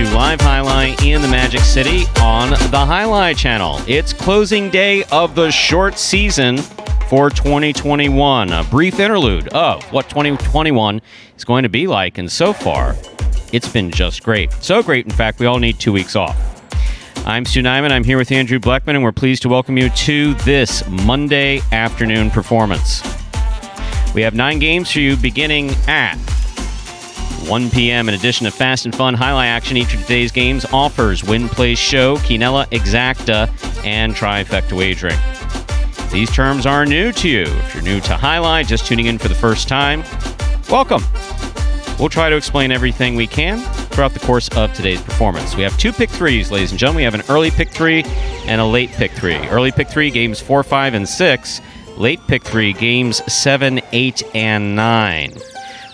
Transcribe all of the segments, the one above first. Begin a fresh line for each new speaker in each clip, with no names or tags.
to Live Jai-Alai in the Magic City on the Jai-Alai channel. It's closing day of the short season for 2021. A brief interlude of what 2021 is going to be like, and so far, it's been just great. So great, in fact, we all need 2 weeks off. I'm Stu Nyman. I'm here with Andrew Bleckman, and we're pleased to welcome you to this Monday afternoon performance. We have 9 games for you beginning at 1 p.m. In addition to fast and fun Jai-Alai action, each of today's games offers Win, Play, Show, Quinella, Exacta, and Trifecta wagering. These terms are new to you. If you're new to Jai-Alai, just tuning in for the first time, welcome. We'll try to explain everything we can throughout the course of today's performance. We have 2 pick threes, ladies and gentlemen. We have an early pick 3 and a late pick 3. Early pick 3, games 4, 5, and 6. Late pick 3, games 7, 8, and 9.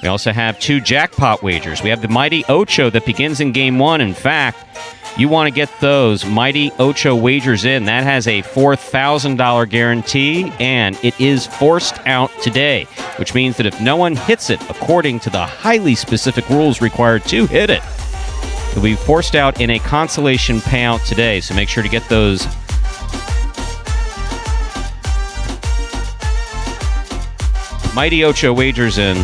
We also have 2 jackpot wagers. We have the Mighty Ocho that begins in game 1. In fact, you want to get those Mighty Ocho wagers in. That has a $4,000 guarantee, and it is forced out today, which means that if no one hits it according to the highly specific rules required to hit it, it'll be forced out in a consolation payout today. So make sure to get those Mighty Ocho wagers in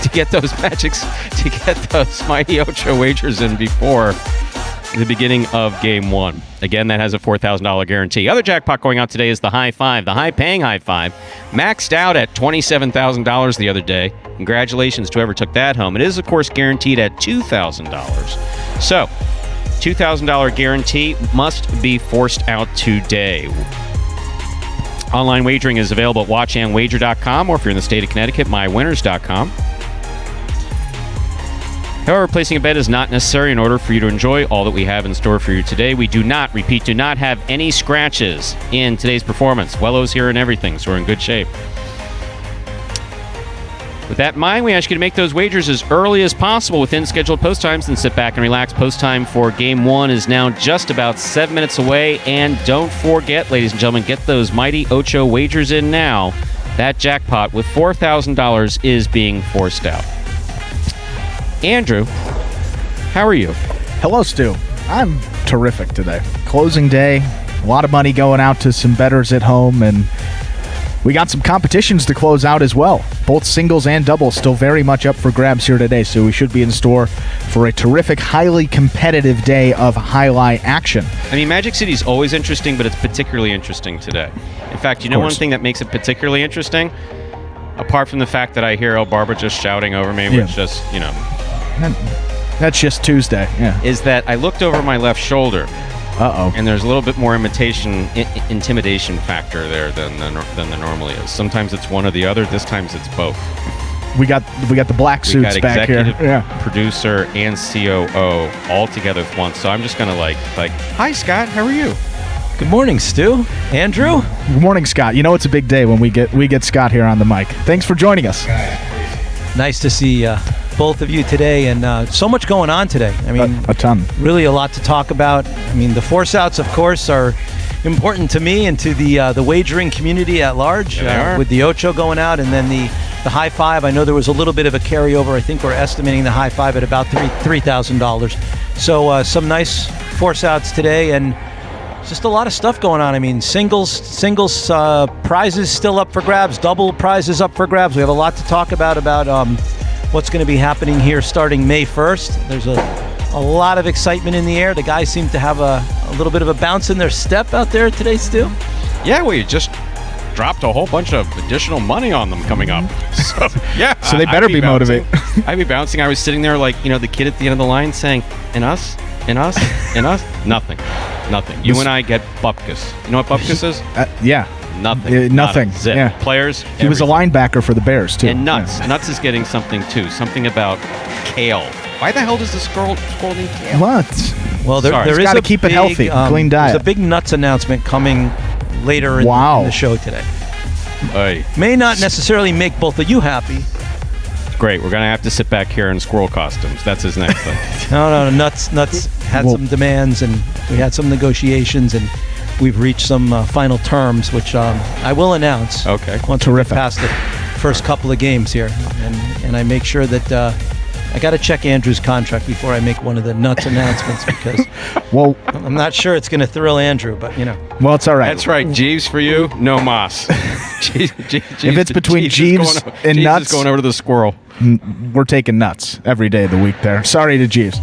to get those Mighty Ocho wagers in before the beginning of game 1. Again, that has a $4,000 guarantee. Other jackpot going out today is the High Five. The high-paying High Five maxed out at $27,000 the other day. Congratulations to whoever took that home. It is, of course, guaranteed at $2,000. So, $2,000 guarantee must be forced out today. Online wagering is available at watchandwager.com, or if you're in the state of Connecticut, mywinners.com. However, placing a bet is not necessary in order for you to enjoy all that we have in store for you today. We do not have any scratches in today's performance. Wello's here and everything, so we're in good shape. With that in mind, we ask you to make those wagers as early as possible within scheduled post times, and sit back and relax. Post time for Game 1 is now just about 7 minutes away. And don't forget, ladies and gentlemen, get those Mighty Ocho wagers in now. That jackpot with $4,000 is being forced out. Andrew, how are you?
Hello, Stu. I'm terrific today. Closing day, a lot of money going out to some bettors at home, and we got some competitions to close out as well. Both singles and doubles still very much up for grabs here today, so we should be in store for a terrific, highly competitive day of Jai-Alai action.
I mean, Magic City is always interesting, but it's particularly interesting today. In fact, you know one thing that makes it particularly interesting? Apart from the fact that I hear El Barba just shouting over me, which just, you know...
That's just Tuesday, yeah.
Is that I looked over my left shoulder.
Uh-oh.
And there's a little bit more intimidation factor there than there normally is. Sometimes it's one or the other. This time it's both.
We got the black suits back here.
Executive producer and COO all together at once. So I'm just gonna like, hi Scott, how are you?
Good morning, Stu. Andrew.
Good morning, Scott. You know it's a big day when we get Scott here on the mic. Thanks for joining us.
Nice to see both of you today, and so much going on today. I mean,
a ton.
Really a lot to talk about. I mean, the force outs, of course, are important to me and to the wagering community at large. With the Ocho going out, and then the High Five. I know there was a little bit of a carryover. I think we're estimating the High Five at about $3,000. So some nice force outs today, and just a lot of stuff going on. I mean, singles prizes still up for grabs, double prizes up for grabs. We have a lot to talk about what's going to be happening here starting May 1st. There's a lot of excitement in the air. The guys seem to have a little bit of a bounce in their step out there today, Stu.
Yeah, well, you just dropped a whole bunch of additional money on them coming up. So, yeah.
So they better be motivated.
I'd be bouncing. I was sitting there like, you know, the kid at the end of the line saying, "And us, and us, and us." Nothing. You and I get bupkis. You know what bupkis is?
Yeah.
Nothing.
Nothing.
Zip.
Yeah.
Players.
He was a linebacker for the Bears, too.
And Nuts. Yeah. Nuts is getting something, too. Something about kale. Why the hell does the squirrel need kale?
What?
Well, there is
got to keep it healthy, clean diet.
There's a big Nuts announcement coming later in the show today. May not necessarily make both of you happy.
Great. We're going to have to sit back here in squirrel costumes. That's his next thing.
No. Nuts had some demands, and we had some negotiations, and we've reached some final terms, which I will announce.
Okay.
Once we get past the first couple of games here, and I make sure that I got to check Andrew's contract before I make one of the nuts announcements because
well,
I'm not sure it's going to thrill Andrew, but
Well, it's all right.
That's right. Jeeves for you, no Moss.
If it's between Jeeves and nuts,
is going over to the squirrel.
We're taking nuts every day of the week there. Sorry to Jeeves.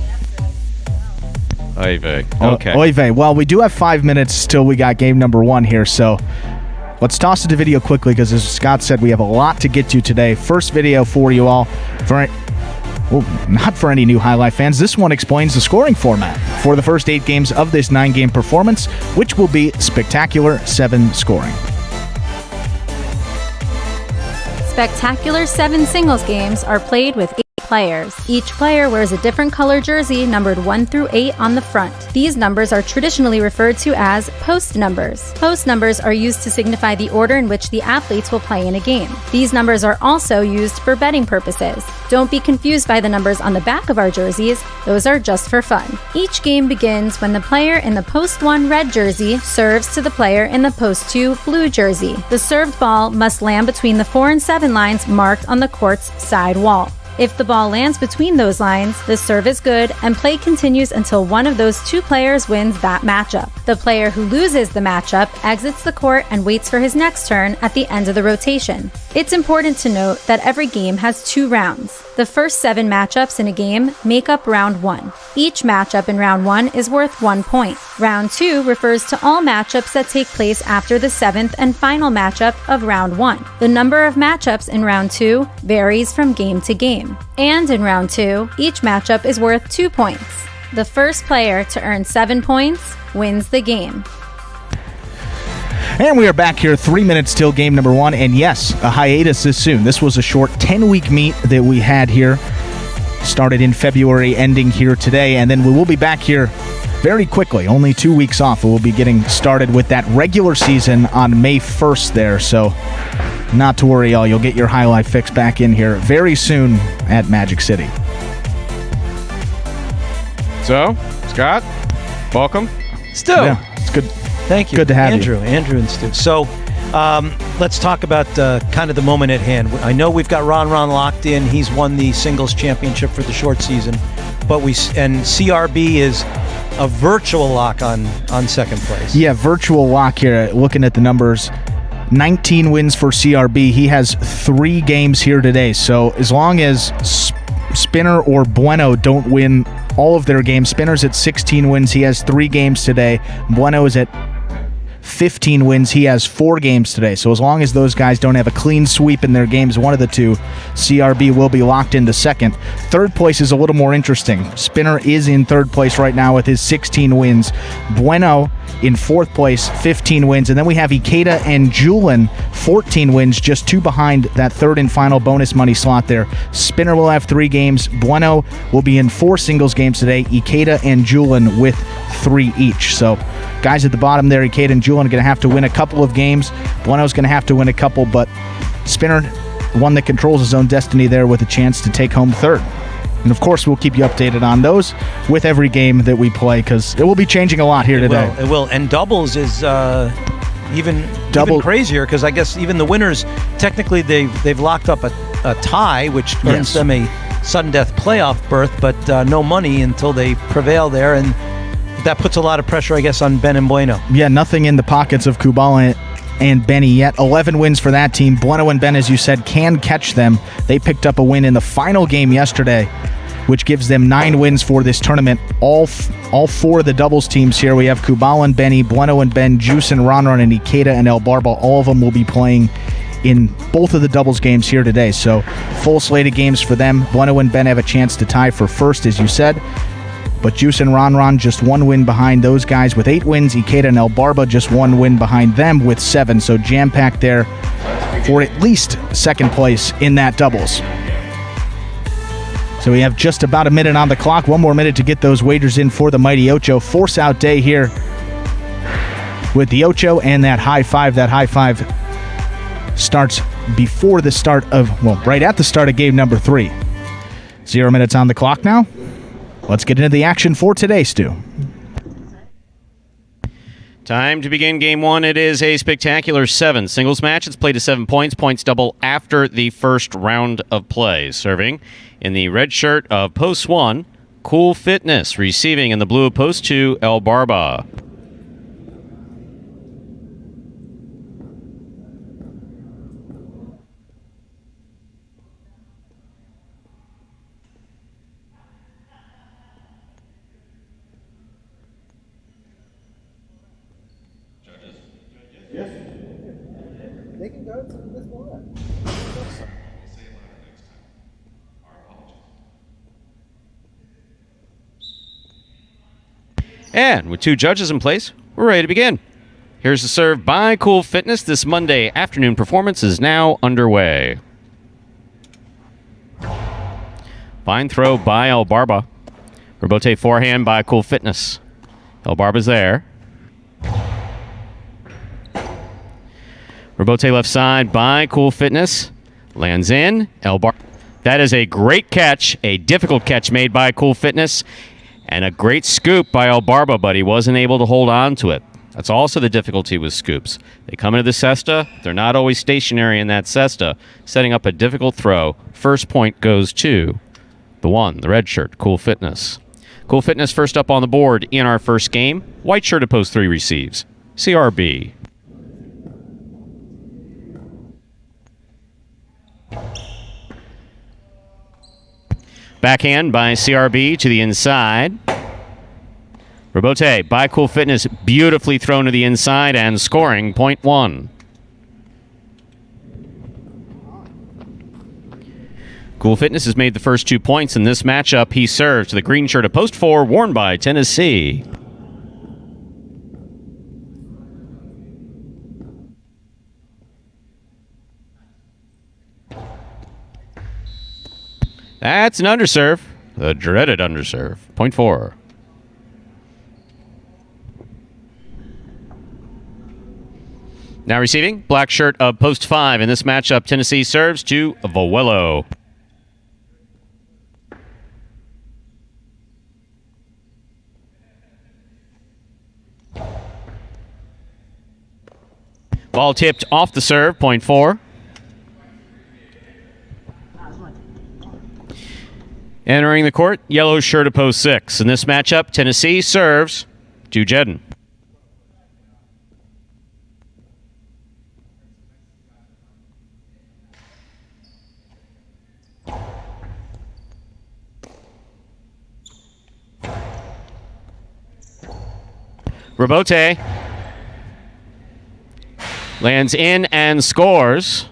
Oy vey. Okay.
Oy vey. Well, we do have 5 minutes till we got game number 1 here, so let's toss it to video quickly because, as Scott said, we have a lot to get to today. First video for you all. Not for any new highlight fans. This one explains the scoring format for the first 8 games of this 9-game performance, which will be spectacular 7 scoring.
Spectacular 7 singles games are played with 8 players. Each player wears a different color jersey numbered 1 through 8 on the front. These numbers are traditionally referred to as post numbers. Post numbers are used to signify the order in which the athletes will play in a game. These numbers are also used for betting purposes. Don't be confused by the numbers on the back of our jerseys. Those are just for fun. Each game begins when the player in the post 1 red jersey serves to the player in the post 2 blue jersey. The served ball must land between the 4 and 7 lines marked on the court's side wall. If the ball lands between those lines, the serve is good and play continues until one of those 2 players wins that matchup. The player who loses the matchup exits the court and waits for his next turn at the end of the rotation. It's important to note that every game has 2 rounds. The first 7 matchups in a game make up round 1. Each matchup in round 1 is worth 1 point. Round 2 refers to all matchups that take place after the 7th and final matchup of round 1. The number of matchups in round 2 varies from game to game. And in round 2, each matchup is worth 2 points. The first player to earn 7 points wins the game.
And we are back here 3 minutes till game number 1. And yes, a hiatus is soon. This was a short 10-week meet that we had here. Started in February, ending here today. And then we will be back here very quickly. Only 2 weeks off. We'll be getting started with that regular season on May 1st there. So not to worry, y'all. You'll get your highlight fix back in here very soon at Magic City.
So, Scott, welcome.
Stu.
Yeah, it's good.
Thank you.
Good to have
Andrew and Stu. So let's talk about kind of the moment at hand. I know we've got Ron locked in. He's won the singles championship for the short season. And CRB is a virtual lock on second place.
Yeah, virtual lock here. Looking at the numbers, 19 wins for CRB. He has 3 games here today. So as long as Spinner or Bueno don't win all of their games, Spinner's at 16 wins. He has 3 games today. Bueno is at 15 wins. He has 4 games today. So as long as those guys don't have a clean sweep in their games, one of the 2, CRB will be locked into second. Third place is a little more interesting. Spinner is in third place right now with his 16 wins. Bueno in fourth place, 15 wins. And then we have Ikeda and Julin, 14 wins, just 2 behind that third and final bonus money slot there. Spinner will have 3 games. Bueno will be in 4 singles games today. Ikeda and Julin with 3 each. So guys at the bottom there, Ikeda and Julin are going to have to win a couple of games. Bueno's going to have to win a couple, but Spinner, one that controls his own destiny there with a chance to take home third. And of course, we'll keep you updated on those with every game that we play because it will be changing a lot here today.
It will. And doubles is even crazier because I guess even the winners, technically they've locked up a tie, which earns them a sudden death playoff berth, but no money until they prevail there. And that puts a lot of pressure, I guess, on Ben and Bueno.
Yeah, nothing in the pockets of Kubala and Benny yet. 11 wins for that team. Bueno and Ben, as you said, can catch them. They picked up a win in the final game yesterday, which gives them 9 wins for this tournament. All 4 of the doubles teams here. We have Kubala and Benny, Bueno and Ben, Juice and Ronron, and Ikeda and El Barba. All of them will be playing in both of the doubles games here today. So full slate of games for them. Bueno and Ben have a chance to tie for first, as you said. But Juice and Ronron just 1 win behind those guys with 8 wins. Ikeda and El Barba just 1 win behind them with 7. So jam-packed there for at least second place in that doubles. So we have just about a minute on the clock. 1 more minute to get those wagers in for the Mighty Ocho. Force-out day here with the Ocho and that high five. That high five starts before the start of, right at the start of game number 3. 0 minutes on the clock now. Let's get into the action for today, Stu.
Time to begin game one. It is a spectacular 7 singles match. It's played to 7 points. Points double after the first round of play. Serving in the red shirt of Post 1, Cool Fitness. Receiving in the blue of Post 2, El Barba.
They can go to this one.
And with 2 judges in place, we're ready to begin. Here's the serve by Cool Fitness. This Monday afternoon performance is now underway. Fine throw by El Barba. Rebote forehand by Cool Fitness. El Barba's there. Rebote left side by Cool Fitness. Lands in. El Barba. That is a great catch, a difficult catch made by Cool Fitness, and a great scoop by El Barba, but he wasn't able to hold on to it. That's also the difficulty with scoops. They come into the cesta. They're not always stationary in that cesta, setting up a difficult throw. First point goes to the red shirt, Cool Fitness. Cool Fitness first up on the board in our first game. White shirt at Post 3 receives. CRB. Backhand by CRB to the inside. Rebote by Cool Fitness, beautifully thrown to the inside and scoring, point 1. Cool Fitness has made the first 2 points in this matchup. He serves to the green shirt of Post 4, worn by Tennessee. That's an underserve. The dreaded underserve. Point 4. Now receiving, black shirt of Post 5. In this matchup, Tennessee serves to Voello. Ball tipped off the serve. Point 4. Entering the court, yellow shirt of Post 6. In this matchup, Tennessee serves to Jedden. Rebote lands in and scores.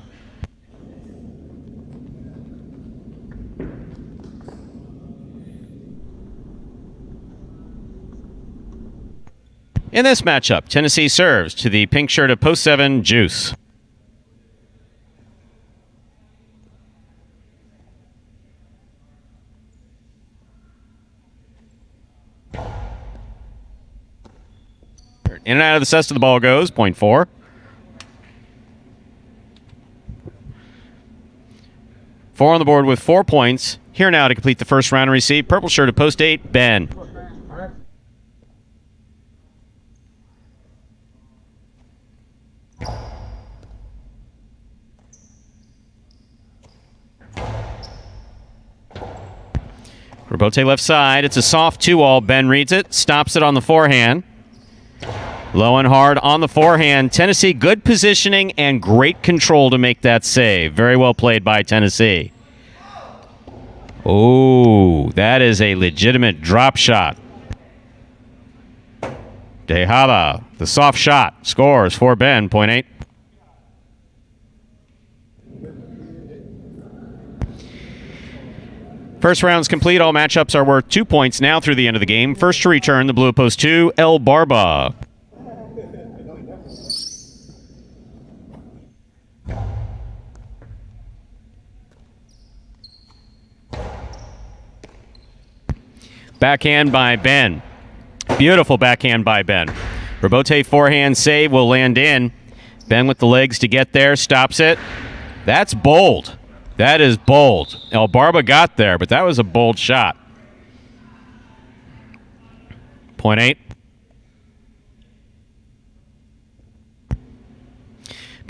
In this matchup, Tennessee serves to the pink shirt of Post 7, Juice. In and out of the cesta, the ball goes. Point 4. Four on the board with 4 points. Here now to complete the first round and receive. Purple shirt of Post 8, Ben. Rebote left side. It's a soft 2-all. Ben reads it. Stops it on the forehand. Low and hard on the forehand. Tennessee, good positioning and great control to make that save. Very well played by Tennessee. Oh, that is a legitimate drop shot. Tejada, the soft shot, scores for Ben, point 8. First round's complete. All matchups are worth 2 points now through the end of the game. First to return, the blue of Post 2, El Barba. Backhand by Ben. Beautiful backhand by Ben. Rebote forehand save will land in. Ben with the legs to get there, stops it. That's bold. That is bold. El Barba got there, but that was a bold shot. Point 8.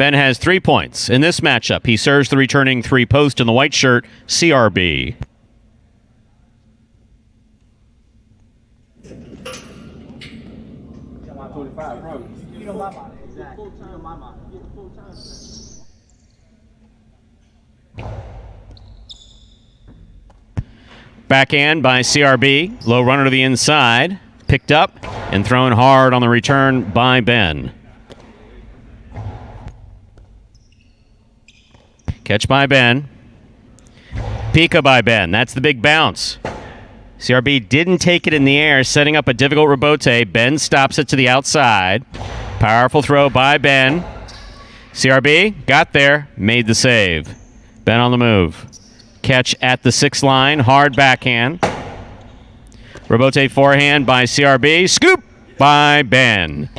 Ben has 3 points. In this matchup, he serves the returning 3 post in the white shirt, CRB. Backhand by CRB. Low runner to the inside. Picked up and thrown hard on the return by Ben. Catch by Ben. Pika by Ben. That's the big bounce. CRB didn't take it in the air, setting up a difficult rebote. Ben stops it to the outside. Powerful throw by Ben. CRB got there, made the save. Ben on the move. Catch at the 6 line, hard backhand. Rebote forehand by CRB. Scoop by Ben.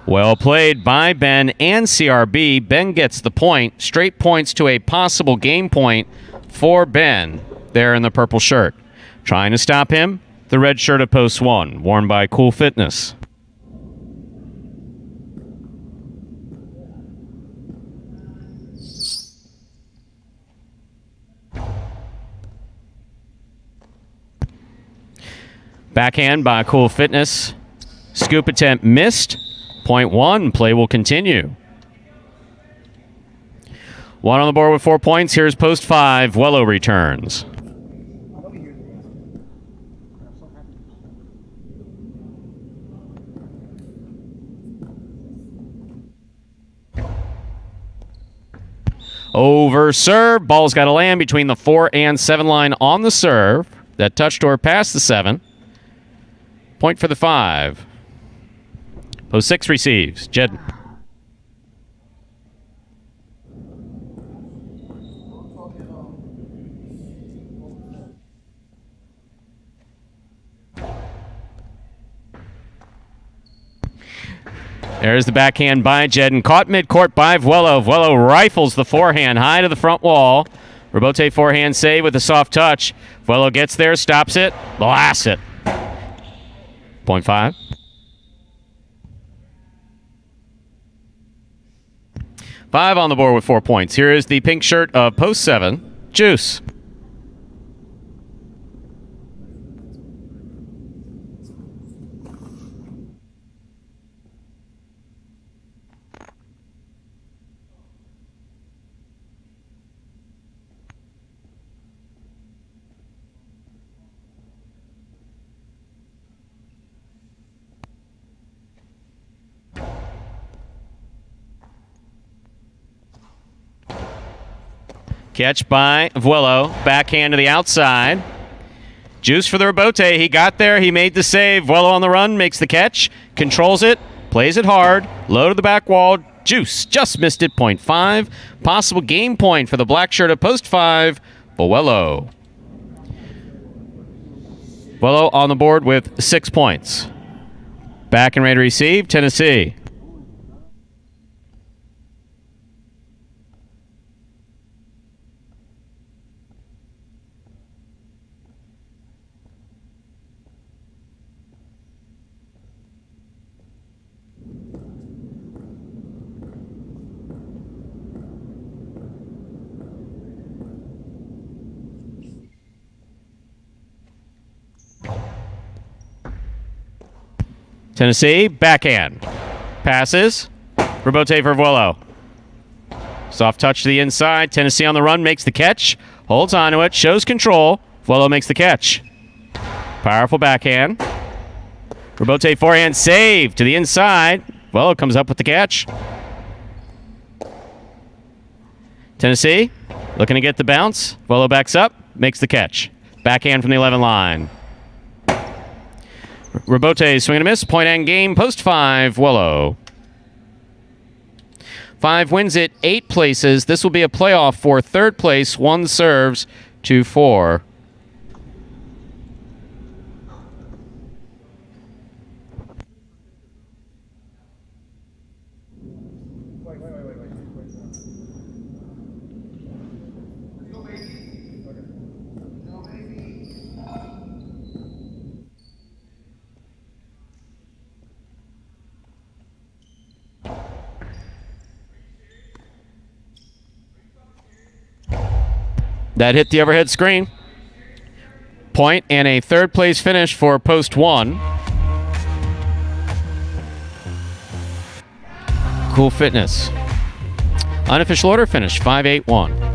Well played by Ben and CRB. Ben gets the point. Straight points to a possible game point for Ben there in the purple shirt. Trying to stop him, the red shirt of post 1, worn by Cool Fitness. Backhand by Cool Fitness. Scoop attempt missed. Point 1. Play will continue. 1 on the board with 4 points. Here's post 5. Wello returns. Over serve. Ball's got to land between the 4 and 7 line on the serve. That touched or past the 7. Point for the 5. Post 6 receives. Jed. There's the backhand by Jedden. Caught midcourt by Vuelo. Vuelo rifles the forehand high to the front wall. Rebote forehand save with a soft touch. Vuelo gets there, stops it, blasts it. Point 5. 5 on the board with 4 points. Here is the pink shirt of post 7, Juice. Catch by Vuelo. Backhand to the outside. Juice for the rebote. He got there. He made the save. Vuelo on the run. Makes the catch. Controls it. Plays it hard. Low to the back wall. Juice just missed it. Point 5. Possible game point for the black shirt of post 5. Vuelo. Vuelo on the board with 6 points. Back and ready to receive. Tennessee. Tennessee, backhand. Passes. Rebote for Vuelo. Soft touch to the inside. Tennessee on the run, makes the catch. Holds onto it, shows control. Vuelo makes the catch. Powerful backhand. Rebote forehand save to the inside. Vuelo comes up with the catch. Tennessee looking to get the bounce. Vuelo backs up, makes the catch. Backhand from the 11 line. Rebote swing and a miss. Point and game. Post 5. Vuelo. 5 wins it 8 places. This will be a playoff for 3rd place. 1 serves to 4. That hit the overhead screen. Point and a third place finish for post 1. Cool Fitness. Unofficial order finish 5-8-1.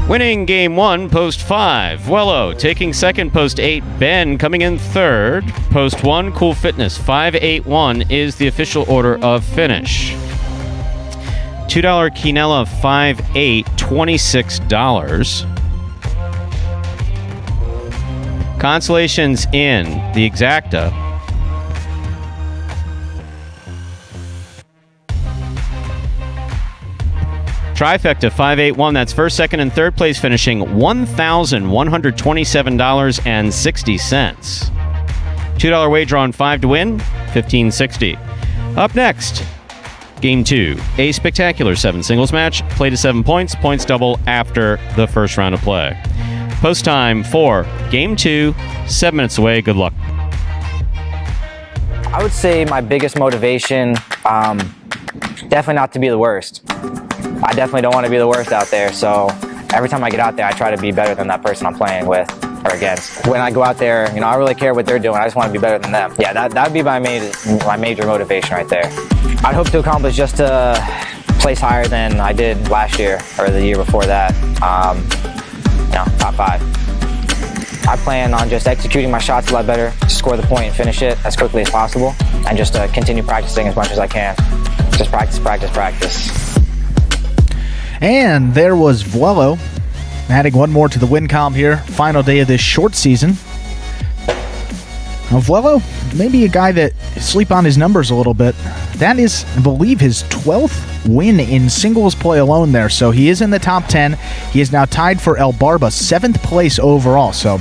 Winning game 1, post 5. Wello taking second, post 8. Ben coming in third. Post 1, Cool Fitness. 5-8-1 is the official order of finish. $2 quinella 5-8, $26. Consolations in the exacta. Trifecta 5-8-1. That's first, second, and third place finishing $1,127.60. $2 wager on 5 to win, $15.60. Up next, game 2, a spectacular 7 singles match. Play to 7 points. Points double after the first round of play. Post time for game 2, 7 minutes away. Good luck.
I would say my biggest motivation, definitely not to be the worst. I definitely don't want to be the worst out there, so every time I get out there, I try to be better than that person I'm playing with or against. When I go out there, I don't really care what they're doing. I just want to be better than them. Yeah, that would be my major motivation right there. I'd hope to accomplish just to place higher than I did last year or the year before that. Top 5. I plan on just executing my shots a lot better, score the point and finish it as quickly as possible, and just continue practicing as much as I can. Just practice, practice, practice.
And there was Vuelo, adding one more to the win column here. Final day of this short season. Now, Vuelo, maybe a guy that sleep on his numbers a little bit. That is, I believe, his 12th win in singles play alone there. So he is in the top 10. He is now tied for El Barba, 7th place overall. So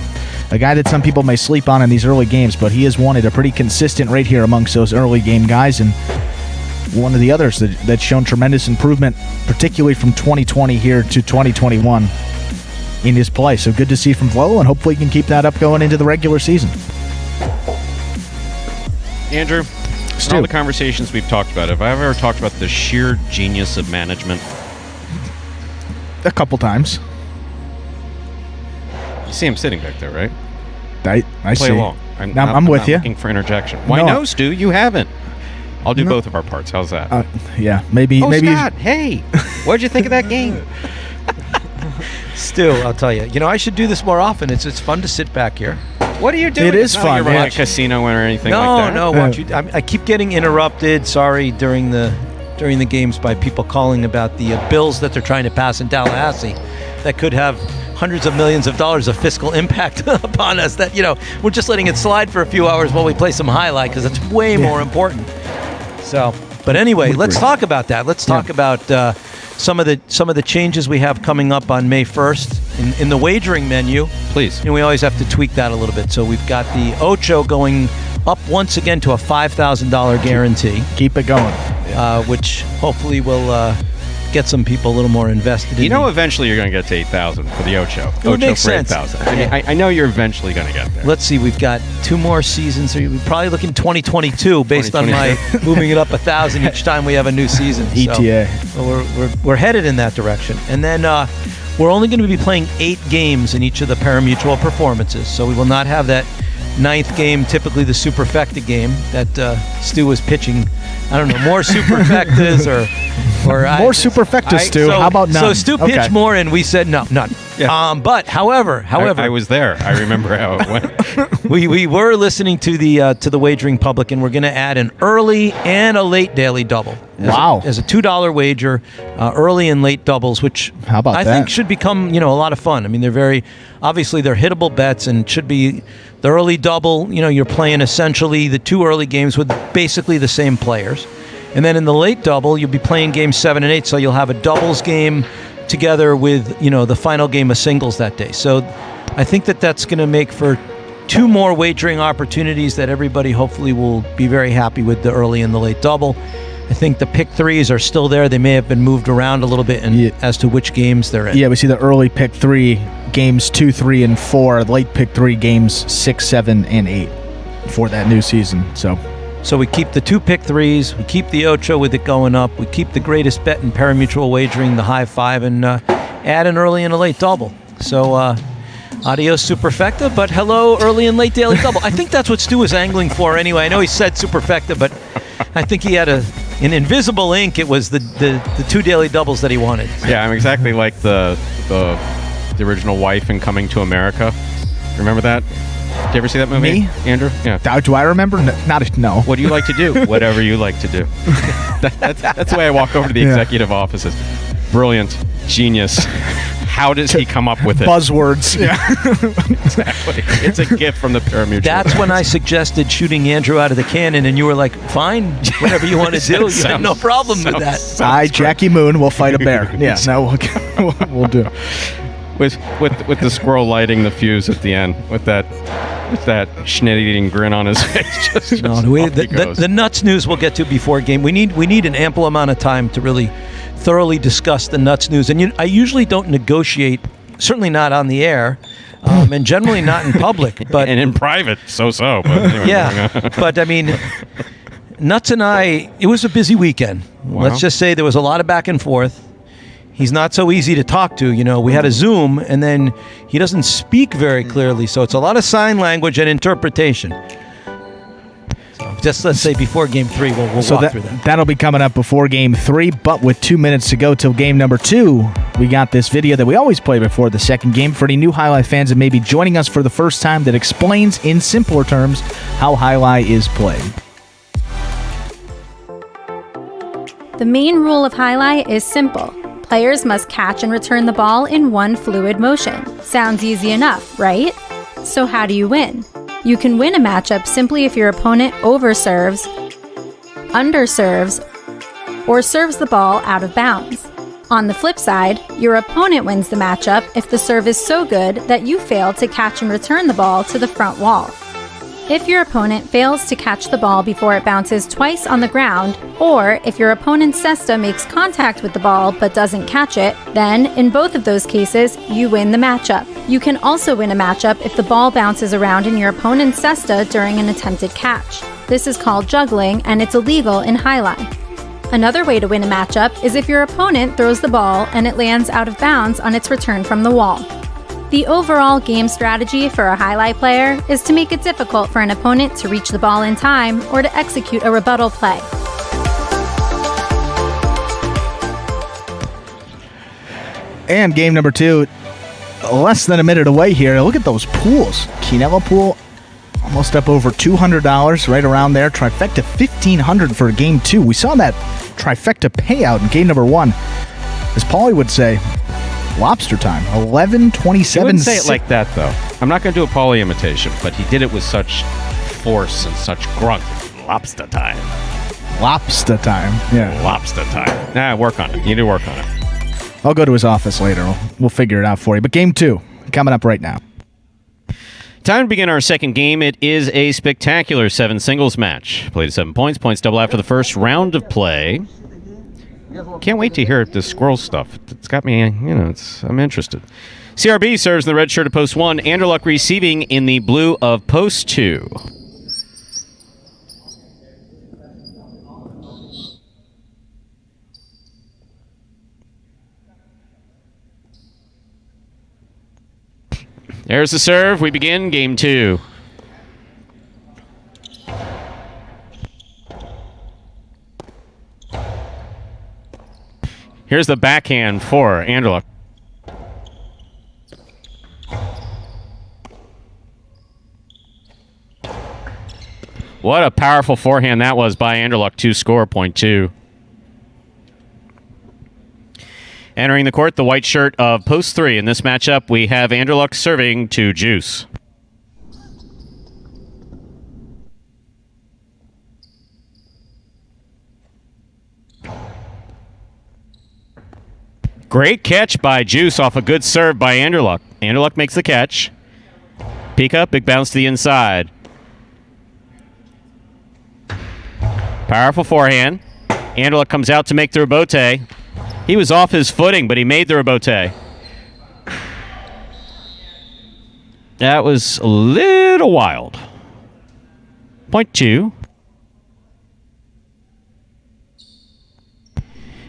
a guy that some people may sleep on in these early games, but he has won at a pretty consistent rate here amongst those early game guys. And one of the others that's shown tremendous improvement, particularly from 2020 here to 2021 in his play. So good to see from Vuelo, and hopefully he can keep that up going into the regular season.
Andrew, in all the conversations we've talked about, have I ever talked about the sheer genius of management?
A couple times.
You see him sitting back there, right?
I see.
Play along.
I'm with you.
Looking for interjection. Why no, Stu? You haven't. I'll do both of our parts. How's that?
Yeah, maybe.
Scott, hey, what'd you think of that game?
Stu, I'll tell you. I should do this more often. It's fun to sit back here.
What are you doing?
It is fun.
You're running a casino or anything like that?
No. I keep getting interrupted. Sorry, during the games by people calling about the bills that they're trying to pass in Tallahassee that could have hundreds of millions of dollars of fiscal impact upon us. That we're just letting it slide for a few hours while we play some highlight because it's way more important. So, but anyway, let's talk about that. Let's talk about some of the changes we have coming up on May 1st in the wagering menu.
Please.
We always have to tweak that a little bit. So we've got the Ocho going up once again to a $5,000 guarantee.
Keep it going.
Which hopefully will get some people a little more invested.
Eventually you're going to get to 8,000 for the Ocho.
It makes
for
sense.
8,000. I know you're eventually going to get there.
Let's see. We've got 2 more seasons. So we're probably looking 2022 based on my moving it up 1,000 each time we have a new season.
ETA.
So we're headed in that direction. And then we're only going to be playing 8 games in each of the Parimutuel performances. So we will not have that 9th game, typically the Superfecta game that Stu was pitching. I don't know, more Superfectas or
more Superfectas, Stu. How about none?
So Stu pitched more, and we said no, none. But however,
I was there. I remember how it went.
we were listening to the wagering public, and we're going to add an early and a late daily double. As a $2 wager, early and late doubles, which
how about
I think should become a lot of fun. I mean, they're hittable bets, and should be the early double. You're playing essentially the 2 early games with basically the same players, and then in the late double, you'll be playing games 7 and 8. So you'll have a doubles game together with the final game of singles that day. So I think that's going to make for 2 more wagering opportunities that everybody hopefully will be very happy with, the early and the late double. I think the pick 3s are still there. They may have been moved around a little bit as to which games they're in.
Yeah, we see the early pick 3 games 2, 3, and 4. Late pick 3 games 6, 7, and 8 for that new season.
So we keep the 2 pick 3s. We keep the Ocho with it going up. We keep the greatest bet in parimutuel wagering, the high 5, and add an early and a late double. So adios superfecta, but hello early and late daily double. I think that's what Stu was angling for anyway. I know he said superfecta, but I think he had in invisible ink. It was the 2 daily doubles that he wanted.
Yeah, I'm exactly like the original wife in Coming to America. Remember that? Did you ever see that movie?
Me?
Andrew? Yeah.
Do I remember? No.
What do you like to do? Whatever you like to do. That's the way I walk over to the executive offices. Brilliant. Genius. How does he come up with it?
Buzzwords. Yeah.
Exactly. It's a gift from the Parimutuel.
That's when I suggested shooting Andrew out of the cannon, and you were like, fine, whatever you want to do. You had no problem with that.
Jackie Moon, will fight a bear. Yeah, no, we'll do.
With the squirrel lighting the fuse at the end, with that schnit-eating grin on his face.
The nuts news we'll get to before game. We need an ample amount of time to really thoroughly discuss the nuts news. And I usually don't negotiate, certainly not on the air, and generally not in public, but
and in private, so. But anyway,
yeah, but I mean, Nuts and I, it was a busy weekend. Wow. Let's just say there was a lot of back and forth. He's not so easy to talk to. We had a Zoom, and then he doesn't speak very clearly, so it's a lot of sign language and interpretation. So just let's say before Game 3, we'll walk through that.
That'll be coming up before Game 3, but with 2 minutes to go till Game number 2, we got this video that we always play before the second game for any new Highlight fans that may be joining us for the first time that explains in simpler terms how Highlight is played.
The main rule of Highlight is simple. Players must catch and return the ball in one fluid motion. Sounds easy enough, right? So how do you win? You can win a matchup simply if your opponent overserves, underserves, or serves the ball out of bounds. On the flip side, your opponent wins the matchup if the serve is so good that you fail to catch and return the ball to the front wall. If your opponent fails to catch the ball before it bounces twice on the ground, or if your opponent's cesta makes contact with the ball but doesn't catch it, then, in both of those cases, you win the matchup. You can also win a matchup if the ball bounces around in your opponent's cesta during an attempted catch. This is called juggling, and it's illegal in Highlight. Another way to win a matchup is if your opponent throws the ball and it lands out of bounds on its return from the wall. The overall game strategy for a Highlight player is to make it difficult for an opponent to reach the ball in time or to execute a rebuttal play.
And game number 2, less than a minute away here. Look at those pools. Quinella pool, almost up over $200, right around there. Trifecta, $1,500 for game 2. We saw that trifecta payout in game number 1. As Paulie would say, lobster time. 11-27.
He wouldn't say it like that, though. I'm not going to do a Paulie imitation, but he did it with such force and such grunt. Lobster time.
Lobster time. Yeah.
Lobster time. Work on it. You need to work on it.
I'll go to his office later. We'll figure it out for you. But game 2, coming up right now.
Time to begin our second game. It is a spectacular 7 singles match. Played at 7 points. Points double after the first round of play. Can't wait to hear the squirrel stuff. It's got me, I'm interested. CRB serves in the red shirt of post 1. Anderluck receiving in the blue of post 2. There's the serve. We begin game 2. Here's the backhand for Anderluck. What a powerful forehand that was by Anderluck to score point 2. Entering the court, the white shirt of post 3. In this matchup, we have Anderluck serving to Juice. Great catch by Juice off a good serve by Anderluck. Anderluck makes the catch. Peek up, big bounce to the inside. Powerful forehand. Anderluck comes out to make the rebote. He was off his footing, but he made the rebote. That was a little wild. Point 2.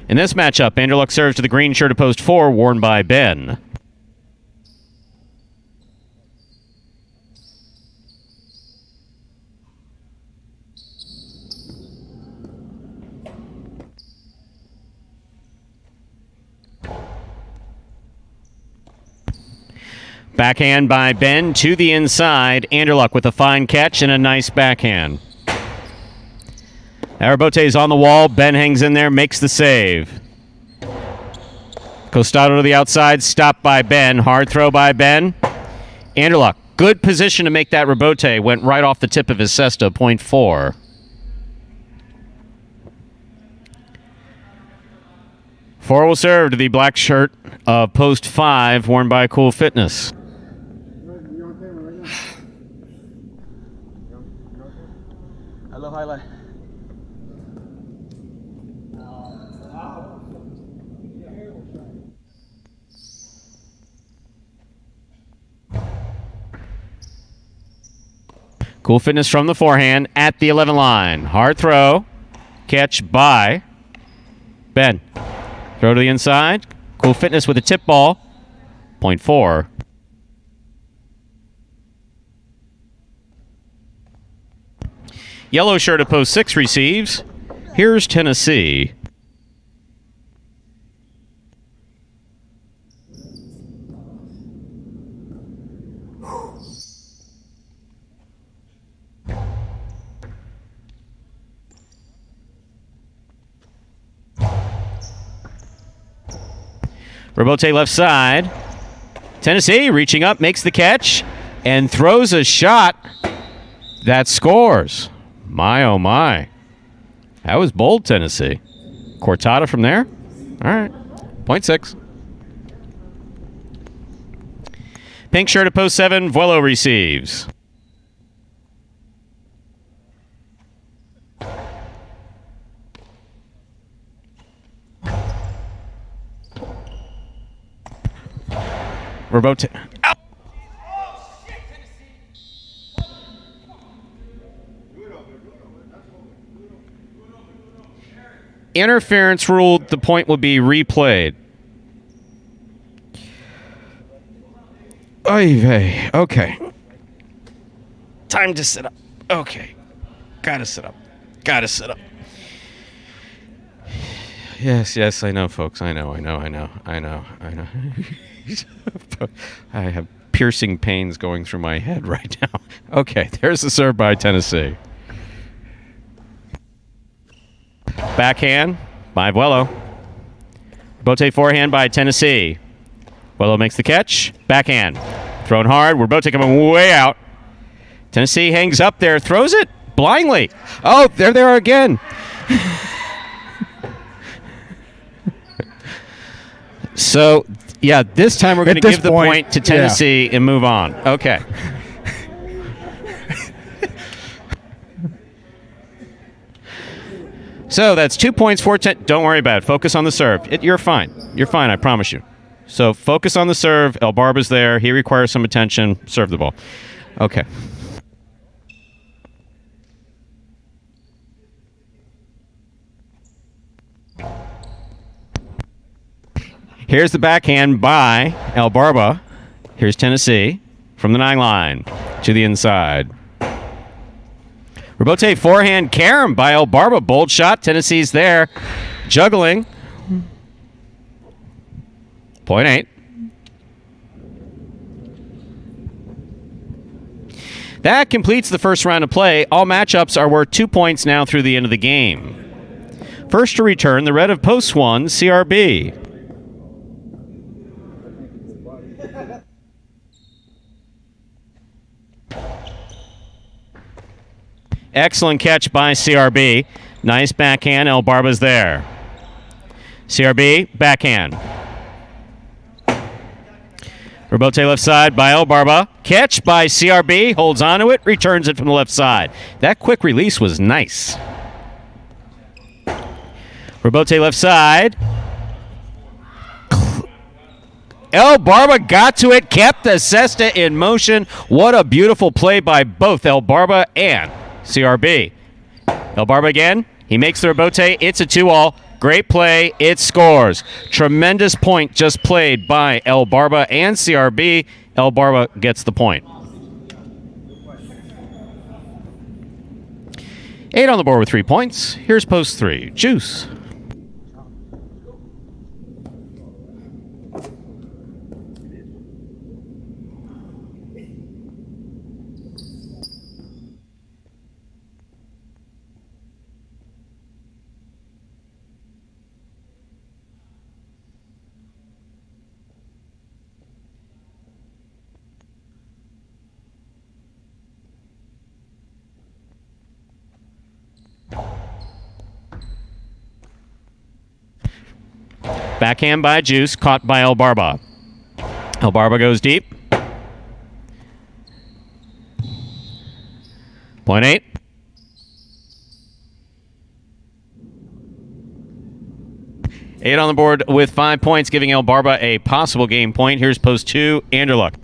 In this matchup, Anderluck serves to the green shirt of post 4, worn by Ben. Backhand by Ben to the inside. Anderluck with a fine catch and a nice backhand. Arabote is on the wall. Ben hangs in there, makes the save. Costado to the outside, stopped by Ben. Hard throw by Ben. Anderluck, good position to make that rebote. Went right off the tip of his cesta, point 4. Four will serve to the black shirt of post 5, worn by Cool Fitness.
Hello, highlight.
Cool Fitness from the forehand at the 11 line. Hard throw. Catch by Ben. Throw to the inside. Cool Fitness with a tip ball. Point 4. Yellow shirt of post 6 receives. Here's Tennessee. Rebote left side. Tennessee reaching up, makes the catch, and throws a shot that scores. My, oh my. That was bold, Tennessee. Cortada from there? All right. Point 6. Pink shirt at post 7. Vuelo receives. Rebote. Out. Interference ruled the point would be replayed. Oy vey. Okay. Time to sit up. Okay. Gotta sit up. Gotta sit up. Yes, I know, folks. I know. I have piercing pains going through my head right now. Okay, there's the serve by Tennessee. Backhand by Vuelo. Bote forehand by Tennessee. Vuelo makes the catch. Backhand. Thrown hard. We're Bote coming way out. Tennessee hangs up there. Throws it blindly. Oh, there they are again. So, yeah, this time we're going to give the point to Tennessee and move on. Okay. So that's 2 points for 10. Don't worry about it. Focus on the serve. You're fine. You're fine, I promise you. So focus on the serve. El Barba's there. He requires some attention. Serve the ball. Okay. Here's the backhand by El Barba. Here's Tennessee from the 9 line to the inside. Rebote forehand carom by El Barba. Bold shot. Tennessee's there. Juggling. Point 8. That completes the first round of play. All matchups are worth 2 points now through the end of the game. First to return, the red of post 1, CRB. Excellent catch by CRB. Nice backhand. El Barba's there. CRB, backhand. Rebote left side by El Barba. Catch by CRB. Holds onto it. Returns it from the left side. That quick release was nice. Rebote left side. El Barba got to it. Kept the cesta in motion. What a beautiful play by both El Barba and CRB. El Barba again. He makes the rebote. It's a 2-all. Great play. It scores. Tremendous point just played by El Barba and CRB. El Barba gets the point. 8 on the board with 3 points. Here's post 3. Juice. Backhand by Juice, caught by El Barba. El Barba goes deep. Point 8. Eight on the board with 5 points, giving El Barba a possible game point. Here's post 2, Anderluck.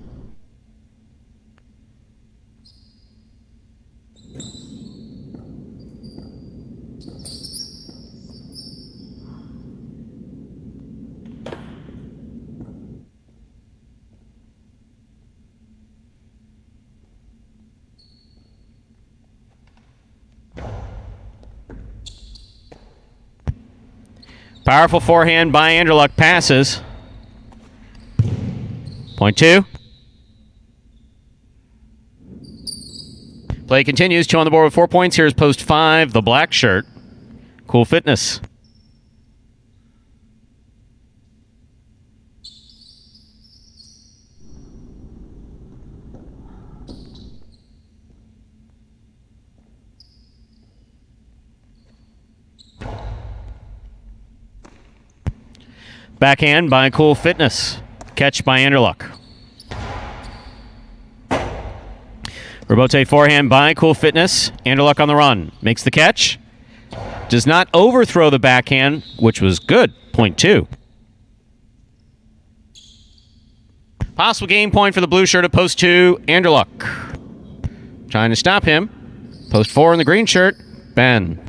Powerful forehand by Anderluck, passes. Point 2. Play continues. 2 on the board with 4 points. Here's post 5, the black shirt. Cool Fitness. Backhand by Cool Fitness. Catch by Anderluck. Rebote forehand by Cool Fitness. Anderluck on the run. Makes the catch. Does not overthrow the backhand, which was good. Point 2. Possible game point for the blue shirt at post 2, Anderluck. Trying to stop him. Post 4 in the green shirt, Ben.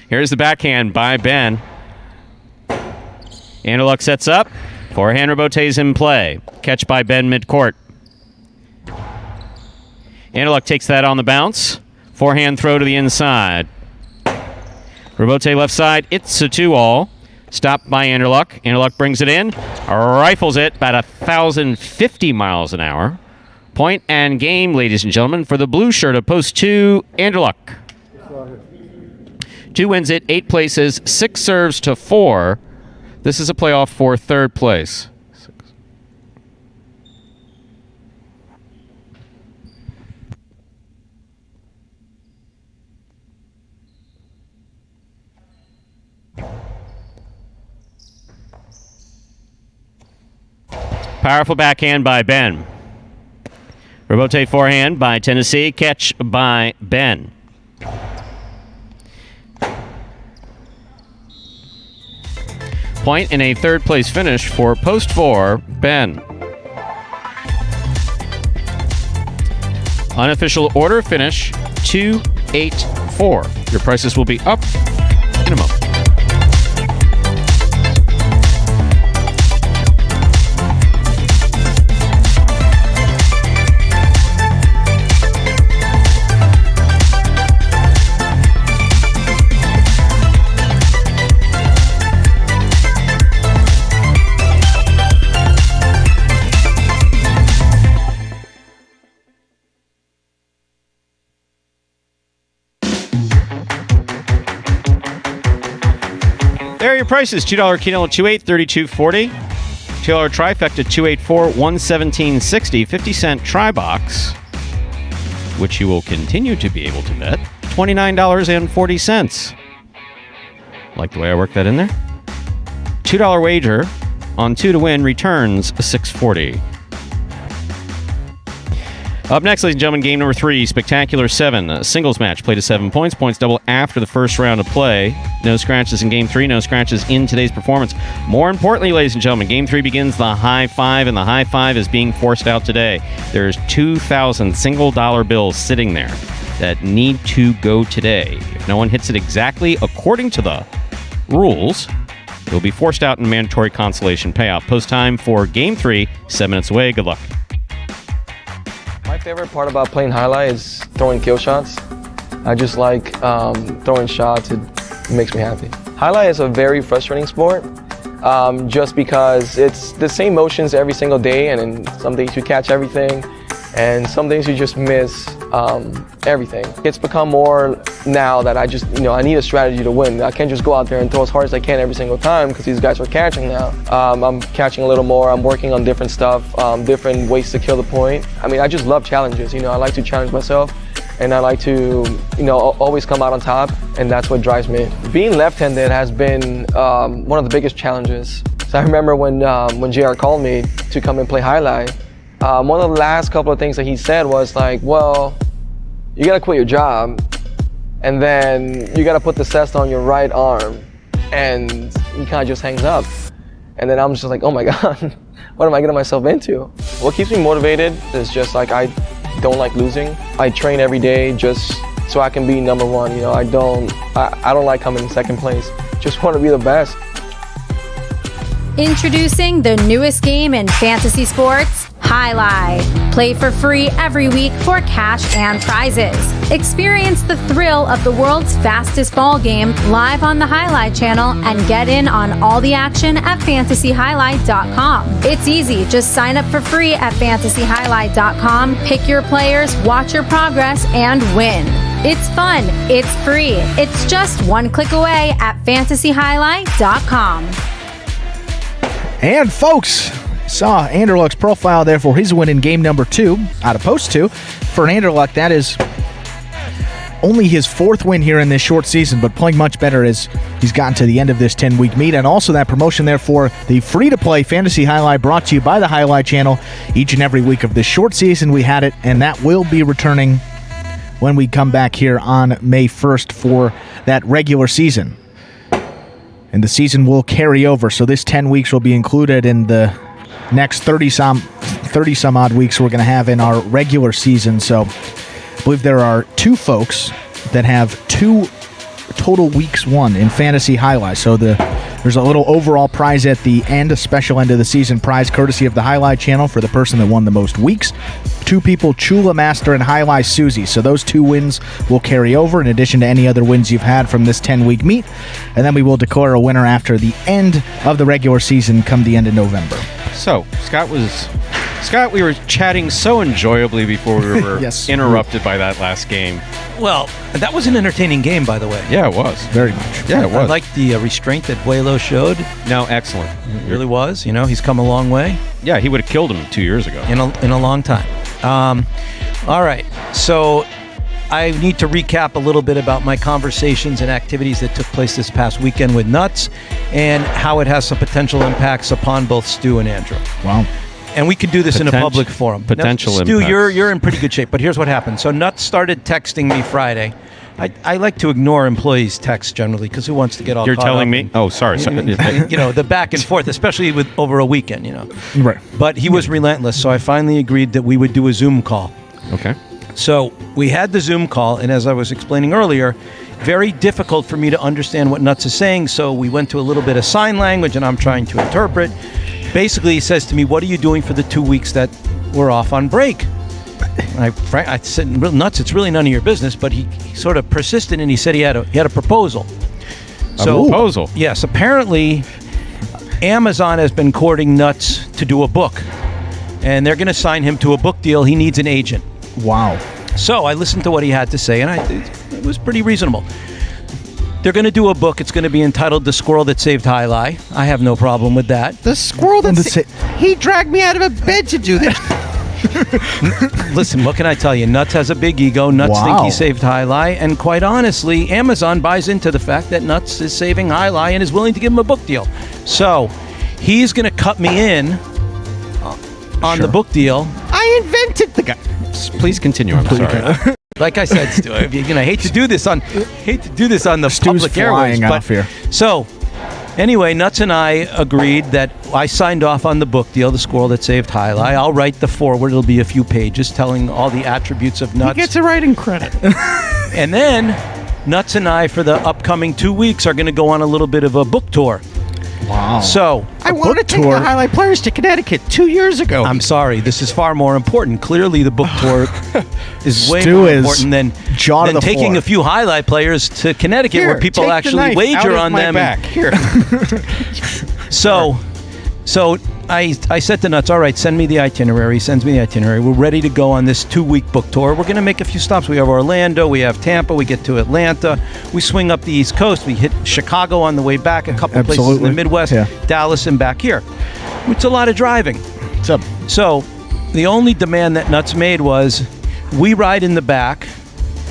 Here's the backhand by Ben. Anderluck sets up. Forehand rebotes in play. Catch by Ben midcourt. Anderluck takes that on the bounce. Forehand throw to the inside. Rebote left side. It's a 2-all. Stopped by Anderluck. Anderluck brings it in. Rifles it about 1,050 miles an hour. Point and game, ladies and gentlemen, for the blue shirt of post 2, Anderluck. 2 wins it, 8 places, 6 serves to 4. This is a playoff for 3rd place. Powerful backhand by Ben. Rebote forehand by Tennessee. Catch by Ben. Point and a 3rd place finish for post 4, Ben. Unofficial order finish 2-8-4. Your prices will be up in a moment. prices: $2 Keno 28, $32.40. $2 trifecta 284, $117.60. 50-cent try box, which you will continue to be able to bet, $29.40. Like the way I worked that in there. $2 wager on 2 to win returns $6.40. Up next, ladies and gentlemen, game number 3, Spectacular 7. A singles match played to 7 points. Points double after the first round of play. No scratches in game 3. No scratches in today's performance. More importantly, ladies and gentlemen, game 3 begins the high five, and the high five is being forced out today. There's 2,000 single dollar bills sitting there that need to go today. If no one hits it exactly according to the rules, it will be forced out in mandatory consolation payout. Post time for game 3, 7 minutes away. Good luck.
My favorite part about playing highlight is throwing kill shots. I just like throwing shots. It makes me happy. Highlight is a very frustrating sport just because it's the same motions every single day, and then some days you catch everything and some days you just miss everything. It's become more now that I just, I need a strategy to win. I can't just go out there and throw as hard as I can every single time because these guys are catching now. I'm catching a little more. I'm working on different stuff, different ways to kill the point. I mean, I just love challenges. I like to challenge myself, and I like to, always come out on top, and that's what drives me. Being left-handed has been one of the biggest challenges. So I remember when JR called me to come and play highlight, one of the last couple of things that he said was like, well, you gotta quit your job, and then you gotta put the cesta on your right arm, and he kind of just hangs up. And then I'm just like, oh my God, what am I getting myself into? What keeps me motivated is just like, I don't like losing. I train every day just so I can be number one. I don't like coming in second place. Just want to be the best.
Introducing the newest game in fantasy sports, Highlight. Play for free every week for cash and prizes. Experience the thrill of the world's fastest ball game live on the Highlight channel and get in on all the action at fantasyhighlight.com. It's easy. Just sign up for free at fantasyhighlight.com, pick your players, watch your progress, and win. It's fun. It's free. It's just one click away at fantasyhighlight.com.
And folks, saw Anderluck's profile there for his win in game number 2 out of post 2. For Anderluck, that is only his 4th win here in this short season, but playing much better as he's gotten to the end of this 10-week meet. And also that promotion there for the free-to-play Fantasy Highlight brought to you by the Highlight channel. Each and every week of this short season we had it, and that will be returning when we come back here on May 1st for that regular season. And the season will carry over, so this 10 weeks will be included in the next 30-some odd weeks we're going to have in our regular season. So I believe there are 2 folks that have 2 total weeks won in Fantasy Highlight. So there's a little overall prize at the end, a special end of the season prize courtesy of the Highlight channel for the person that won the most weeks. 2 people, Chula Master and Highlight Susie. So those 2 wins will carry over in addition to any other wins you've had from this 10-week meet. And then we will declare a winner after the end of the regular season come the end of November.
So, Scott, we were chatting so enjoyably before we were
Yes.
interrupted by that last game.
Well, that was an entertaining game, by the way.
Yeah, it was.
Very much.
Yeah, it
I
was.
liked the restraint that Buelo showed.
No, excellent.
It really was. He's come a long way
Yeah, he would have killed him 2 years ago.
in a long time. All right, so I need to recap a little bit about my conversations and activities that took place this past weekend with Nuts and how it has some potential impacts upon both Stu and Andrew.
Wow.
And we could do this in a public forum.
Potential
now, Stu,
impacts.
you're in pretty good shape, but here's what happened. So Nuts started texting me Friday. I like to ignore employees' texts generally because who wants to get all
You're
caught
telling
up
me?
in-
Oh, sorry.
the back and forth, especially with over a weekend,
Right.
But he was relentless, so I finally agreed that we would do a Zoom call.
Okay.
So we had the Zoom call, and as I was explaining earlier, very difficult for me to understand what Nuts is saying, so we went to a little bit of sign language, and I'm trying to interpret. Basically, he says to me, what are you doing for the 2 weeks that we're off on break? And I said, Nuts, it's really none of your business, but he sort of persisted, and he said he had a proposal.
Proposal?
Yes, apparently Amazon has been courting Nuts to do a book, and they're going to sign him to a book deal. He needs an agent.
Wow.
So I listened to what he had to say, and it was pretty reasonable. They're going to do a book. It's going to be entitled The Squirrel That Saved Jai-Alai. I have no problem with that.
The squirrel he dragged me out of a bed to do this.
Listen, what can I tell you? Nuts has a big ego. Nuts think he saved Jai-Alai. And quite honestly, Amazon buys into the fact that Nuts is saving Jai-Alai and is willing to give him a book deal. So he's going to cut me in on the book deal.
I invented the guy.
Please continue. I'm sorry.
Like I said, Stu, I hate to do this on the
Stu's
public
flying
airways.
off here.
So, anyway, Nuts and I agreed that I signed off on the book deal, The Squirrel That Saved Jai-Alai. I'll write the foreword. It'll be a few pages telling all the attributes of Nuts.
He gets a writing credit.
And then Nuts and I, for the upcoming 2 weeks, are going to go on a little bit of a book tour.
Wow.
So,
I wanted to take the Jai-Alai players to Connecticut 2 years ago.
I'm sorry, this is far more important. Clearly, the book tour is way
Stu
more
is
important than taking
floor.
a few Jai-Alai players to Connecticut,
Here,
where people
take the
actually
knife
wager
out of
on
my
them.
back. Here.
So I said to Nuts, all right, send me the itinerary. He sends me the itinerary. We're ready to go on this 2-week book tour. We're going to make a few stops. We have Orlando, we have Tampa, we get to Atlanta, we swing up the East Coast, we hit Chicago on the way back, a couple of places in the Midwest, Dallas, and back here. It's a lot of driving. So the only demand that Nuts made was we ride in the back,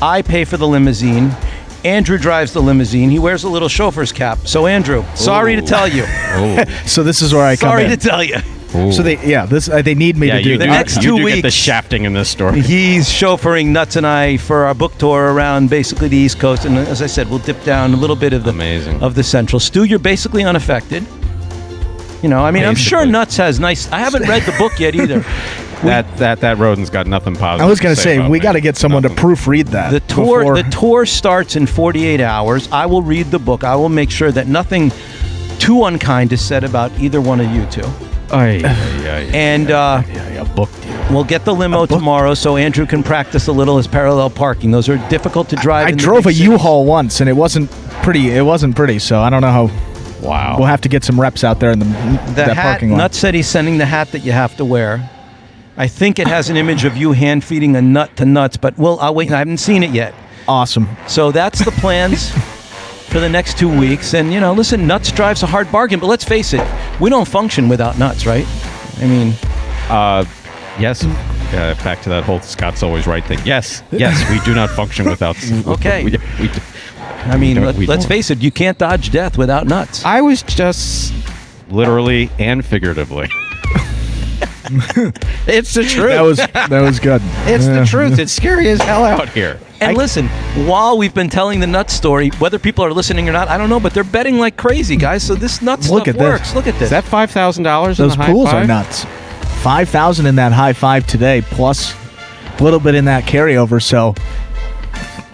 I pay for the limousine, Andrew drives the limousine. He wears a little chauffeur's cap. So Andrew, sorry to tell you.
So this is where I come
Sorry
in.
to tell you.
So they need me to do
the next 2
you do
weeks.
get the shafting in this story.
He's chauffeuring Nuts and I for our book tour around basically the East Coast, and as I said, we'll dip down a little bit of the Central. Stu, you're basically unaffected. I'm sure Nuts has nice. I haven't read the book yet either.
That rodent's got nothing positive.
I was going to say we got to get someone to proofread that.
The tour starts in 48 hours. I will read the book. I will make sure that nothing too unkind is said about either one of you two. And
book deal.
We'll get the limo tomorrow so Andrew can practice a little as parallel parking. Those are difficult to drive.
I drove a U-Haul once and it wasn't pretty, so I don't know how.
Wow.
We'll have to get some reps out there in that parking lot.
Nuts said he's sending the hat that you have to wear. I think it has an image of you hand feeding a nut to Nuts, but I'll wait. I haven't seen it yet.
Awesome.
So that's the plans for the next 2 weeks. And, listen, Nuts drives a hard bargain, but let's face it, we don't function without Nuts, right? I mean...
yes. Back to that whole Scott's always right thing. Yes, we do not function without...
Okay. Let's face it, you can't dodge death without Nuts.
I was just...
Literally and figuratively.
It's the truth.
That was good.
It's the truth. It's scary as hell out here.
And listen, while we've been telling the Nuts story, whether people are listening or not, I don't know, but they're betting like crazy, guys. So this Nuts stuff works. Look at this.
Is that $5,000?
Those pools are nuts. 5,000 in that high five today, plus a little bit in that carryover. So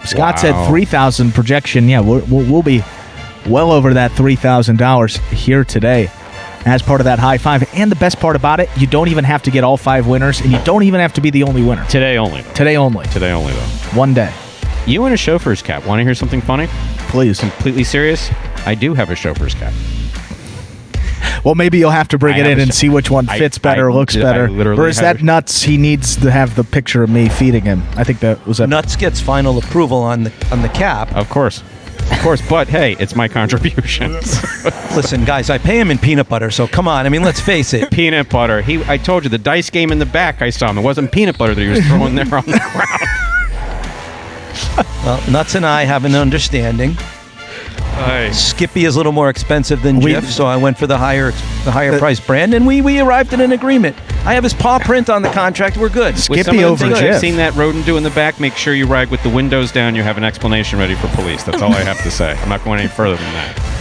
Scott said 3,000 projection. Yeah, we'll be well over that $3,000 here today as part of that high five. And the best part about it, you don't even have to get all 5 winners, and you don't even have to be the only winner.
Today only.
Today only,
though.
One day.
You in a chauffeur's cap. Want to hear something funny?
Please.
Completely serious? I do have a chauffeur's cap.
Well, maybe you'll have to bring it in and see which one fits better, looks better. Or is that Nuts? He needs to have the picture of me feeding him. I think that was
Nuts gets final approval on the cap.
Of course, but hey, it's my contribution.
Listen, guys, I pay him in peanut butter, so come on. Let's face it.
Peanut butter. I told you, the dice game in the back, I saw him. It wasn't peanut butter that he was throwing there on the ground.
Well, Nuts and I have an understanding. Skippy is a little more expensive than Jif, so I went for the higher price brand, and we arrived at an agreement. I have his paw print on the contract. We're good.
Skippy over Jif.
I've seen that rodent do in the back. Make sure you ride with the windows down. You have an explanation ready for police. That's all I have to say. I'm not going any further than that.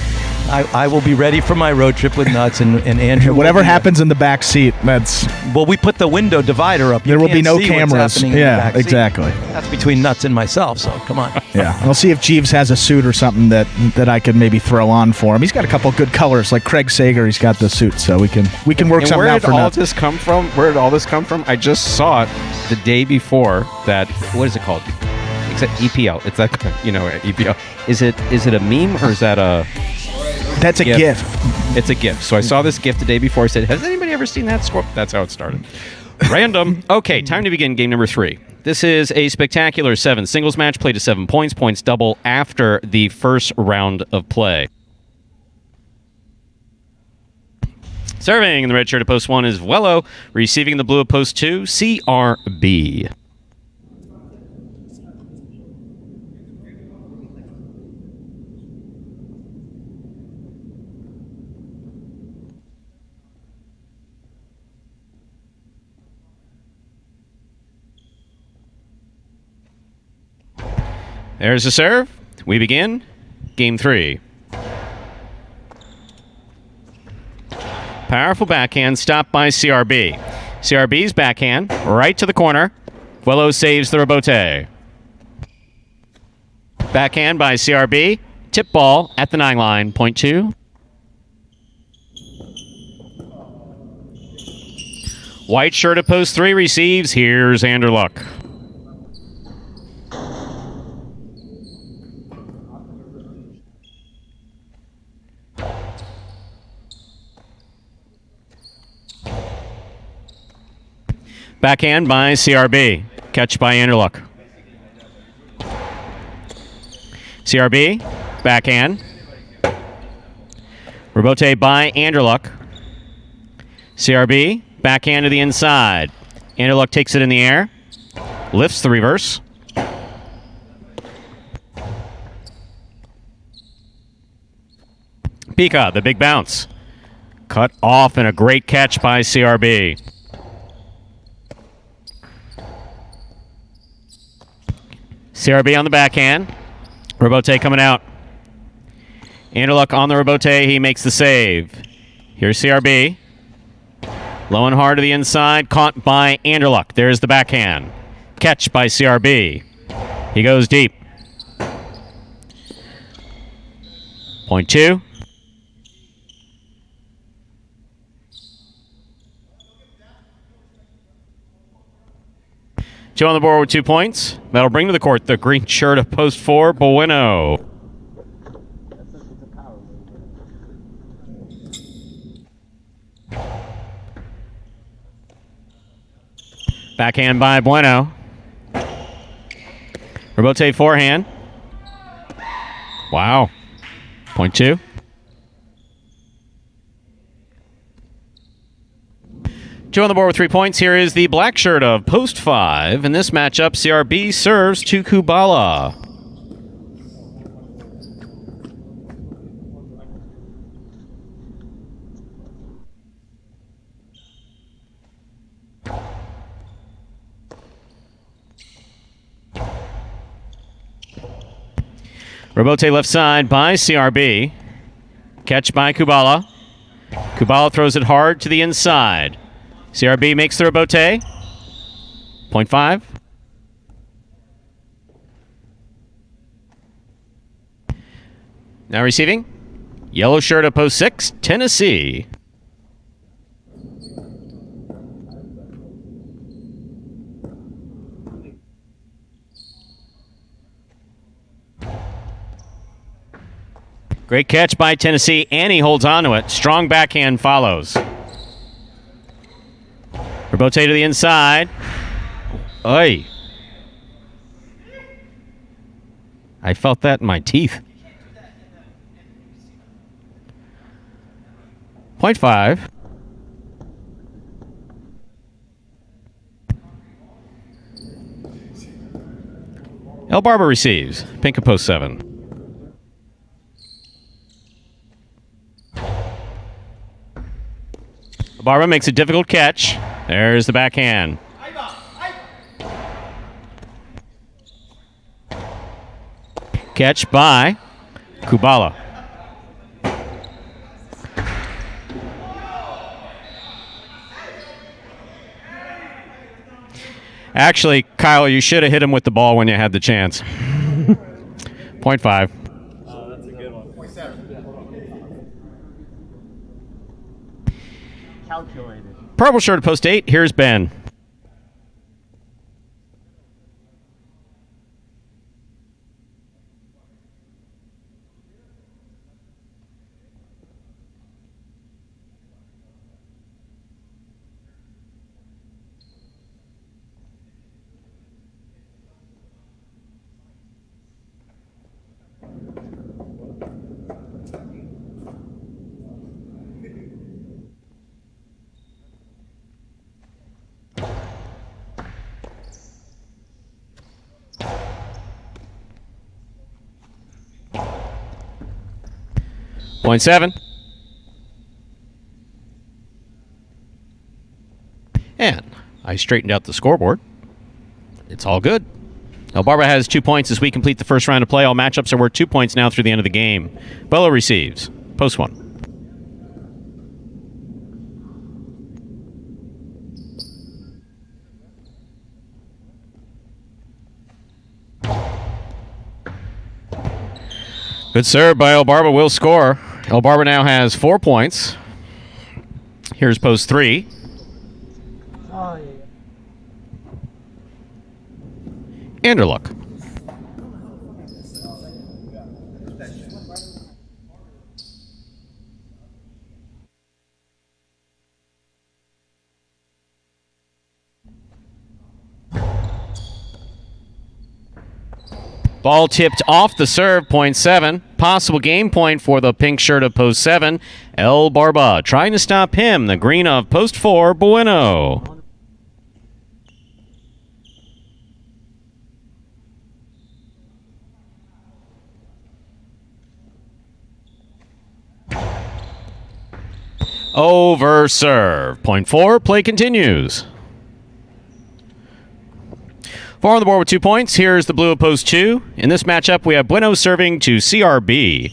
I will be ready for my road trip with Nuts and Andrew.
Whatever happens in the back seat,
well, we put the window divider up.
There will be no cameras. Yeah, exactly.
That's between Nuts and myself, so come on.
Yeah, we'll see if Jeeves has a suit or something that I could maybe throw on for him. He's got a couple good colors, like Craig Sager. He's got the suit, so we can work something out for Nuts.
Where did all this come from? I just saw it the day before that. What is it called? It's an EPL. It's that EPL. Is it a meme or is that a?
That's a GIF.
It's a GIF. So I saw this GIF the day before. I said, has anybody ever seen that score? That's how it started. Random. Okay, time to begin game number 3. This is a spectacular 7 singles match, played to 7 points. Points double after the first round of play. Serving in the red shirt at post 1 is Vuelo. Receiving the blue at post 2, CRB. There's the serve. We begin game 3. Powerful backhand stopped by CRB. CRB's backhand right to the corner. Vuelo saves the rebote. Backhand by CRB. Tip ball at the 9 line. Point 2. White shirt at post 3 receives. Here's Anderluck. Backhand by CRB. Catch by Anderluck. CRB. Backhand. Rebote by Anderluck. CRB. Backhand to the inside. Anderluck takes it in the air. Lifts the reverse. Pika, the big bounce. Cut off and a great catch by CRB. CRB on the backhand. Rebote coming out. Anderluck on the rebote. He makes the save. Here's CRB. Low and hard to the inside. Caught by Anderluck. There's the backhand. Catch by CRB. He goes deep. Point 2. Two on the board with 2 points. That'll bring to the court the green shirt of post 4, Bueno. Backhand by Bueno. Rebote forehand. Wow. Point 2. Two on the board with 3 points. Here is the black shirt of post 5. In this matchup, CRB serves to Kubala. Rebote left side by CRB. Catch by Kubala. Kubala throws it hard to the inside. CRB makes the rebote. Point 5. Now receiving. Yellow shirt at post 6, Tennessee. Great catch by Tennessee, and he holds on to it. Strong backhand follows. Rebote to the inside. Oy. I felt that in my teeth. Point 5. El Barber receives. Pink at post 7. Barber makes a difficult catch. There's the backhand. Catch by Kubala. Actually, Kyle, you should have hit him with the ball when you had the chance. Point 5.
That's a good one. Calculated.
Purple shirt at post 8. Here's Ben. Point 7. And I straightened out the scoreboard. It's all good. Now, Barbara has 2 points as we complete the first round of play. All matchups are worth 2 points now through the end of the game. Bello receives. Post 1. Good serve by El Barba will score. El Barba now has 4 points. Here's post 3. Anderluck. Ball tipped off the serve, point 7. Possible game point for the pink shirt of post 7. El Barba trying to stop him. The green of post 4, Bueno. Over serve. Point 4, play continues. 4 on the board with 2 points. Here's the blue of post 2. In this matchup, we have Bueno serving to CRB.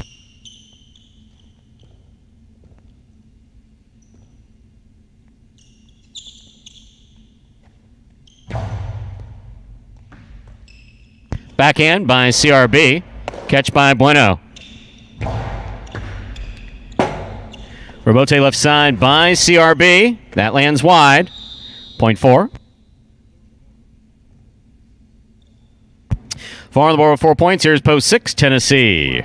Backhand by CRB. Catch by Bueno. Rebote left side by CRB. That lands wide. Point 4. 4 on the board with 4 points. Here's post 6, Tennessee.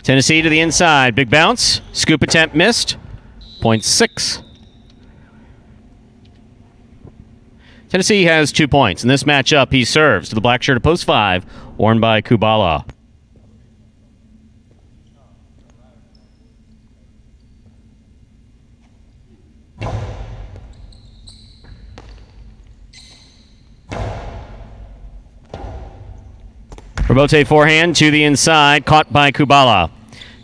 Tennessee to the inside. Big bounce. Scoop attempt missed. Point 6. Tennessee has 2 points. In this matchup, he serves to the black shirt of post 5, worn by Kubala. Rebote forehand to the inside, caught by Kubala.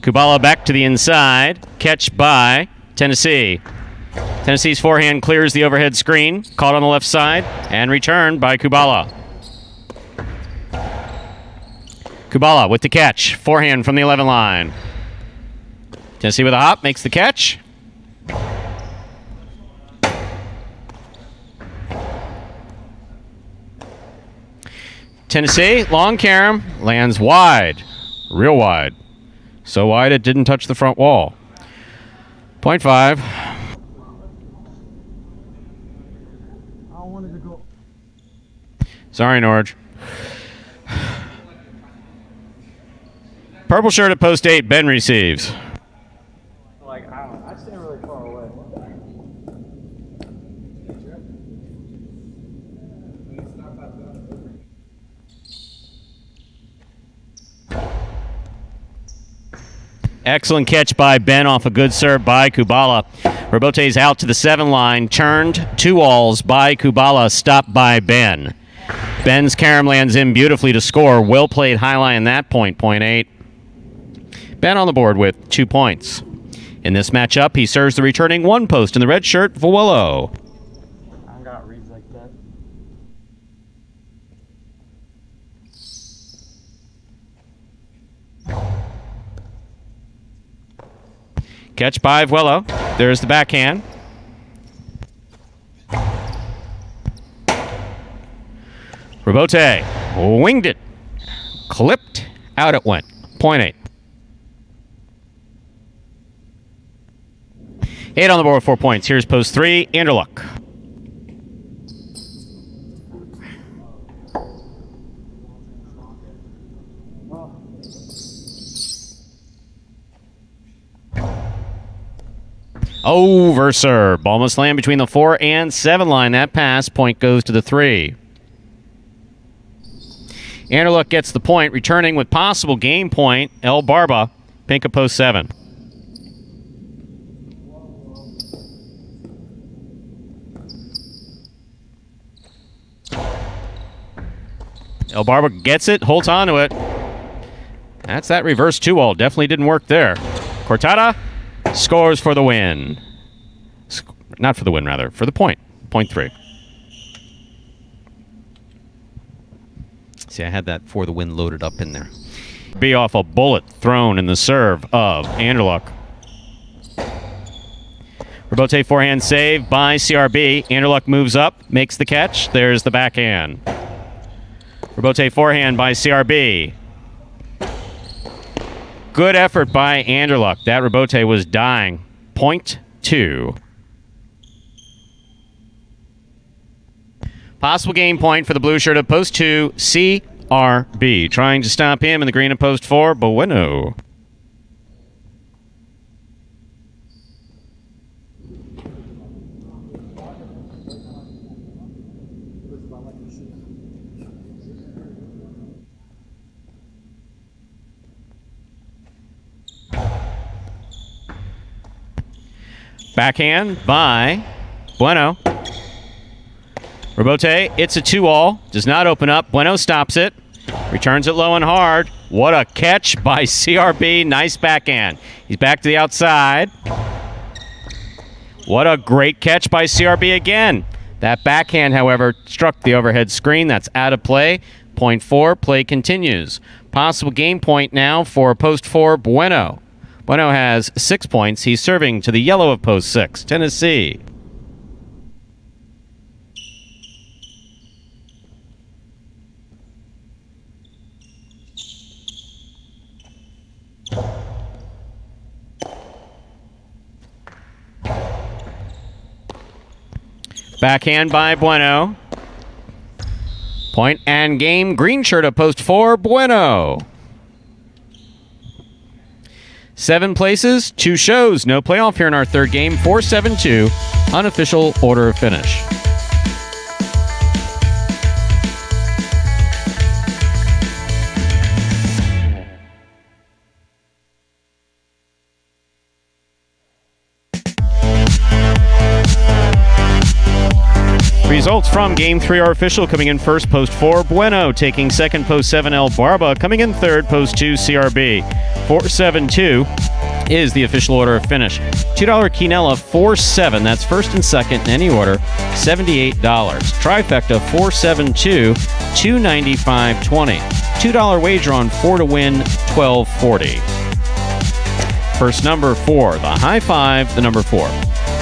Kubala back to the inside, catch by Tennessee. Tennessee's forehand clears the overhead screen, caught on the left side, and returned by Kubala. Kubala with the catch, forehand from the 11 line. Tennessee with a hop, makes the catch. Tennessee, long carom, lands wide, real wide. So wide it didn't touch the front wall. Point 5. Sorry, Norge. Purple shirt at post 8, Ben receives.
I stand really far away.
Excellent catch by Ben off a good serve by Kubala. Rebote's out to the 7 line, turned 2 alls by Kubala, stopped by Ben. Ben's carom lands in beautifully to score. Well played high line that point, point 8. Ben on the board with 2 points. In this matchup, he serves the returning 1 post in the red shirt, Vuelo.
I got reads like that.
Catch by Vuelo. There's the backhand. Rebote winged it. Clipped. Out it went. Point 8. 8 on the board with 4 points. Here's post 3, Anderluck. Over serve. Ball must land between the 4 and 7 line. That pass. Point goes to the 3. Anderluck gets the point, returning with possible game point. El Barba, pink of post 7. El Barba gets it, holds on to it. That's that reverse 2-all. Definitely didn't work there. Cortada scores for the win. Not for the win, rather. For the point. Point 3. See, I had that for the win loaded up in there. Be off a bullet thrown in the serve of Anderluck. Rebote forehand save by CRB. Anderluck moves up, makes the catch. There's the backhand. Rebote forehand by CRB. Good effort by Anderluck. That rebote was dying. Point 2. Possible game point for the blue shirt of post 2, CRB. Trying to stop him in the green of post 4, Bueno. Backhand by Bueno. Rebote, it's a 2-all. Does not open up. Bueno stops it. Returns it low and hard. What a catch by CRB. Nice backhand. He's back to the outside. What a great catch by CRB again. That backhand, however, struck the overhead screen. That's out of play. Point 4, play continues. Possible game point now for post 4, Bueno. Bueno has 6 points. He's serving to the yellow of post 6, Tennessee. Backhand by Bueno. Point and game. Green shirt of post 4, Bueno. 7 places, 2 shows. No playoff here in our third game. 4-7-2. Unofficial order of finish. Results from Game 3 are official. Coming in first, post 4, Bueno. Taking second, post 7, El Barba. Coming in third, post 2, CRB. 4-7-2 is the official order of finish. $2 Quinella, 4-7. That's first and second in any order, $78. Trifecta, 4-7-2, $295.20. $2 wager on 4 to win, $12.40. First number 4, the high 5, the number 4.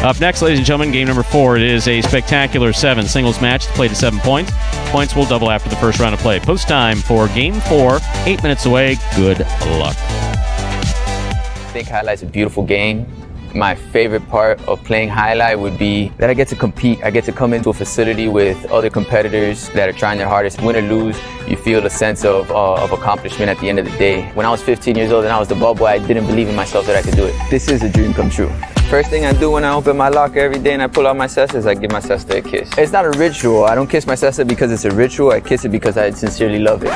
Up next, ladies and gentlemen, game number 4. It is a spectacular 7 singles match played to 7 points. Points will double after the first round of play. Post time for game 4, 8 minutes away. Good luck.
I think Highlight's a beautiful game. My favorite part of playing Highlight would be that I get to compete. I get to come into a facility with other competitors that are trying their hardest. Win or lose, you feel a sense of accomplishment at the end of the day. When I was 15 years old and I was the ball boy, I didn't believe in myself that I could do it. This is a dream come true. First thing I do when I open my locker every day and I pull out my sister is I give my sister a kiss. It's not a ritual. I don't kiss my sister because it's a ritual. I kiss it because I sincerely love it.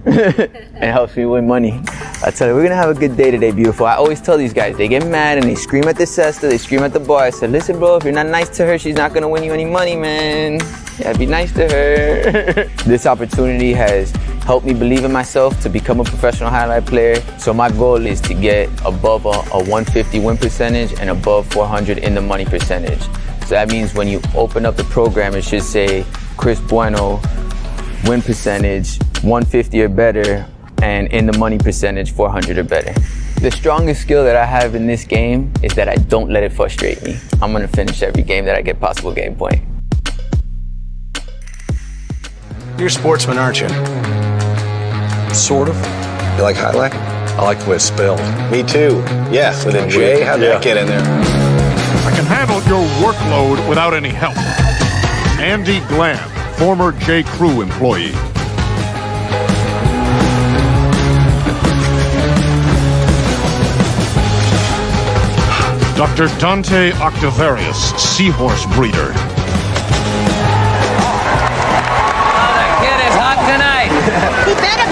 It helps me win money. I tell you, we're gonna have a good day today, beautiful. I always tell these guys, they get mad and they scream at the sister, they scream at the boy. I said, listen, bro, if you're not nice to her, she's not gonna win you any money, man. Yeah, be nice to her. This opportunity has helped me believe in myself to become a professional highlight player. So my goal is to get above a 150 win percentage and above 400 in the money percentage. So that means when you open up the program, it should say Chris Bueno, win percentage 150 or better, and in the money percentage 400 or better. The strongest skill that I have in this game is that I don't let it frustrate me. I'm gonna finish every game that I get possible game point.
You're a sportsman, aren't you? Sort of. You like Highlight? I like the way it's spelled. Me too. Yeah, with a J. How'd that get in there?
I can handle your workload without any help. Andy Glam, former J. Crew employee. Dr. Dante Octavarius, seahorse breeder.
Oh, the kid is hot tonight.
He better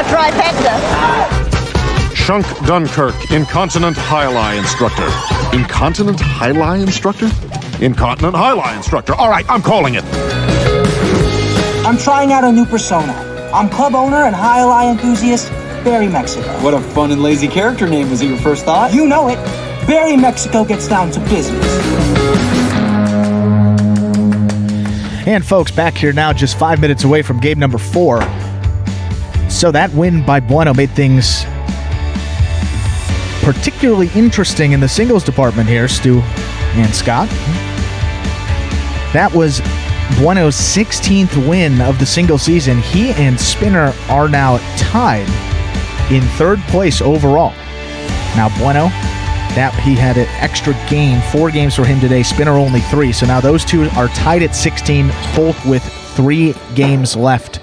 the trifecta.
Chunk Dunkirk, Incontinent High-Lie Instructor. Incontinent High-Lie Instructor? Incontinent High-Lie Instructor. All right, I'm calling it.
I'm trying out a new persona. I'm club owner and High-Lie enthusiast, Barry Mexico.
What a fun and lazy character name. Was it your first thought?
You know it. Barry Mexico gets down to business.
And folks, back here now, just 5 minutes away from game number 4. So that win by Bueno made things particularly interesting in the singles department here, Stu and Scott. That was Bueno's 16th win of the single season. He and Spinner are now tied in 3rd place overall. Now Bueno, that he had an extra game, 4 games for him today. Spinner only 3. So now those two are tied at 16, both with 3 games left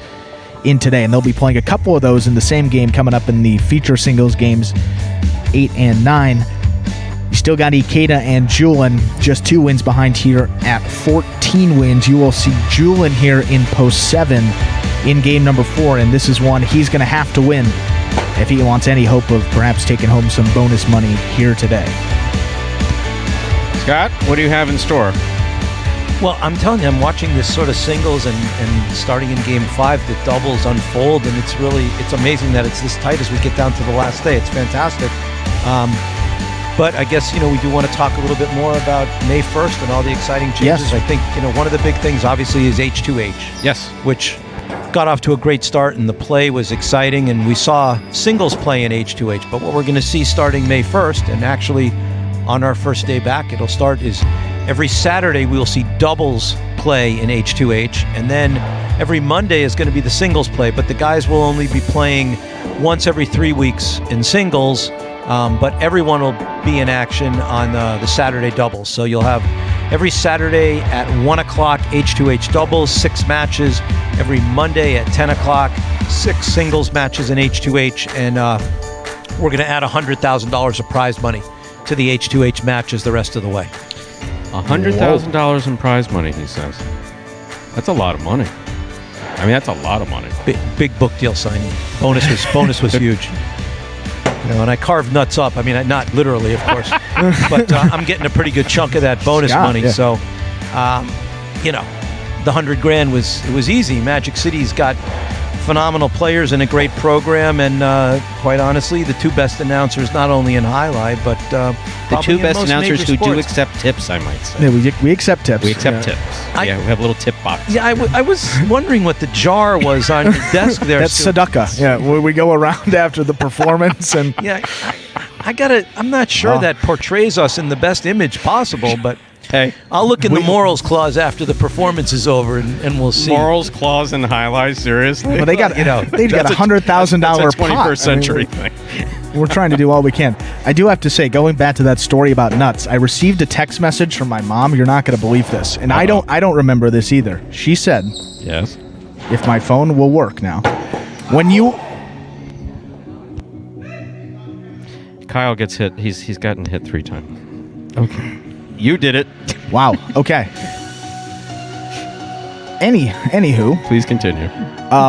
in today. And they'll be playing a couple of those in the same game coming up in the feature singles games 8 and 9. You still got Ikeda and Julin just 2 wins behind here at 14 wins. You will see Julin here in post 7 in game number 4. And this is one he's going to have to win if he wants any hope of perhaps taking home some bonus money here today.
Scott, what do you have in store?
Well, I'm telling you, I'm watching this sort of singles and starting in game 5, the doubles unfold, and it's amazing that it's this tight as we get down to the last day. It's fantastic. But I guess, we do want to talk a little bit more about May 1st and all the exciting changes.
Yes.
I think, one of the big things obviously is H2H.
Yes.
Which got off to a great start and the play was exciting, and we saw singles play in H2H. But what we're going to see starting May 1st, and actually on our first day back it'll start, is every Saturday we'll see doubles play in H2H, and then every Monday is going to be the singles play, but the guys will only be playing once every 3 weeks in singles, but everyone will be in action on the Saturday doubles. So you'll have every Saturday at 1 o'clock H2H doubles, 6 matches. Every Monday at 10 o'clock, 6 singles matches in H2H, and we're going to add $100,000 of prize money to the H2H matches the rest of the way.
$100,000 in prize money, he says. That's a lot of money. I mean, that's a lot of money.
Big book deal signing. Bonus was huge. And I carved nuts up. I mean, not literally, of course, but I'm getting a pretty good chunk of that bonus money. Yeah. So, the $100,000 was easy. Magic City's got phenomenal players and a great program, and quite honestly, the 2 best announcers, not only in Highlight, but
the 2 best announcers who do accept tips, I might say.
Yeah, we accept tips.
We accept tips. We have a little tip box.
Yeah, I was wondering what the jar was on your desk there.
That's Sadaka. Yeah, where we go around after the performance and.
Yeah, I'm not sure that portrays us in the best image possible, but.
Hey,
I'll look in the morals clause after the performance is over, and we'll see.
Morals clause in Highlight, seriously?
Well, they got $100,000 pot.
That's a 21st century thing.
We're trying to do all we can. I do have to say, going back to that story about nuts, I received a text message from my mom. You're not going to believe this, and I don't remember this either. She said,
"Yes,
if my phone will work now, when you."
Kyle gets hit. He's gotten hit 3 times. Okay. You did it.
Wow. Okay. Anywho.
Please continue.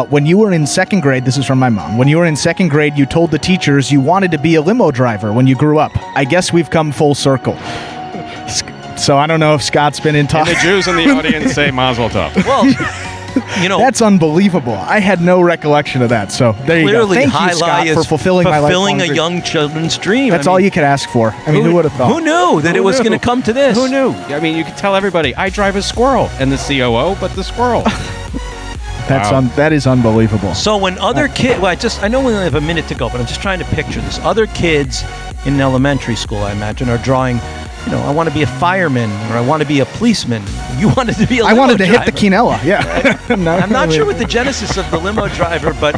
When you were in 2nd grade, this is from my mom. When you were in 2nd grade, you told the teachers you wanted to be a limo driver when you grew up. I guess we've come full circle. So I don't know if Scott's been in talk.
And the Jews in the audience say Mazel Tov.
Well,
that's unbelievable. I had no recollection of that. So there you go. Thank you, Scott, for fulfilling my lifelong
a young children's dream.
That's all you could ask for. I mean, who would have thought?
Who knew that it was going to come to this?
Who knew? I mean, you could tell everybody, I drive a squirrel, and the COO, but the squirrel.
That is unbelievable.
So when other kids, I know we only have a minute to go, but I'm just trying to picture this. Other kids in elementary school, I imagine, are drawing. I want to be a fireman, or I want to be a policeman. You wanted to be a limo driver.
I wanted to hit the quinella, yeah.
I'm not sure what the genesis of the limo driver, but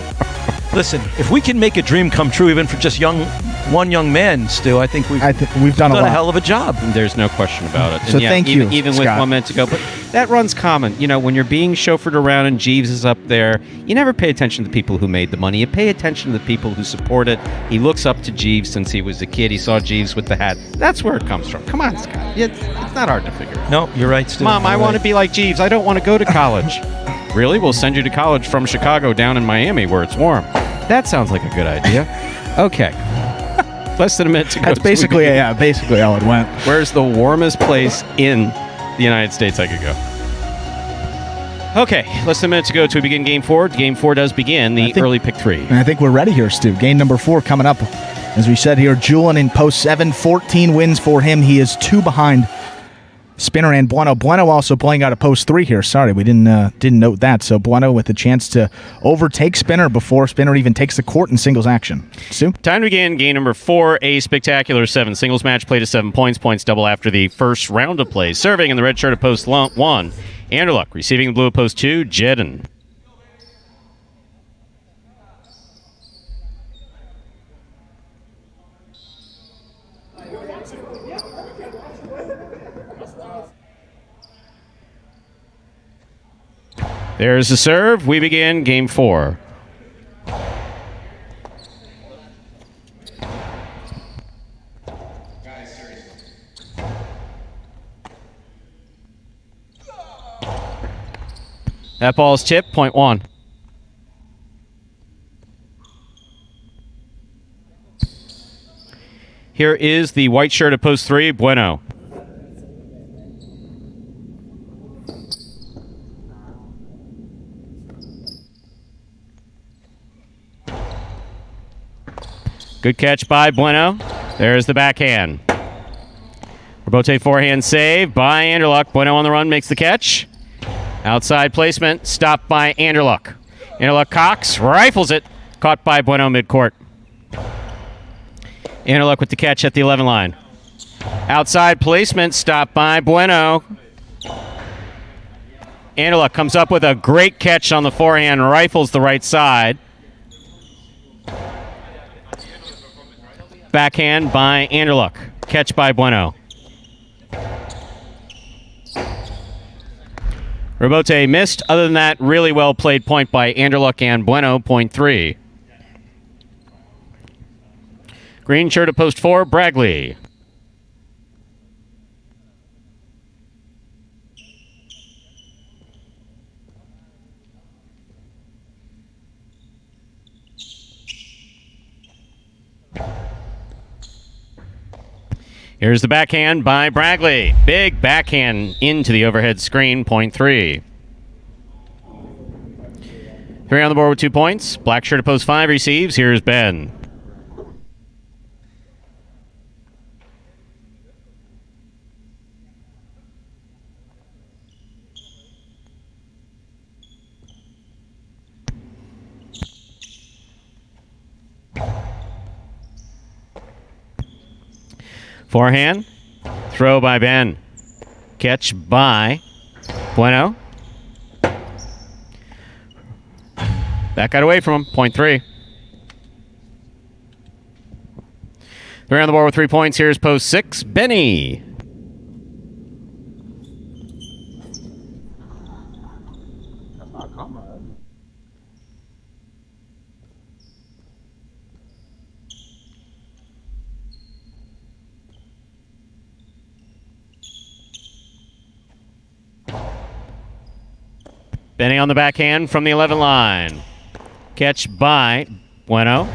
listen, if we can make a dream come true even for just one young man, Stu, I think we've done a hell of a job.
There's no question about it.
So
and
thank you,
even
Scott.
with 1 minute to go. But that runs common. When you're being chauffeured around and Jeeves is up there, you never pay attention to the people who made the money. You pay attention to the people who support it. He looks up to Jeeves since he was a kid. He saw Jeeves with the hat. That's where it comes from. Come on, Scott. It's not hard to figure out.
No, you're right, Stu.
Mom, I want to be like Jeeves. I don't want to go to college. Really? We'll send you to college from Chicago down in Miami where it's warm. That sounds like a good idea. Okay. Less than a minute to go.
That's basically how it went.
Where's the warmest place in the United States I could go? Okay, less than a minute to go to begin Game 4. Game 4 does begin the early pick 3.
And I think we're ready here, Stu. Game number 4 coming up. As we said here, Julian in post 7, 14 wins for him. He is 2 behind Spinner and Bueno. Bueno also playing out of post 3 here. Sorry, we didn't note that. So Bueno with the chance to overtake Spinner before Spinner even takes the court in singles action. Stu?
Time to begin game number 4, a spectacular 7 singles match. Play to 7 points. Points double after the first round of play. Serving in the red shirt of post 1, Anderluck. Receiving the blue of post 2, Jedden. There's the serve. We begin game 4. That ball's tipped, point 1. Here is the white shirt of post 3, Bueno. Good catch by Bueno. There's the backhand. Rebote forehand save by Anderluck. Bueno on the run, makes the catch. Outside placement, stopped by Anderluck. Anderluck cocks, rifles it. Caught by Bueno midcourt. Anderluck with the catch at the 11 line. Outside placement, stopped by Bueno. Anderluck comes up with a great catch on the forehand, rifles the right side. Backhand by Anderluck. Catch by Bueno. Rebote missed. Other than that, really well played point by Anderluck and Bueno, point 3. Green shirt of post 4, Bragley. Here's the backhand by Bragley. Big backhand into the overhead screen, point 3. 3 on the board with 2 points. Black shirt of post 5 receives. Here's Ben. Forehand. Throw by Ben. Catch by Bueno. That got away from him. Point 3. 3 on the board with 3 points. Here's post 6, Benny. Benny on the backhand from the 11 line. Catch by Bueno.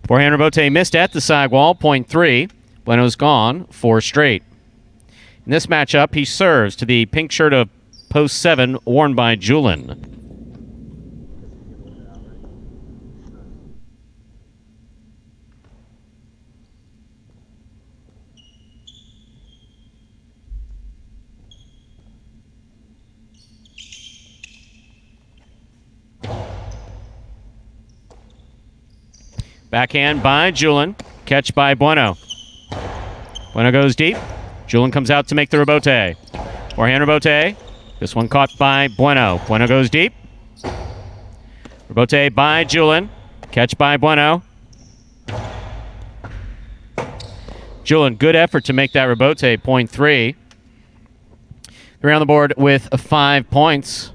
Forehand Rebote missed at the sidewall, point 3. Bueno's gone 4 straight. In this matchup, he serves to the pink shirt of post 7, worn by Julian. Backhand by Julian. Catch by Bueno. Bueno goes deep. Julian comes out to make the rebote. Forehand rebote. This one caught by Bueno. Bueno goes deep. Rebote by Julian. Catch by Bueno. Julian, good effort to make that rebote. Point 3. 3 on the board with 5 points.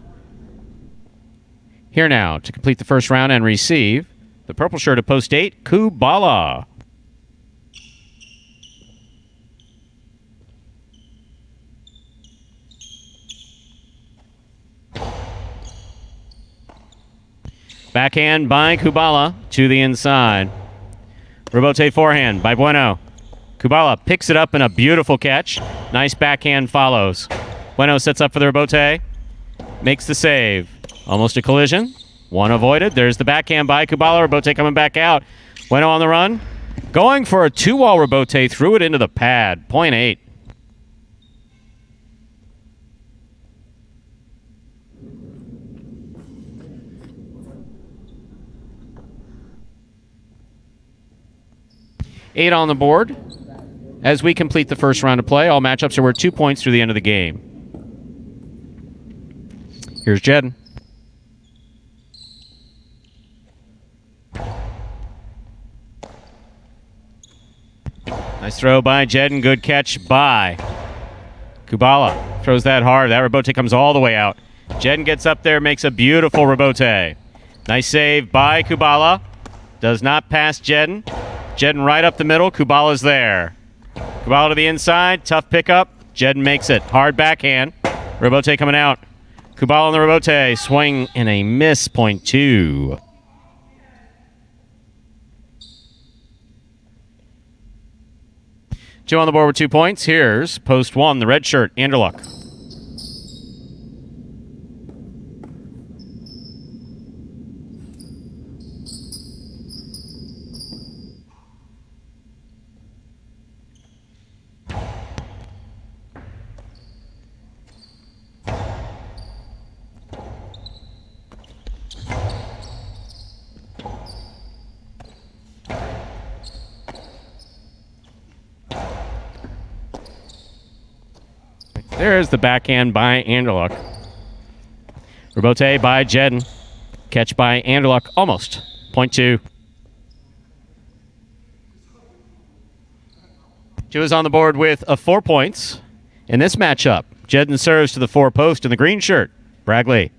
Here now to complete the first round and receive. The purple shirt of post 8, Kubala. Backhand by Kubala to the inside. Rebote forehand by Bueno. Kubala picks it up in a beautiful catch. Nice backhand follows. Bueno sets up for the rebote. Makes the save. Almost a collision. One avoided. There's the backhand by Kubala. Rebote coming back out. Bueno on the run. Going for a 2-wall rebote. Threw it into the pad. 0.8. Eight on the board. As we complete the first round of play, all matchups are worth 2 points through the end of the game. Here's Jed. Nice throw by Jed and good catch by Kubala. Throws that hard. That rebote comes all the way out. Jed gets up there, makes a beautiful rebote. Nice save by Kubala. Does not pass Jedden. Jedden right up the middle. Kubala's there. Kubala to the inside. Tough pickup. Jedden makes it. Hard backhand. Rebote coming out. Kubala on the rebote. Swing and a miss. 0.2. Joe on the board with 2 points. Here's post 1, the red shirt, Anderluck. There's the backhand by Anderluck. Rebote by Jedden. Catch by Anderluck. Almost. 0.2. Joe is on the board with 4 points. In this matchup, Jedden serves to the 4 post in the green shirt, Bragley.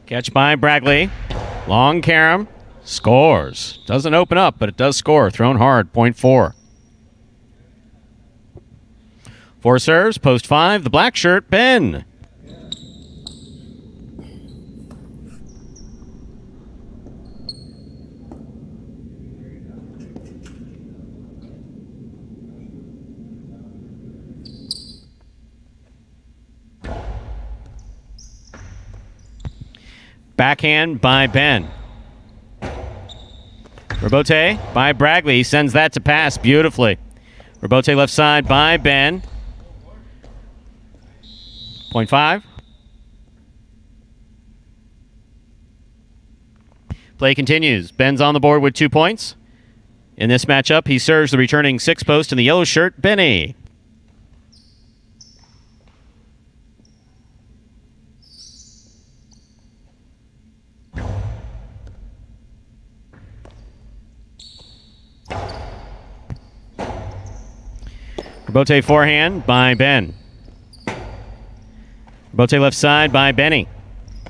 Catch by Bragley. Long carom. Scores. Doesn't open up, but it does score. Thrown hard. 0.4. 4 serves. Post 5. The black shirt, Ben. Backhand by Ben. Rebote by Bragley. Sends that to pass beautifully. Rebote left side by Ben. 0.5. Play continues. Ben's on the board with 2 points. In this matchup, he serves the returning 6 post in the yellow shirt, Benny. Rebote forehand by Ben. Rebote left side by Benny.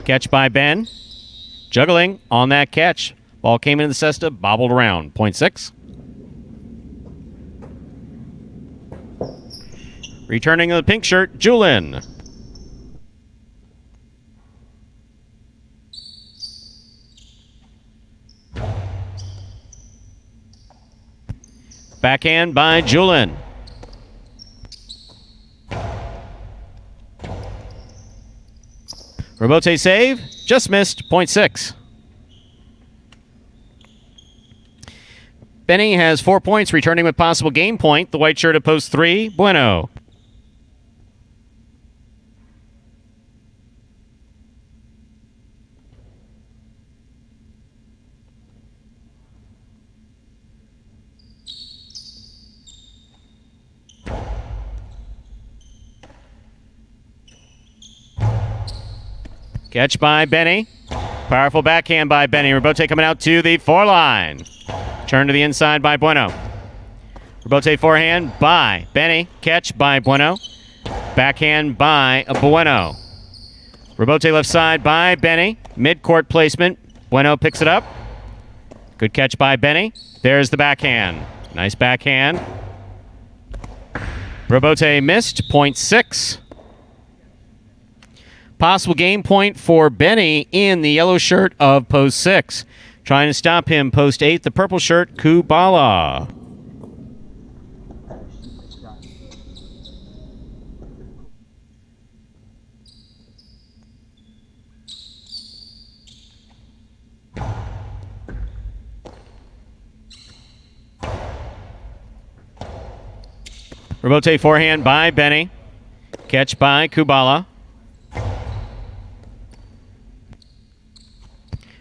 Catch by Ben. Juggling on that catch. Ball came into the cesta, bobbled around. 0.6. Returning the pink shirt, Julin. Backhand by Julin. Rebote save, just missed, 0.6. Benny has 4 points, returning with possible game point. The white shirt at post 3, Bueno. Catch by Benny. Powerful backhand by Benny. Rebote coming out to the 4 line. Turn to the inside by Bueno. Rebote forehand by Benny. Catch by Bueno. Backhand by Bueno. Rebote left side by Benny. Mid-court placement. Bueno picks it up. Good catch by Benny. There's the backhand. Nice backhand. Rebote missed. Point 6. Possible game point for Benny in the yellow shirt of post 6. Trying to stop him, post 8, the purple shirt, Kubala. Rebote forehand by Benny. Catch by Kubala.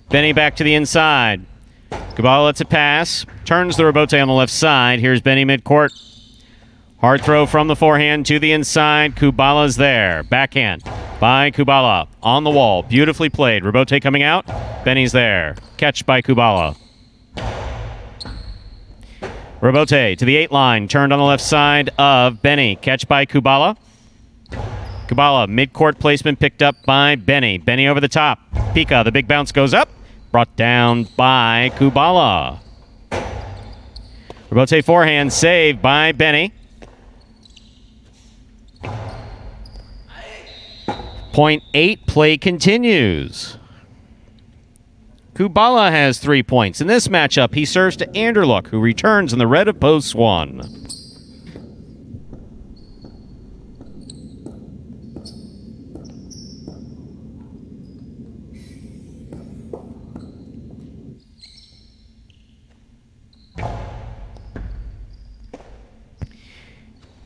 Benny back to the inside. Kubala lets it pass. Turns the rebote on the left side. Here's Benny midcourt. Hard throw from the forehand to the inside. Kubala's there. Backhand by Kubala. On the wall. Beautifully played. Rebote coming out. Benny's there. Catch by Kubala. Rebote to the 8 line. Turned on the left side of Benny. Catch by Kubala. Kubala, mid-court placement picked up by Benny. Benny over the top. Pika, the big bounce goes up. Brought down by Kubala. Rebote forehand saved by Benny. Point 8, play continues. Kubala has 3 points. In this matchup, he serves to Anderluck, who returns in the red of post 1.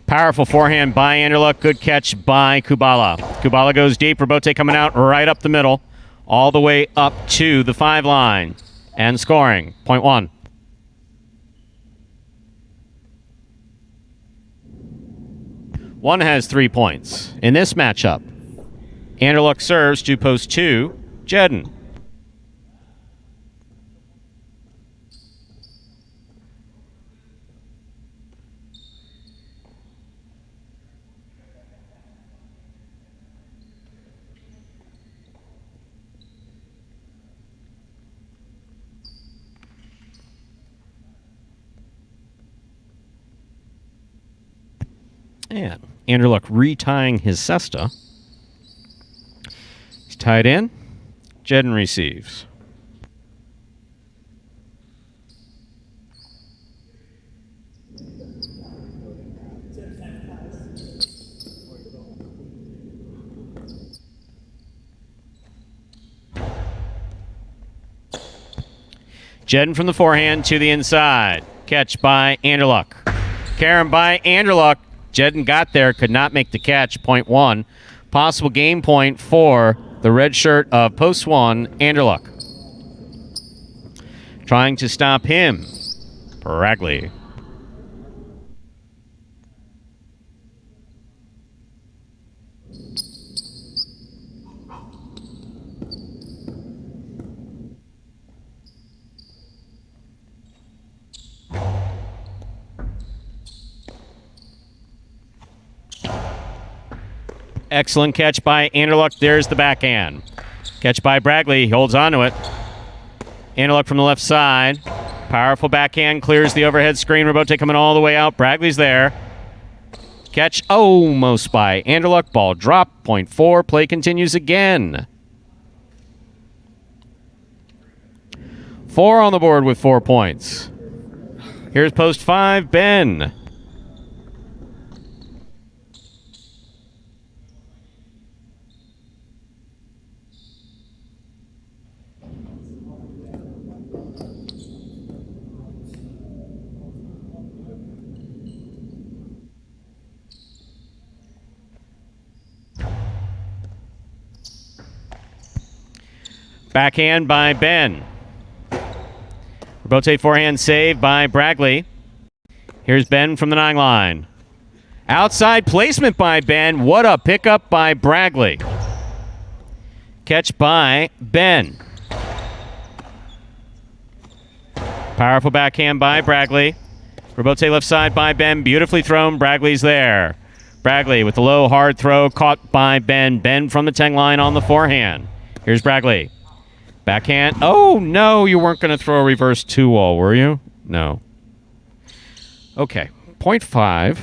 Powerful forehand by Anderluck. Good catch by Kubala. Kubala goes deep. Rebote coming out right up the middle. All the way up to the 5 line. And scoring. Point 1. One has 3 points. In this matchup, Anderluck serves to post 2, Jedden. And Anderluck retying his cesta. He's tied in. Jedden receives. Jedden from the forehand to the inside. Catch by Anderluck. Karen by Anderluck. Jedden got there, could not make the catch. Point 1. Possible game point for the red shirt of post 1, Anderluck. Trying to stop him, Bragley. Excellent catch by Anderluck. There's the backhand. Catch by Bragley. He holds on to it. Anderluck from the left side. Powerful backhand. Clears the overhead screen. Rebote coming all the way out. Bragley's there. Catch almost by Anderluck. Ball drop. Point 4. Play continues again. 4 on the board with 4 points. Here's post 5, Ben. Backhand by Ben. Rebote forehand save by Bragley. Here's Ben from the 9 line. Outside placement by Ben. What a pickup by Bragley. Catch by Ben. Powerful backhand by Bragley. Rebote left side by Ben. Beautifully thrown. Bragley's there. Bragley with the low, hard throw, caught by Ben. Ben from the 10 line on the forehand. Here's Bragley. Backhand. Oh, no, you weren't going to throw a reverse 2-all, were you? No. Okay, 0.5.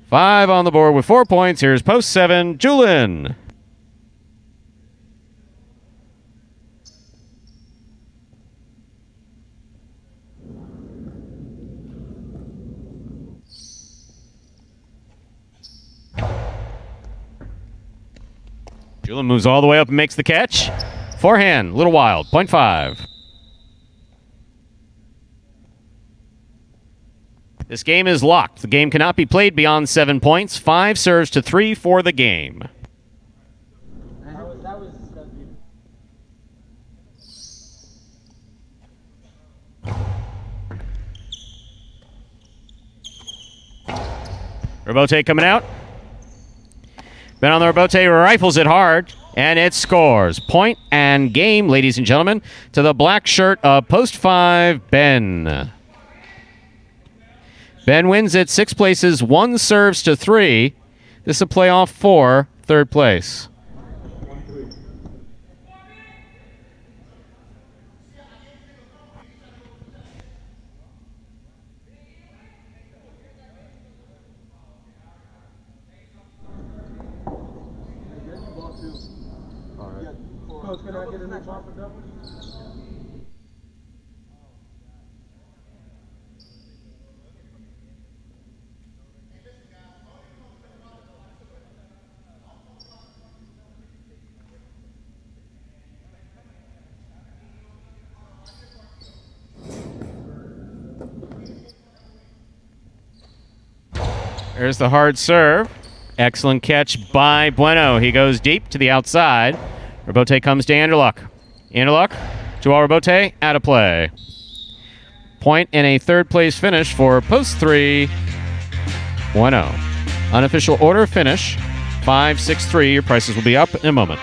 Five on the board with 4 points. Here's post 7, Julin. Julin moves all the way up and makes the catch. Forehand, a little wild, 0.5. This game is locked. The game cannot be played beyond 7 points. 5 serves to 3 for the game. Robote coming out. Ben on the Robote rifles it hard, and it scores. Point and game, ladies and gentlemen, to the black shirt of post 5, Ben. Ben wins at 6 places, 1 serves to 3. This is a playoff for 3rd place. There's the hard serve. Excellent catch by Bueno. He goes deep to the outside. Robote comes to Anderluck. Anderluck to all Robote, out of play. Point and a 3rd place finish for post 3, Bueno. Unofficial order finish, 5-6-3. Your prices will be up in a moment.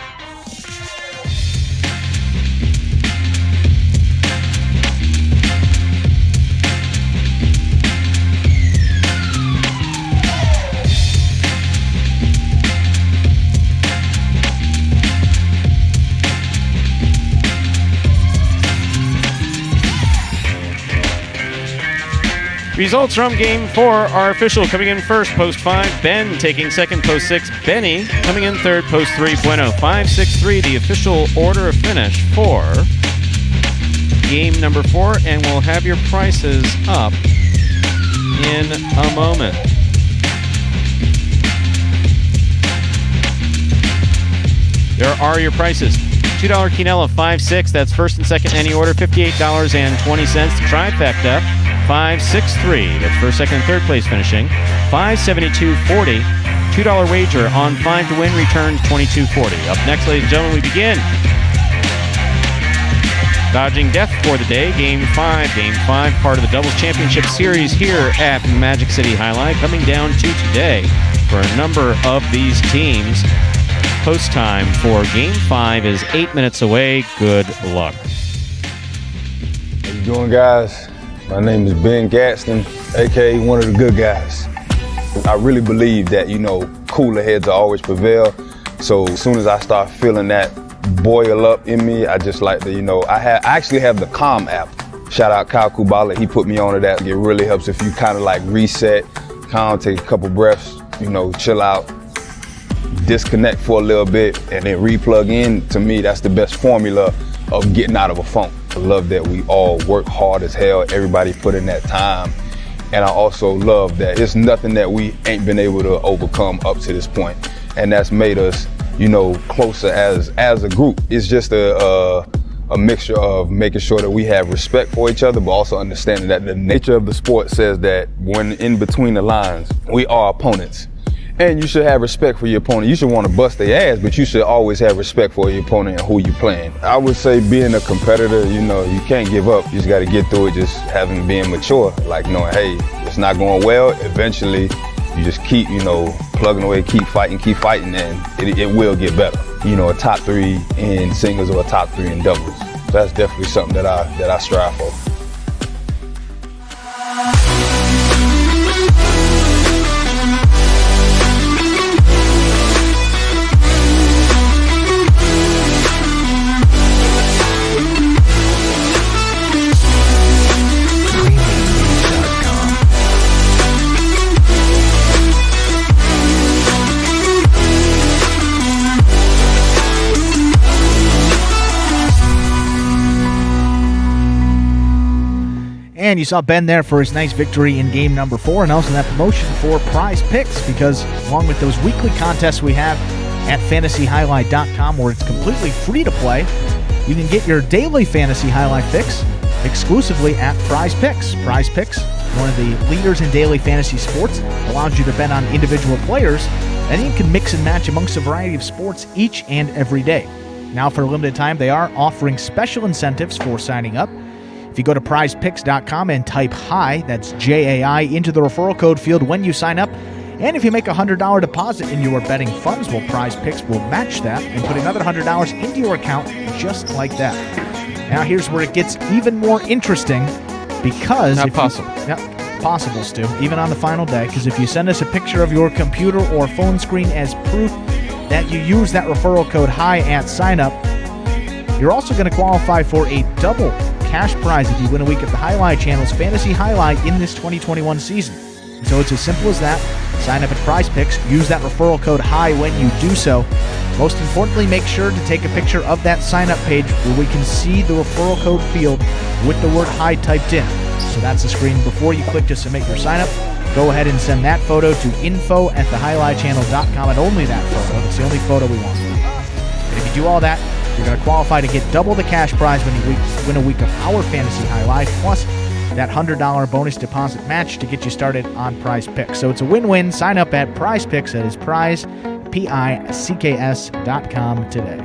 Results from Game 4 are official. Coming in first, post 5, Ben. Taking second, post 6, Benny. Coming in third, post 3, Bueno. 5-6-3, the official order of finish for game number 4. And we'll have your prices up in a moment. There are your prices. $2 quinella, 5-6. That's first and second any order, $58.20. Trifecta, 5-6-3. That's first, second, and third place finishing. $572.40. $2 wager on 5 to win returns $22.40. Up next, ladies and gentlemen, we begin. Dodging death for the day. Game 5. Game 5, part of the Doubles Championship Series here at Magic City Jai-Alai. Coming down to today for a number of these teams. Post time for Game 5 is 8 minutes away. Good luck.
How you doing, guys? My name is Ben Gadsden, a.k.a. one of the good guys. I really believe that, cooler heads always prevail. So as soon as I start feeling that boil up in me, I just like to, I actually have the Calm app. Shout out Kyle Kubala, he put me onto that. It really helps if you kind of like reset, calm, take a couple breaths, chill out, disconnect for a little bit, and then re-plug in. To me, that's the best formula of getting out of a funk. I love that we all work hard as hell. Everybody put in that time. And I also love that it's nothing that we ain't been able to overcome up to this point. And that's made us, closer as a group. It's just a mixture of making sure that we have respect for each other, but also understanding that the nature of the sport says that when in between the lines, we are opponents. And you should have respect for your opponent. You should want to bust their ass, but you should always have respect for your opponent and who you're playing. I would say being a competitor, you can't give up. You just got to get through it, just being mature, like knowing, hey, it's not going well. Eventually, you just keep, plugging away, keep fighting, and it will get better. A top 3 in singles or a top 3 in doubles. that's definitely something that I strive for.
And you saw Ben there for his nice victory in game number 4, and also that promotion for Prize Picks, because along with those weekly contests we have at fantasyhighlight.com, where it's completely free to play, you can get your daily fantasy highlight fix exclusively at Prize Picks. Prize Picks, one of the leaders in daily fantasy sports, allows you to bet on individual players, and you can mix and match amongst a variety of sports each and every day. Now, for a limited time, they are offering special incentives for signing up. If you go to prizepicks.com and type HI, that's J-A-I, into the referral code field when you sign up, and if you make a $100 deposit in your betting funds, well, Prize Picks will match that and put another $100 into your account just like that. Now, here's where it gets even more interesting, because...
Not possible.
Possible, Stu, even on the final day, because if you send us a picture of your computer or phone screen as proof that you use that referral code HI at sign up, you're also going to qualify for a double cash prize if you win a week of the Highlight Channel's Fantasy Highlight in this 2021 season. So it's as simple as that. Sign up at Prize Picks, use that referral code HI when you do so. Most importantly, make sure to take a picture of that sign-up page where we can see the referral code field with the word HI typed in. So that's the screen before you click to submit your sign-up. Go ahead and send that photo to info@thehighlightchannel.com, and only that photo. That's the only photo we want. And if you do all that, you're going to qualify to get double the cash prize when you win a week of our Fantasy Highlight, plus that $100 bonus deposit match to get you started on Prize Picks. So it's a win-win. Sign up at Prize Picks. That is Prize, PICKS.com today.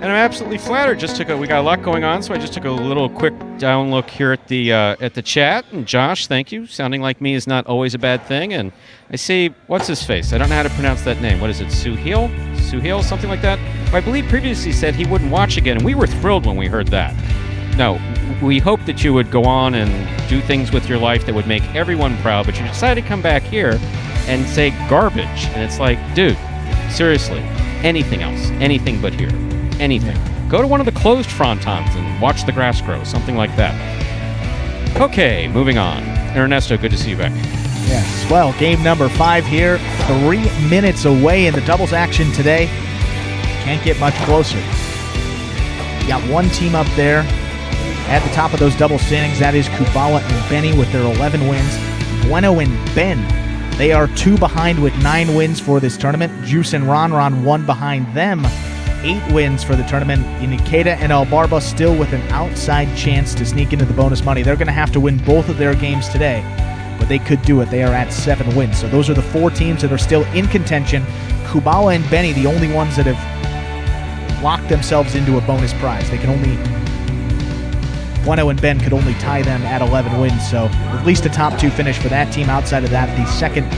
And I'm absolutely flattered. We got a lot going on, so I just took a little quick down look here at the chat. And Josh, thank you. Sounding like me is not always a bad thing. And I see, what's his face? I don't know how to pronounce that name. What is it? Suhail, something like that. Well, I believe previously said he wouldn't watch again, and we were thrilled when we heard that. No, we hoped that you would go on and do things with your life that would make everyone proud, but you decided to come back here and say garbage. And it's like, dude, seriously, anything else, anything but here. Anything. Go to one of the closed frontons and watch the grass grow, something like that. Okay, moving on. Ernesto, good to see you back.
Yes, well, game number 5 here, 3 minutes away in the doubles action today. Can't get much closer. You got one team up there at the top of those double standings. That is Kubala and Benny with their 11 wins. Bueno and Ben, they are 2 behind with 9 wins for this tournament. Juice and Ron 1 behind them. 8 wins for the tournament. Nikita and Albarba still with an outside chance to sneak into the bonus money. They're going to have to win both of their games today, but they could do it. They are at 7 wins. So those are the 4 teams that are still in contention. Kubala and Benny, the only ones that have locked themselves into a bonus prize. They can only... Bueno and Ben could only tie them at 11 wins, so at least a top 2 finish for that team. Outside of that, the second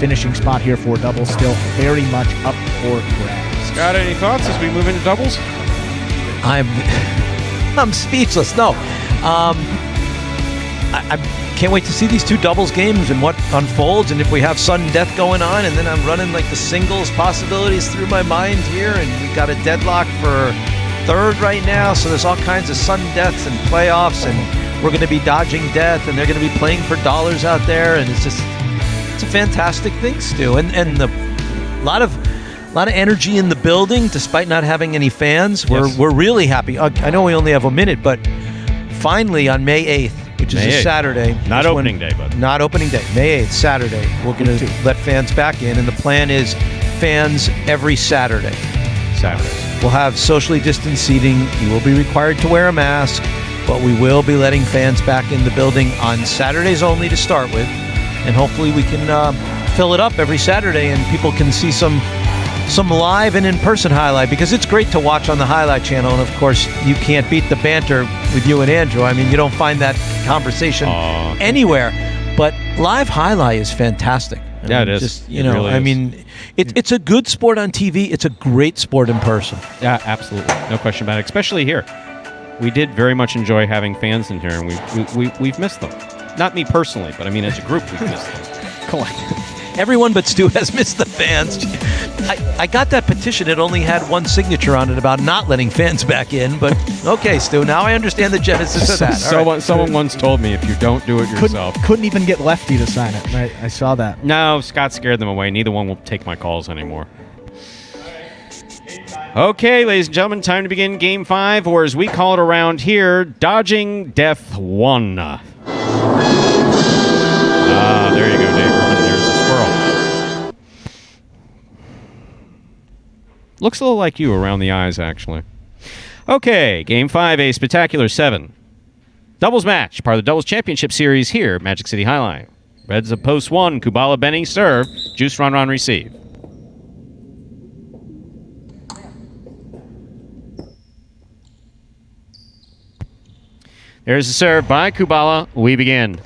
finishing spot here for doubles still very much up for grabs.
Scott, any thoughts as we move into doubles?
I'm speechless. No. I can't wait to see these 2 doubles games and what unfolds, and if we have sudden death going on, and then I'm running like the singles possibilities through my mind here, and we got a deadlock for 3rd right now, so there's all kinds of sudden deaths and playoffs, and we're going to be dodging death, and they're going to be playing for dollars out there, and it's a fantastic thing, Stu, and a lot of energy in the building despite not having any fans.
Yes.
We're really happy. I know we only have a minute, but finally on May 8th, which is a Saturday.
Not opening day, but
not opening day. May 8th, Saturday. We're going to let fans back in, and the plan is fans every Saturday. We'll have socially distanced seating. You will be required to wear a mask, but we will be letting fans back in the building on Saturdays only to start with, and hopefully we can fill it up every Saturday, and people can see some live and in-person highlight, because it's great to watch on the Highlight Channel, and of course you can't beat the banter with you and Andrew. I mean, you don't find that conversation anywhere, but live highlight is fantastic.
It is.
Just, it's a good sport on TV. It's a great sport in person.
Yeah, absolutely. No question about it, especially here. We did very much enjoy having fans in here, and we've missed them. Not me personally, but I mean as a group, we've missed them.
Collective.
Everyone but Stu has missed the fans. I got that petition. It only had one signature on it about not letting fans back in. But okay, Stu, now I understand the genesis of that.
Someone once told me if you don't do it yourself.
Couldn't even get Lefty to sign it. I saw that.
No, Scott scared them away. Neither one will take my calls anymore. Okay, ladies and gentlemen, time to begin Game 5, or as we call it around here, Dodging Death 1. There you go, Dave. There's the squirrel. Looks a little like you around the eyes, actually. Okay, Game 5, a spectacular 7. Doubles match, part of the Doubles Championship Series here at Magic City Jai-Alai. Reds of post 1, Kubala Benny serve, Juice Ron receive. There's a serve by Kubala. We begin.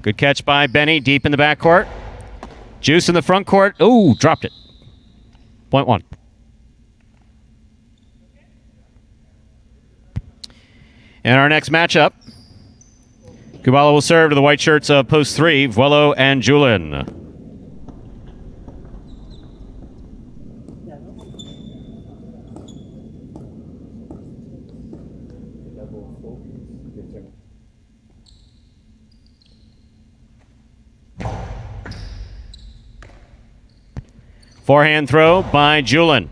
Good catch by Benny, deep in the backcourt. Juice in the front court. Ooh, dropped it. Point 1. And our next matchup, Kubala will serve to the white shirts of post 3, Vuelo and Julin. Forehand throw by Julin.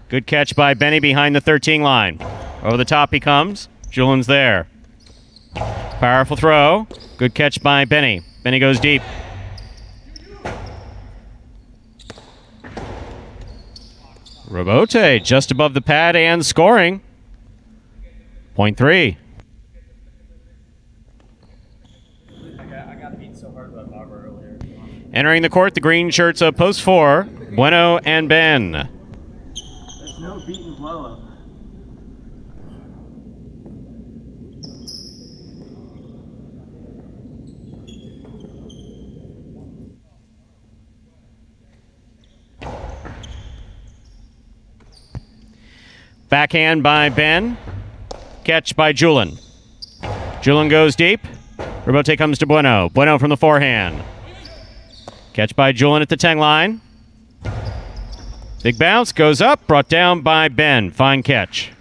Good catch by Benny behind the 13 line. Over the top he comes. Julin's there. Powerful throw. Good catch by Benny. Benny goes deep. Robote just above the pad and scoring. Point 3. Entering the court, the green shirts of post 4, Bueno and Ben.
There's no beating blow-up.
Backhand by Ben. Catch by Julin. Julin goes deep. Robote comes to Bueno. Bueno from the forehand. Catch by Julin at the 10 line. Big bounce, goes up, brought down by Ben. Fine catch.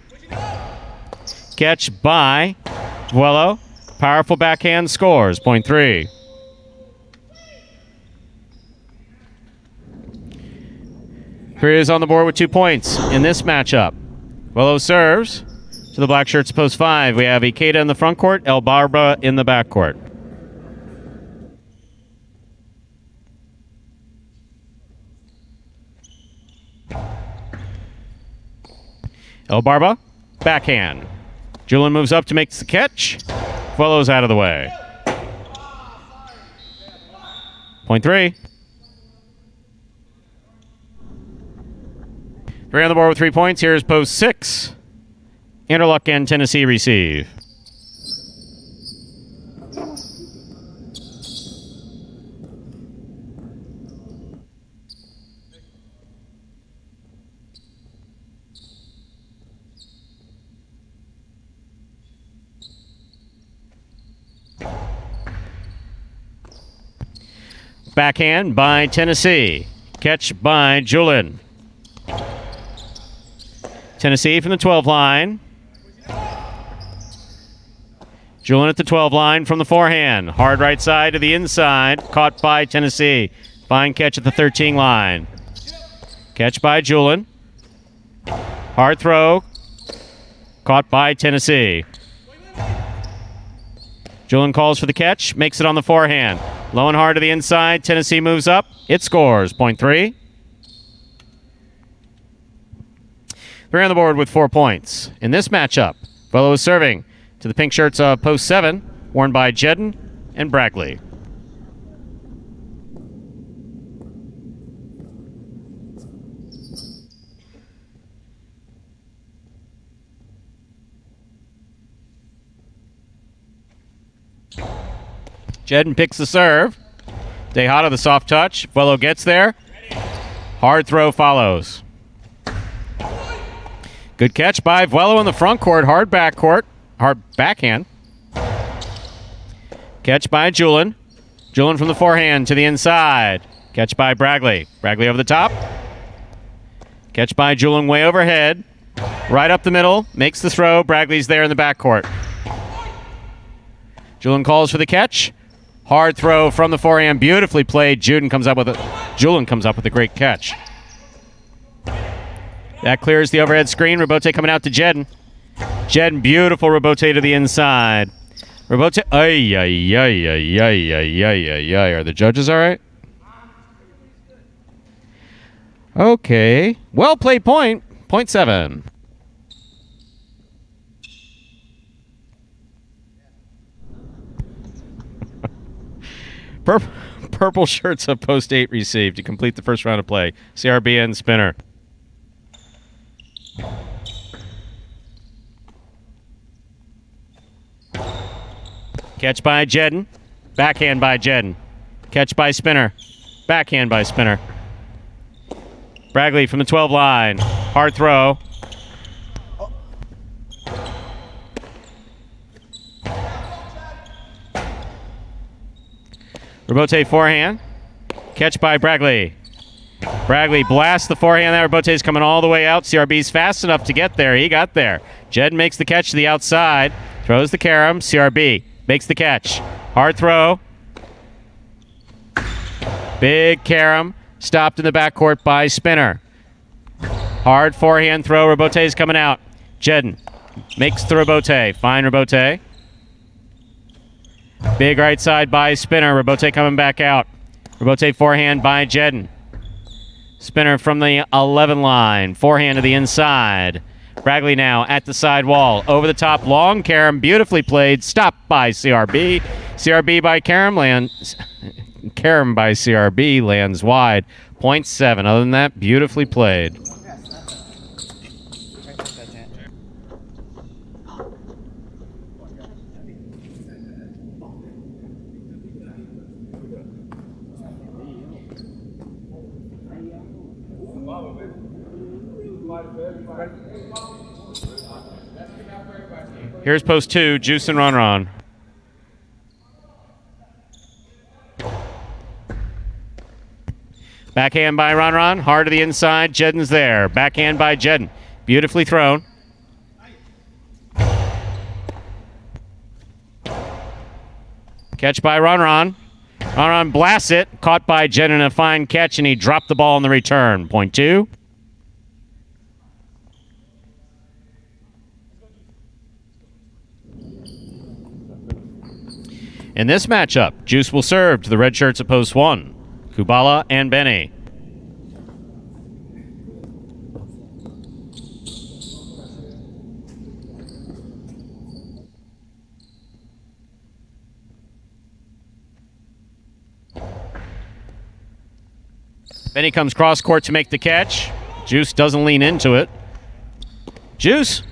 Catch by Vuelo. Powerful backhand, scores. Point 3. Korea is on the board with 2 points in this matchup. Vuelo serves to the black shirts post 5. We have Ikeda in the front court, El Barba in the back court. El Barba, backhand. Julin moves up to make the catch. Vuelo's out of the way. Point 3. 3 on the board with 3 points. Here's post 6. Interlock and Tennessee receive. Backhand by Tennessee. Catch by Julin. Tennessee from the 12 line. Julin at the 12 line from the forehand. Hard right side to the inside. Caught by Tennessee. Fine catch at the 13 line. Catch by Julin. Hard throw. Caught by Tennessee. Julin calls for the catch. Makes it on the forehand. Low and hard to the inside. Tennessee moves up. It scores. Point 3. 3 on the board with 4 points. In this matchup, Vuelo is serving to the pink shirts of post 7, worn by Jedden and Bragley. Jedden picks the serve. Tejada the soft touch. Vuelo gets there. Hard throw follows. Good catch by Vuelo in the front court. Hard backhand. Catch by Julin. Julin from the forehand to the inside. Catch by Bragley. Bragley over the top. Catch by Julin way overhead. Right up the middle. Makes the throw. Bragley's there in the backcourt. Julin calls for the catch. Hard throw from the forehand. Beautifully played. Julin comes up with a great catch. That clears the overhead screen. Robote coming out to Jedden. Jedden, beautiful Robote to the inside. Robote. Ay. Are the judges all right? Okay. Well played point. 0.7. Purple shirts of post 8 received to complete the first round of play. CRB and Spinner. Catch by Jedden. Backhand by Jedden. Catch by Spinner. Backhand by Spinner. Bragley from the 12 line. Hard throw. Robote forehand. Catch by Bragley. Bragley blasts the forehand. That Robote's coming all the way out. CRB's fast enough to get there. He got there. Jed makes the catch to the outside. Throws the carom. CRB makes the catch. Hard throw. Big carom. Stopped in the backcourt by Spinner. Hard forehand throw. Robote's coming out. Jedden makes the Robote. Fine Robote. Big right side by Spinner. Robote coming back out. Robote forehand by Jedden. Spinner from the 11 line. Forehand to the inside. Bragley now at the side wall. Over the top, long carom. Beautifully played. Stopped by CRB. CRB by carom lands. Carom by CRB lands wide. 0.7. Other than that, beautifully played. Here's post 2, Juice and Ron. Backhand by Ron. Hard to the inside. Jedden's there. Backhand by Jedden. Beautifully thrown. Catch by Ron. Ron blasts it. Caught by Jedden. A fine catch, and he dropped the ball in the return. 0.2. In this matchup, Juice will serve to the red shirts at post 1. Kubala and Benny. Benny comes cross court to make the catch. Juice doesn't lean into it. Juice,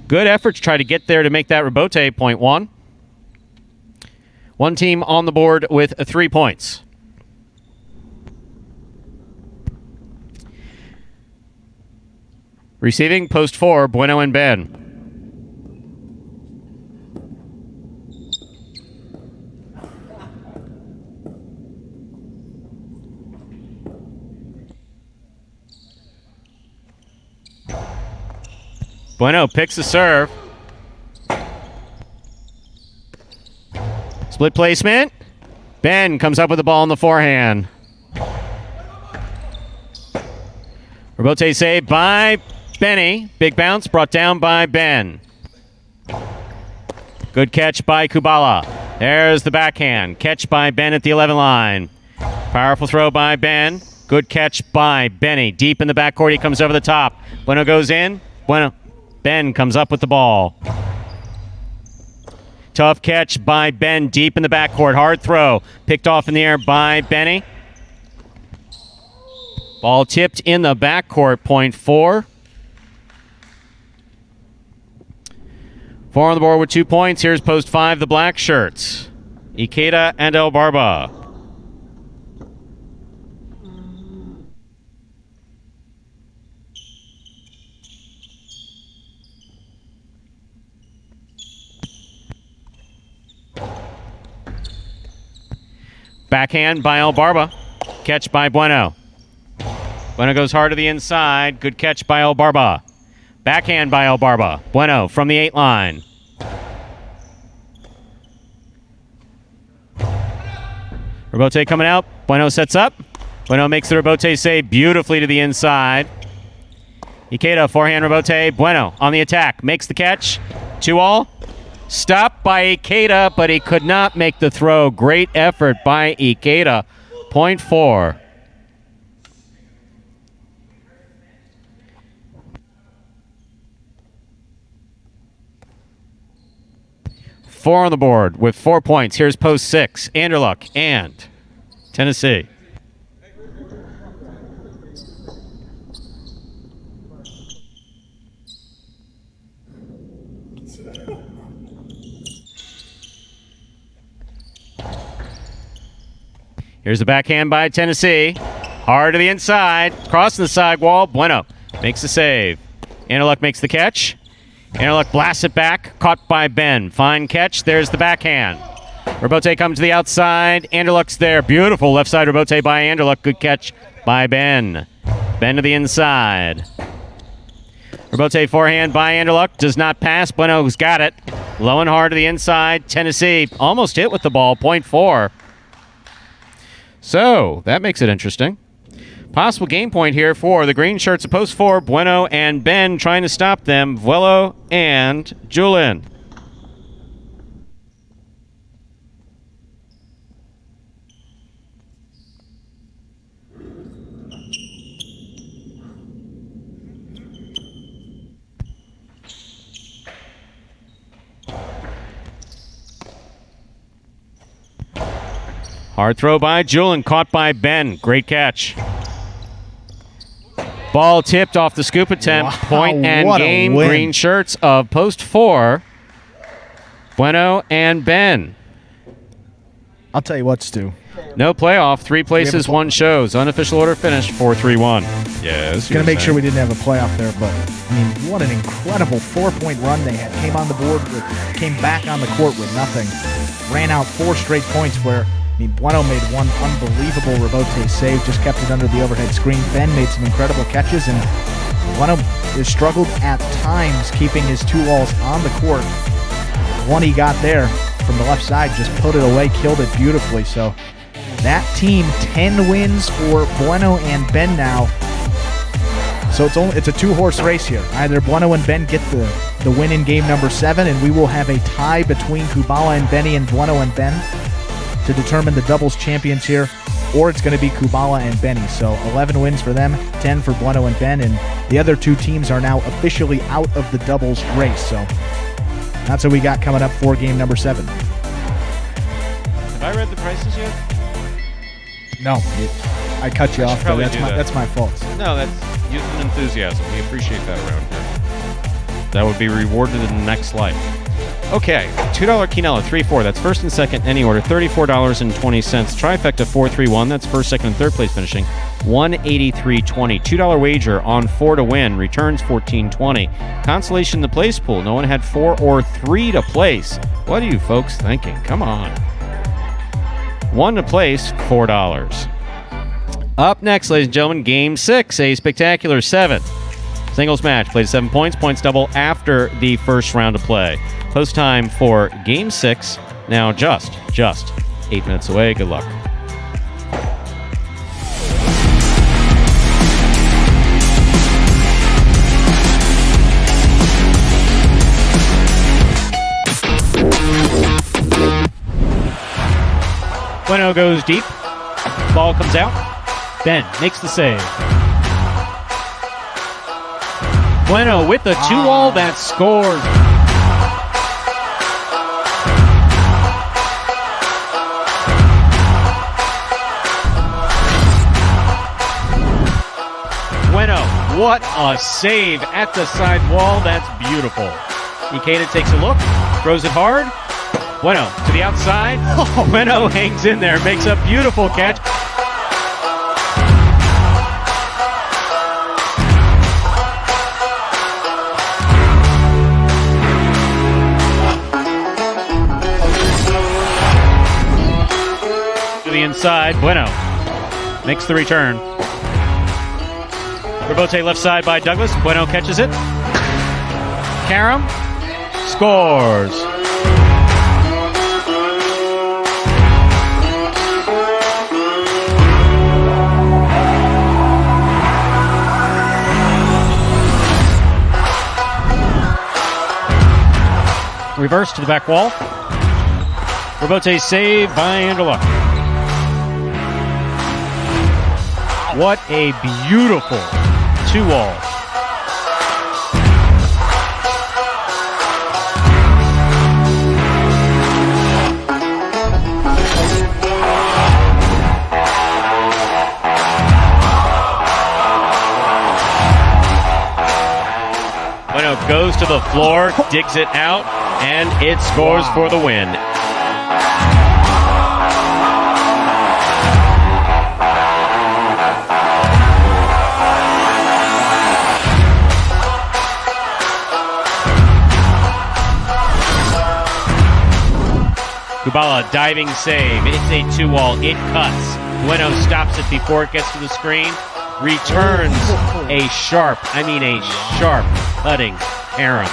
good effort to try to get there to make that Robote. 0.1. One team on the board with 3 points. Receiving post 4, Bueno and Ben. Bueno picks the serve. Split placement. Ben comes up with the ball in the forehand. Robote saved by Benny. Big bounce brought down by Ben. Good catch by Kubala. There's the backhand. Catch by Ben at the 11 line. Powerful throw by Ben. Good catch by Benny. Deep in the backcourt. He comes over the top. Bueno goes in. Ben comes up with the ball. Tough catch by Ben deep in the backcourt. Hard throw. Picked off in the air by Benny. Ball tipped in the backcourt. 0.4. 4 on the board with 2 points. Here's post 5, the black shirts. Ikeda and El Barba. Backhand by El Barba. Catch by Bueno. Bueno goes hard to the inside. Good catch by El Barba. Backhand by El Barba. Bueno from the 8 line. Rebote coming out. Bueno sets up. Bueno makes the rebote save beautifully to the inside. Ikeda, forehand rebote. Bueno on the attack. Makes the catch. 2-all. Stopped by Ikeda, but he could not make the throw. Great effort by Ikeda. Point 4. Four on the board with 4 points. Here's post 6. Anderluck and Tennessee. Here's the backhand by Tennessee. Hard to the inside. Crossing the sidewall. Bueno makes the save. Anderluck makes the catch. Anderluck blasts it back. Caught by Ben. Fine catch. There's the backhand. Rebote comes to the outside. Anderluck's there. Beautiful left side rebote by Anderluck. Good catch by Ben. Ben to the inside. Rebote forehand by Anderluck. Does not pass. Bueno's got it. Low and hard to the inside. Tennessee almost hit with the ball. Point 4. So, that makes it interesting. Possible game point here for the green shirts at post 4. Bueno and Ben trying to stop them. Vuelo and Julin. Hard throw by Julin, caught by Ben. Great catch. Ball tipped off the scoop attempt.
Wow,
Point and game. Green shirts of post 4. Bueno and Ben.
I'll tell you what, Stu.
No playoff. 3 places, 1 shows. Unofficial order finish 4-3-1. Yes.
Gonna make sure we didn't have a playoff there, but I mean, what an incredible 4-point run they had. Came on the board came back on the court with nothing. Ran out 4 straight points where. I mean, Bueno made one unbelievable rebote save, just kept it under the overhead screen. Ben made some incredible catches, and Bueno has struggled at times keeping his 2-alls on the court. The one he got there from the left side just put it away, killed it beautifully. So that team, 10 wins for Bueno and Ben now. So it's a 2-horse race here. Either Bueno and Ben get the win in game number 7, and we will have a tie between Kubala and Benny and Bueno and Ben to determine the doubles champions here, or it's going to be Kubala and Benny. So 11 wins for them, 10 for Bueno and Ben, and the other 2 teams are now officially out of the doubles race. So that's what we got coming up for game number 7.
Have I read the prices yet?
No, I cut you off, but that's my fault.
No, that's youth and enthusiasm. We appreciate that around here. That would be rewarded in the next life. Okay, $2 Quinella, 3-4. That's first and second in any order, $34.20. Trifecta 4-3-1. That's first, second, and third place finishing, $183.20. $2 wager on 4 to win, returns $14.20. Consolation in the place pool. No one had 4 or 3 to place. What are you folks thinking? Come on. 1 to place, $4. Up next, ladies and gentlemen, Game 6, a spectacular 7. Singles match, played 7 points, points double after the first round of play. Post time for Game 6, now just 8 minutes away. Good luck. Bueno goes deep. Ball comes out. Ben makes the save. Bueno with the 2-all that scores. Bueno, what a save at the side wall. That's beautiful. Ikeda takes a look, throws it hard. Bueno to the outside. Bueno hangs in there, makes a beautiful catch. inside. Bueno makes the return. Rebote left side by Douglas. Bueno catches it. Karam scores. Reverse to the back wall. Rebote saved by Andela. What a beautiful 2-all. Bueno goes to the floor, digs it out, and it scores for the win. Kubala diving save. It's a 2-all. It cuts. Bueno stops it before it gets to the screen. Returns a sharp cutting Aaron.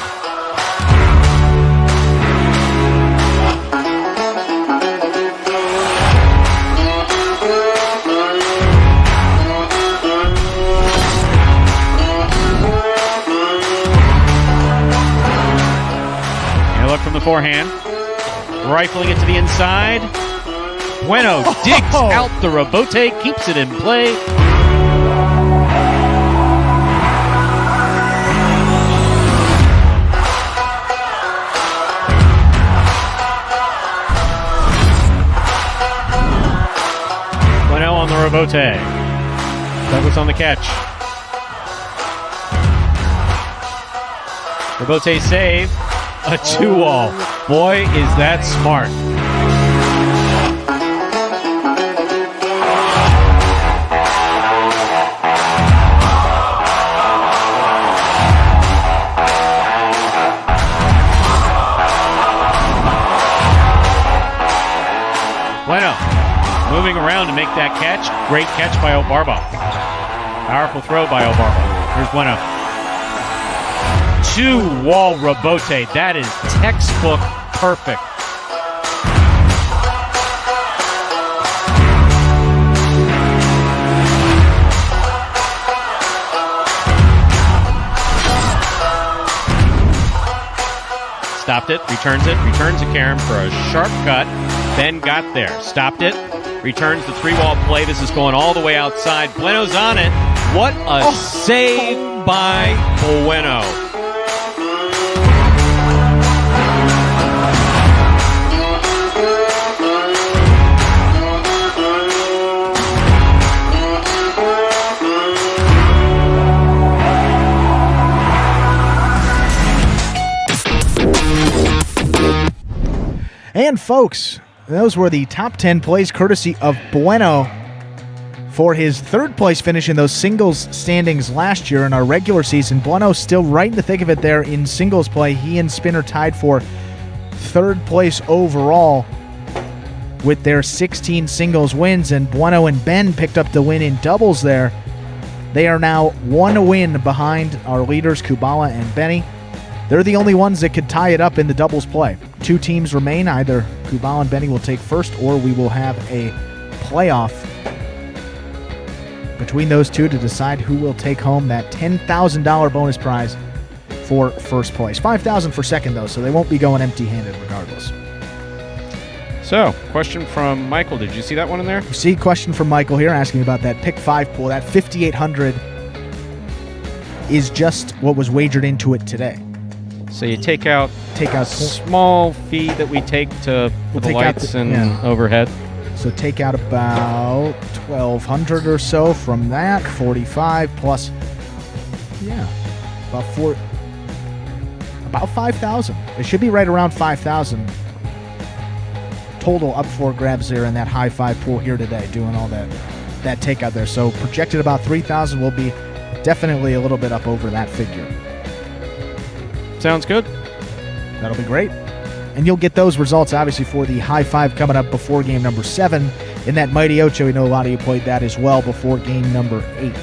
And look from the forehand. Rifling it to the inside. Bueno digs out the rebote, keeps it in play. Bueno on the rebote. Douglas on the catch. Rebote save. A 2-all. Boy, is that smart. Bueno, moving around to make that catch. Great catch by Obarba. Powerful throw by Obarba. Here's Bueno. 2-wall rebote. That is textbook perfect. Stopped it, returns to Karam for a sharp cut, then got there. Stopped it, returns the 3-wall play. This is going all the way outside. Bueno's on it. What a save by Bueno.
And folks, those were the top 10 plays courtesy of Bueno for his third place finish in those singles standings last year in our regular season. Bueno still right in the thick of it there in singles play. He and Spinner tied for third place overall with their 16 singles wins, and Bueno and Ben picked up the win in doubles there. They are now one win behind our leaders, Kubala and Benny. They're the only ones that could tie it up in the doubles play. Two teams remain. Either Kubala and Benny will take first, or we will have a playoff between those two to decide who will take home that $10,000 bonus prize for first place. $5,000 for second, though, so they won't be going empty-handed regardless.
So, question from Michael. Did you see that one in there?
You see, question from Michael here asking about that pick 5 pool. That $5,800 is just what was wagered into it today.
So you take out small fee that we take to the lights and overhead.
So take out about $1,200 or so from that. 45 plus, about 5,000. It should be right around 5,000 total up for grabs there in that high 5 pool here today, doing all that takeout there. So projected about 3,000 will be definitely a little bit up over that figure.
Sounds good.
That'll be great. And you'll get those results, obviously, for the high 5 coming up before game number 7 in that Mighty Ocho. We know a lot of you played that as well before game number 8.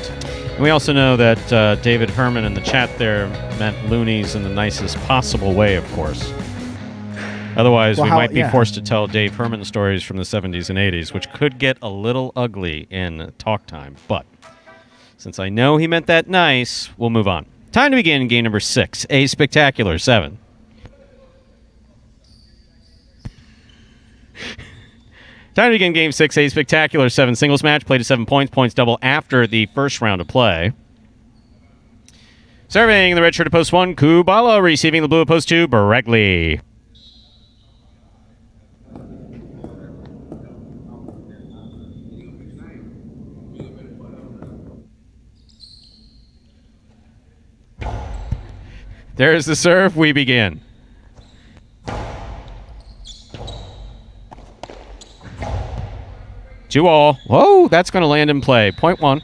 And we also know that David Herman in the chat there meant loonies in the nicest possible way, of course. Otherwise, we might be forced to tell Dave Herman stories from the 70s and 80s, which could get a little ugly in talk time. But since I know he meant that nice, we'll move on. Time to begin game number 6, a spectacular 7. Time to begin game 6, a spectacular 7 singles match. Played to 7 points. Points double after the first round of play. Serving the red shirt at post 1, Kubala. Receiving the blue at post 2, Bregley. There's the serve. We begin. Two all. Whoa, that's going to land in play. Point 1.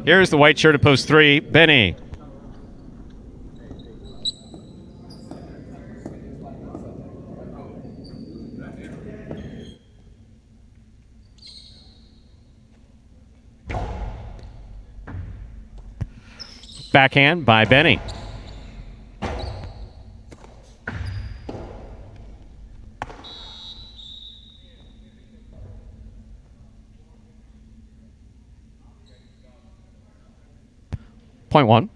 Here's the white shirt at post 3, Benny. Backhand by Benny. Point 1.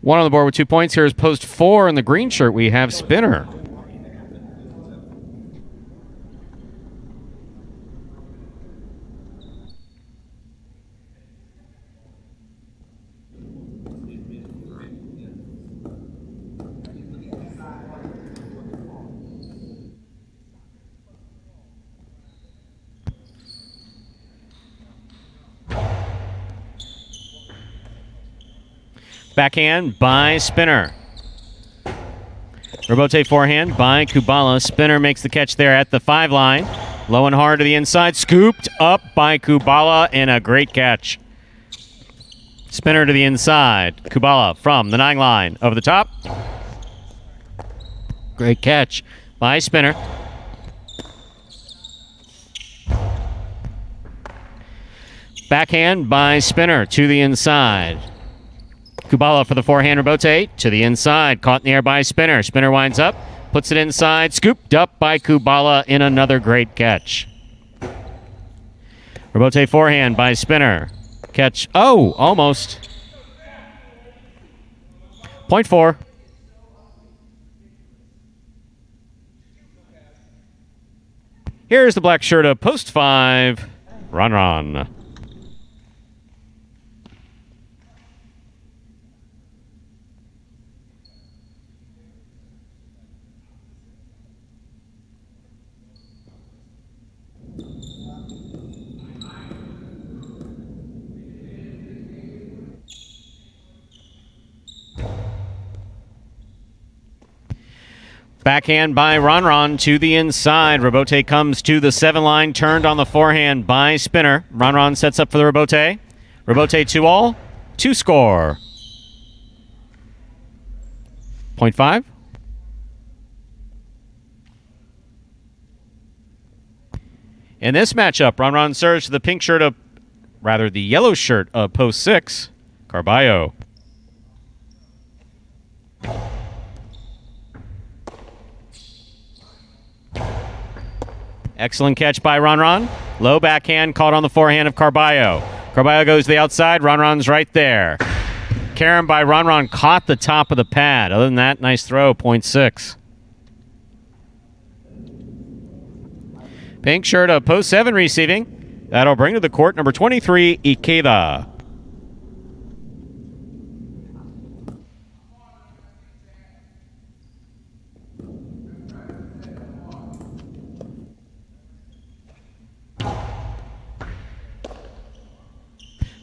One on the board with 2 points. Here's post 4 in the green shirt. We have Spinner. Backhand by Spinner. Rebote forehand by Kubala. Spinner makes the catch there at the 5 line. Low and hard to the inside. Scooped up by Kubala and a great catch. Spinner to the inside. Kubala from the 9 line. Over the top. Great catch by Spinner. Backhand by Spinner to the inside. Kubala for the forehand rebote to the inside. Caught in the air by Spinner. Spinner winds up, puts it inside. Scooped up by Kubala in another great catch. Rebote forehand by Spinner. Catch. Oh, almost. Point 4. Here's the black shirt of post 5, Ron. Backhand by Ron to the inside. Rebote comes to the 7 line. Turned on the forehand by Spinner. Ron sets up for the rebote. Rebote 2 all. 2 score. Point 5. In this matchup, Ron serves to the pink shirt of, the yellow shirt of post 6, Carballo. Excellent catch by Ron. Low backhand caught on the forehand of Carballo. Carballo goes to the outside. Ron's right there. Karen by Ron caught the top of the pad. Other than that, nice throw. Point 6. Pink shirt of post 7 receiving. That'll bring to the court number 23, Ikeda.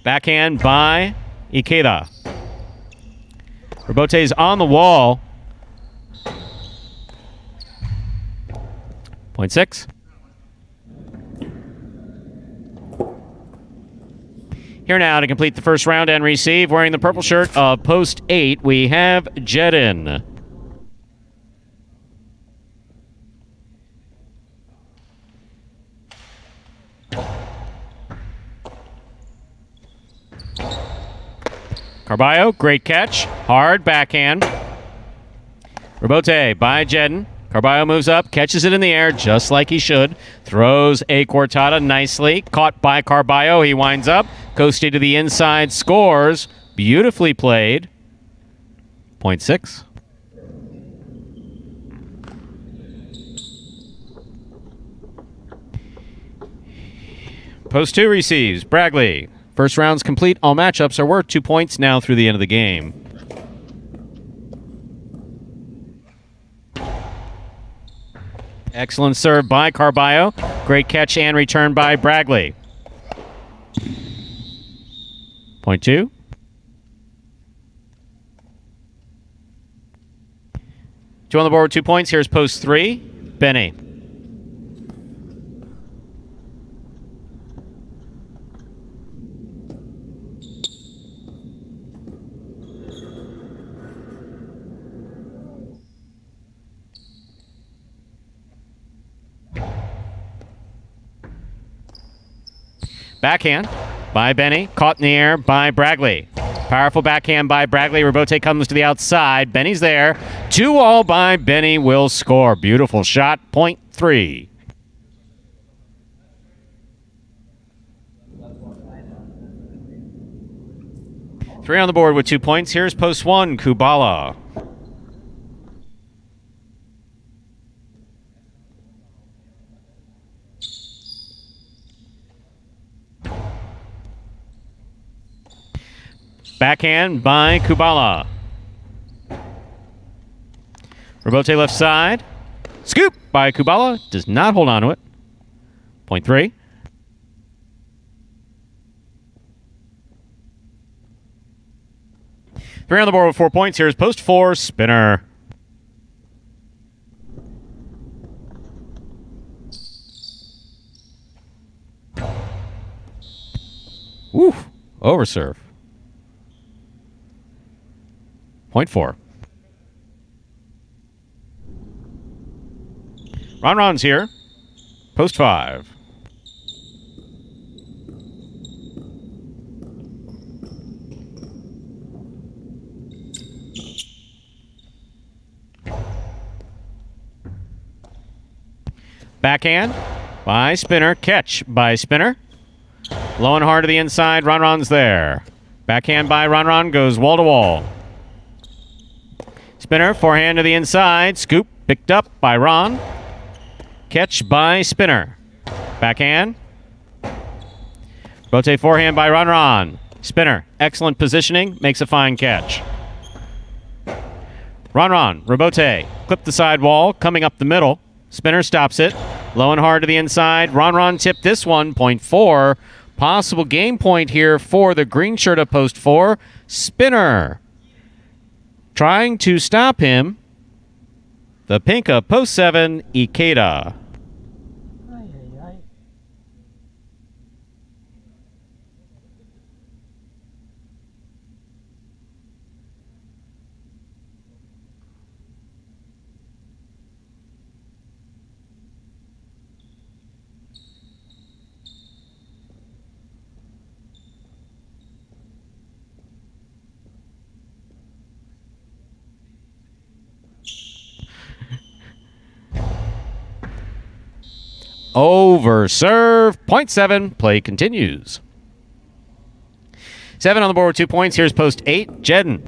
Backhand by Ikeda. Rebote's on the wall. Point 6. Here now to complete the first round and receive, wearing the purple shirt of post 8, we have Jedin. Carballo, great catch. Hard backhand. Rebote by Jedin. Carballo moves up, catches it in the air just like he should. Throws a cortada nicely. Caught by Carballo. He winds up. Coasting to the inside. Scores. Beautifully played. 0.6. Post 2 receives. Bragley. First round's complete. All matchups are worth 2 points now through the end of the game. Excellent serve by Carballo. Great catch and return by Bragley. 0.2. Two on the board with 2 points. Here's post 3. Benny. Backhand by Benny. Caught in the air by Bragley. Powerful backhand by Bragley. Rebote comes to the outside. Benny's there. 2-all by Benny will score. Beautiful shot. 0.3. Three on the board with 2 points. Here's post 1, Kubala. Backhand by Kubala. Rebote left side. Scoop by Kubala. Does not hold on to it. 0.3. Three on the board with 4 points. Here's post 4, Spinner. Woo! Overserve. 0.4. Ron's here. Post 5. Backhand by Spinner. Catch by Spinner. Low and hard to the inside. Ron's there. Backhand by Ron goes wall to wall. Spinner, forehand to the inside. Scoop picked up by Ron. Catch by Spinner. Backhand. Rotate forehand by Ron. Spinner, excellent positioning. Makes a fine catch. Ron. Rebote. Clip the side wall. Coming up the middle. Spinner stops it. Low and hard to the inside. Ron tipped this one. 0.4. Possible game point here for the green shirt of post 4. Spinner. Trying to stop him, the pink of post 7, Ikeda. Overserve. 0.7. Play continues. 7 on the board with 2 points. Here's post 8. Jedin.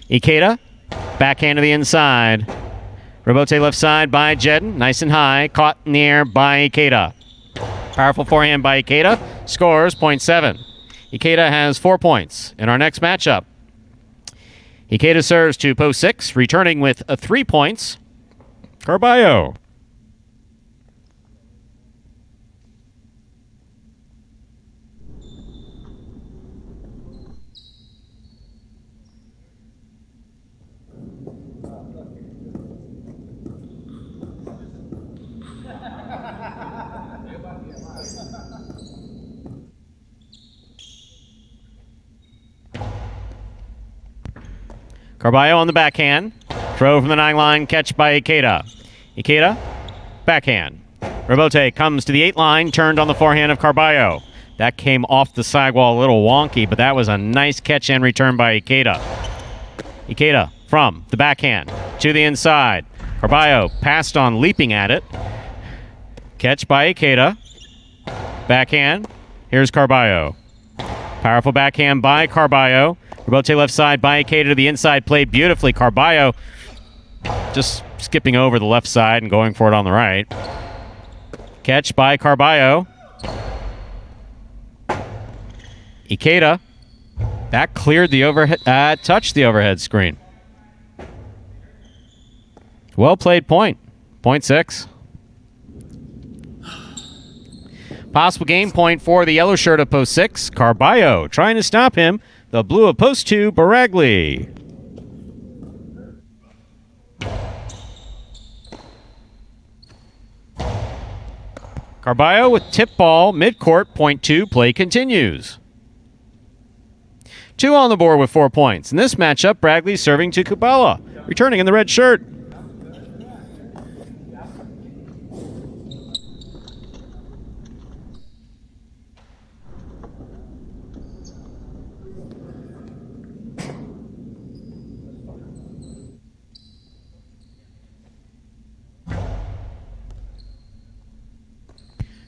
Ikeda. Backhand to the inside. Rebote left side by Jedin. Nice and high. Caught in the air by Ikeda. Powerful forehand by Ikeda. Scores 0.7. Ikeda has 4 points in our next matchup. Ikeda serves to post 6, returning with 3 points. Carballo. Carballo on the backhand. Throw from the 9-line, catch by Ikeda. Ikeda, backhand. Robote comes to the 8-line, turned on the forehand of Carballo. That came off the sidewall a little wonky, but that was a nice catch and return by Ikeda. Ikeda from the backhand to the inside. Carballo passed on, leaping at it. Catch by Ikeda. Backhand. Here's Carballo. Powerful backhand by Carballo. Robote left side by Ikeda to the inside, played beautifully. Carballo just skipping over the left side and going for it on the right. Catch by Carballo. Ikeda. That cleared the overhead, touched the overhead screen. Well played point. Point 6. Possible game point for the yellow shirt of post 6. Carballo trying to stop him. The blue of post 2, Baragli. Carballo with tip ball, midcourt, point 2, play continues. 2 on the board with 4 points. In this matchup, Baragli serving to Kubala, returning in the red shirt.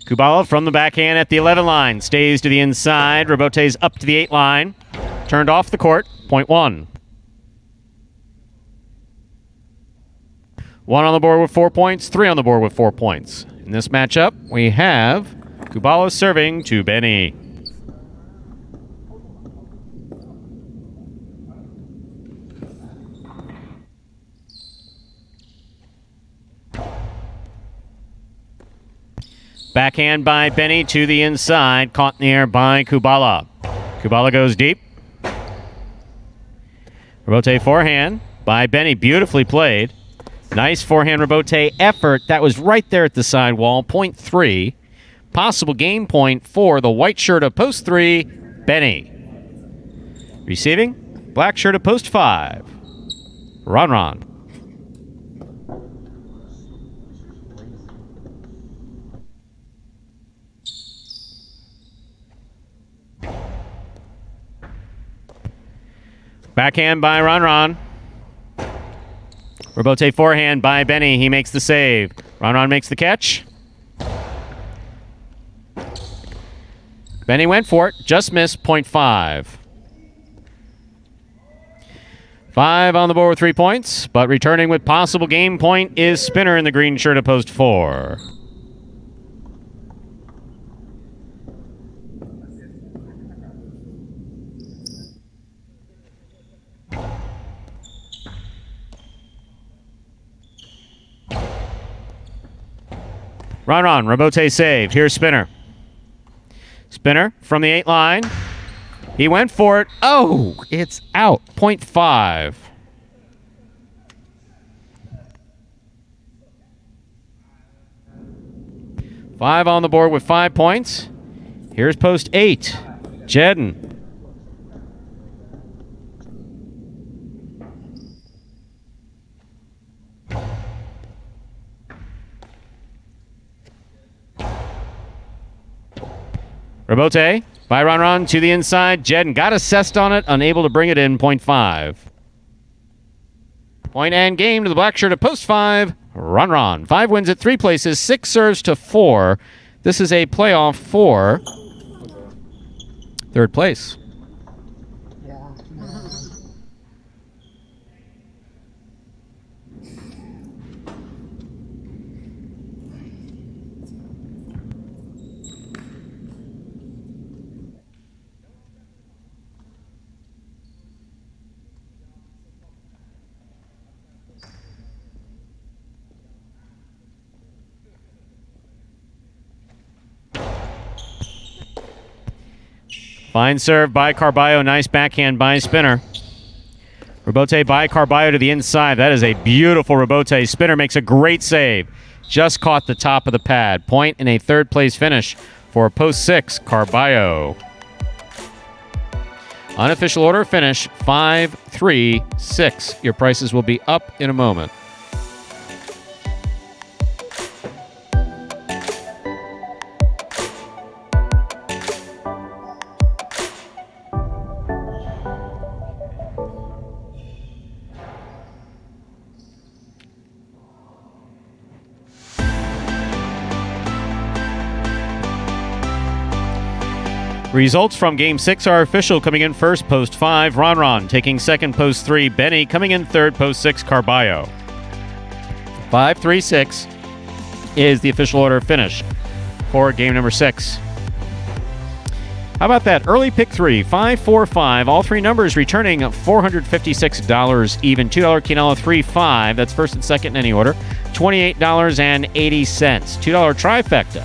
Kubala from the backhand at the 11 line. Stays to the inside. Robote's up to the 8 line. Turned off the court. Point 1. 1 on the board with 4 points. 3 on the board with 4 points. In this matchup, we have Kubala serving to Benny. Backhand by Benny to the inside. Caught in the air by Kubala. Kubala goes deep. Robote forehand by Benny. Beautifully played. Nice forehand Robote effort. That was right there at the sidewall. Point 3. Possible game point for the white shirt of post 3, Benny. Receiving, black shirt of post 5, Ron. Backhand by Ron. Robote forehand by Benny. He makes the save. Ron makes the catch. Benny went for it. Just missed. Point 5. 5 on the board with 3 points. But returning with possible game point is Spinner in the green shirt of post 4. Ron, Robote save. Here's Spinner. Spinner from the 8 line. He went for it. Oh, it's out. Point 5. 5 on the board with 5 points. Here's post 8. Jedden. Robote by Ron to the inside. Jedden got assessed on it, unable to bring it in. Point 5. Point and game to the black shirt of post 5. Ron. 5 wins at 3 places. 6 serves to 4. This is a playoff for 3rd place. Fine serve by Carballo. Nice backhand by Spinner. Robote by Carballo to the inside. That is a beautiful Robote. Spinner makes a great save. Just caught the top of the pad. Point in a 3rd place finish for post 6, Carballo. Unofficial order finish 5 536. Your prices will be up in a moment. Results from Game 6 are official. Coming in first, post 5, Ron. Taking second, post 3, Benny. Coming in third, post 6, Carballo. 5-3-6 is the official order finish for game number 6. How about that? Early pick 3, 5-4-5. All three numbers returning $456 even. $2 Quinella 3-5. That's first and second in any order. $28.80. $2 trifecta.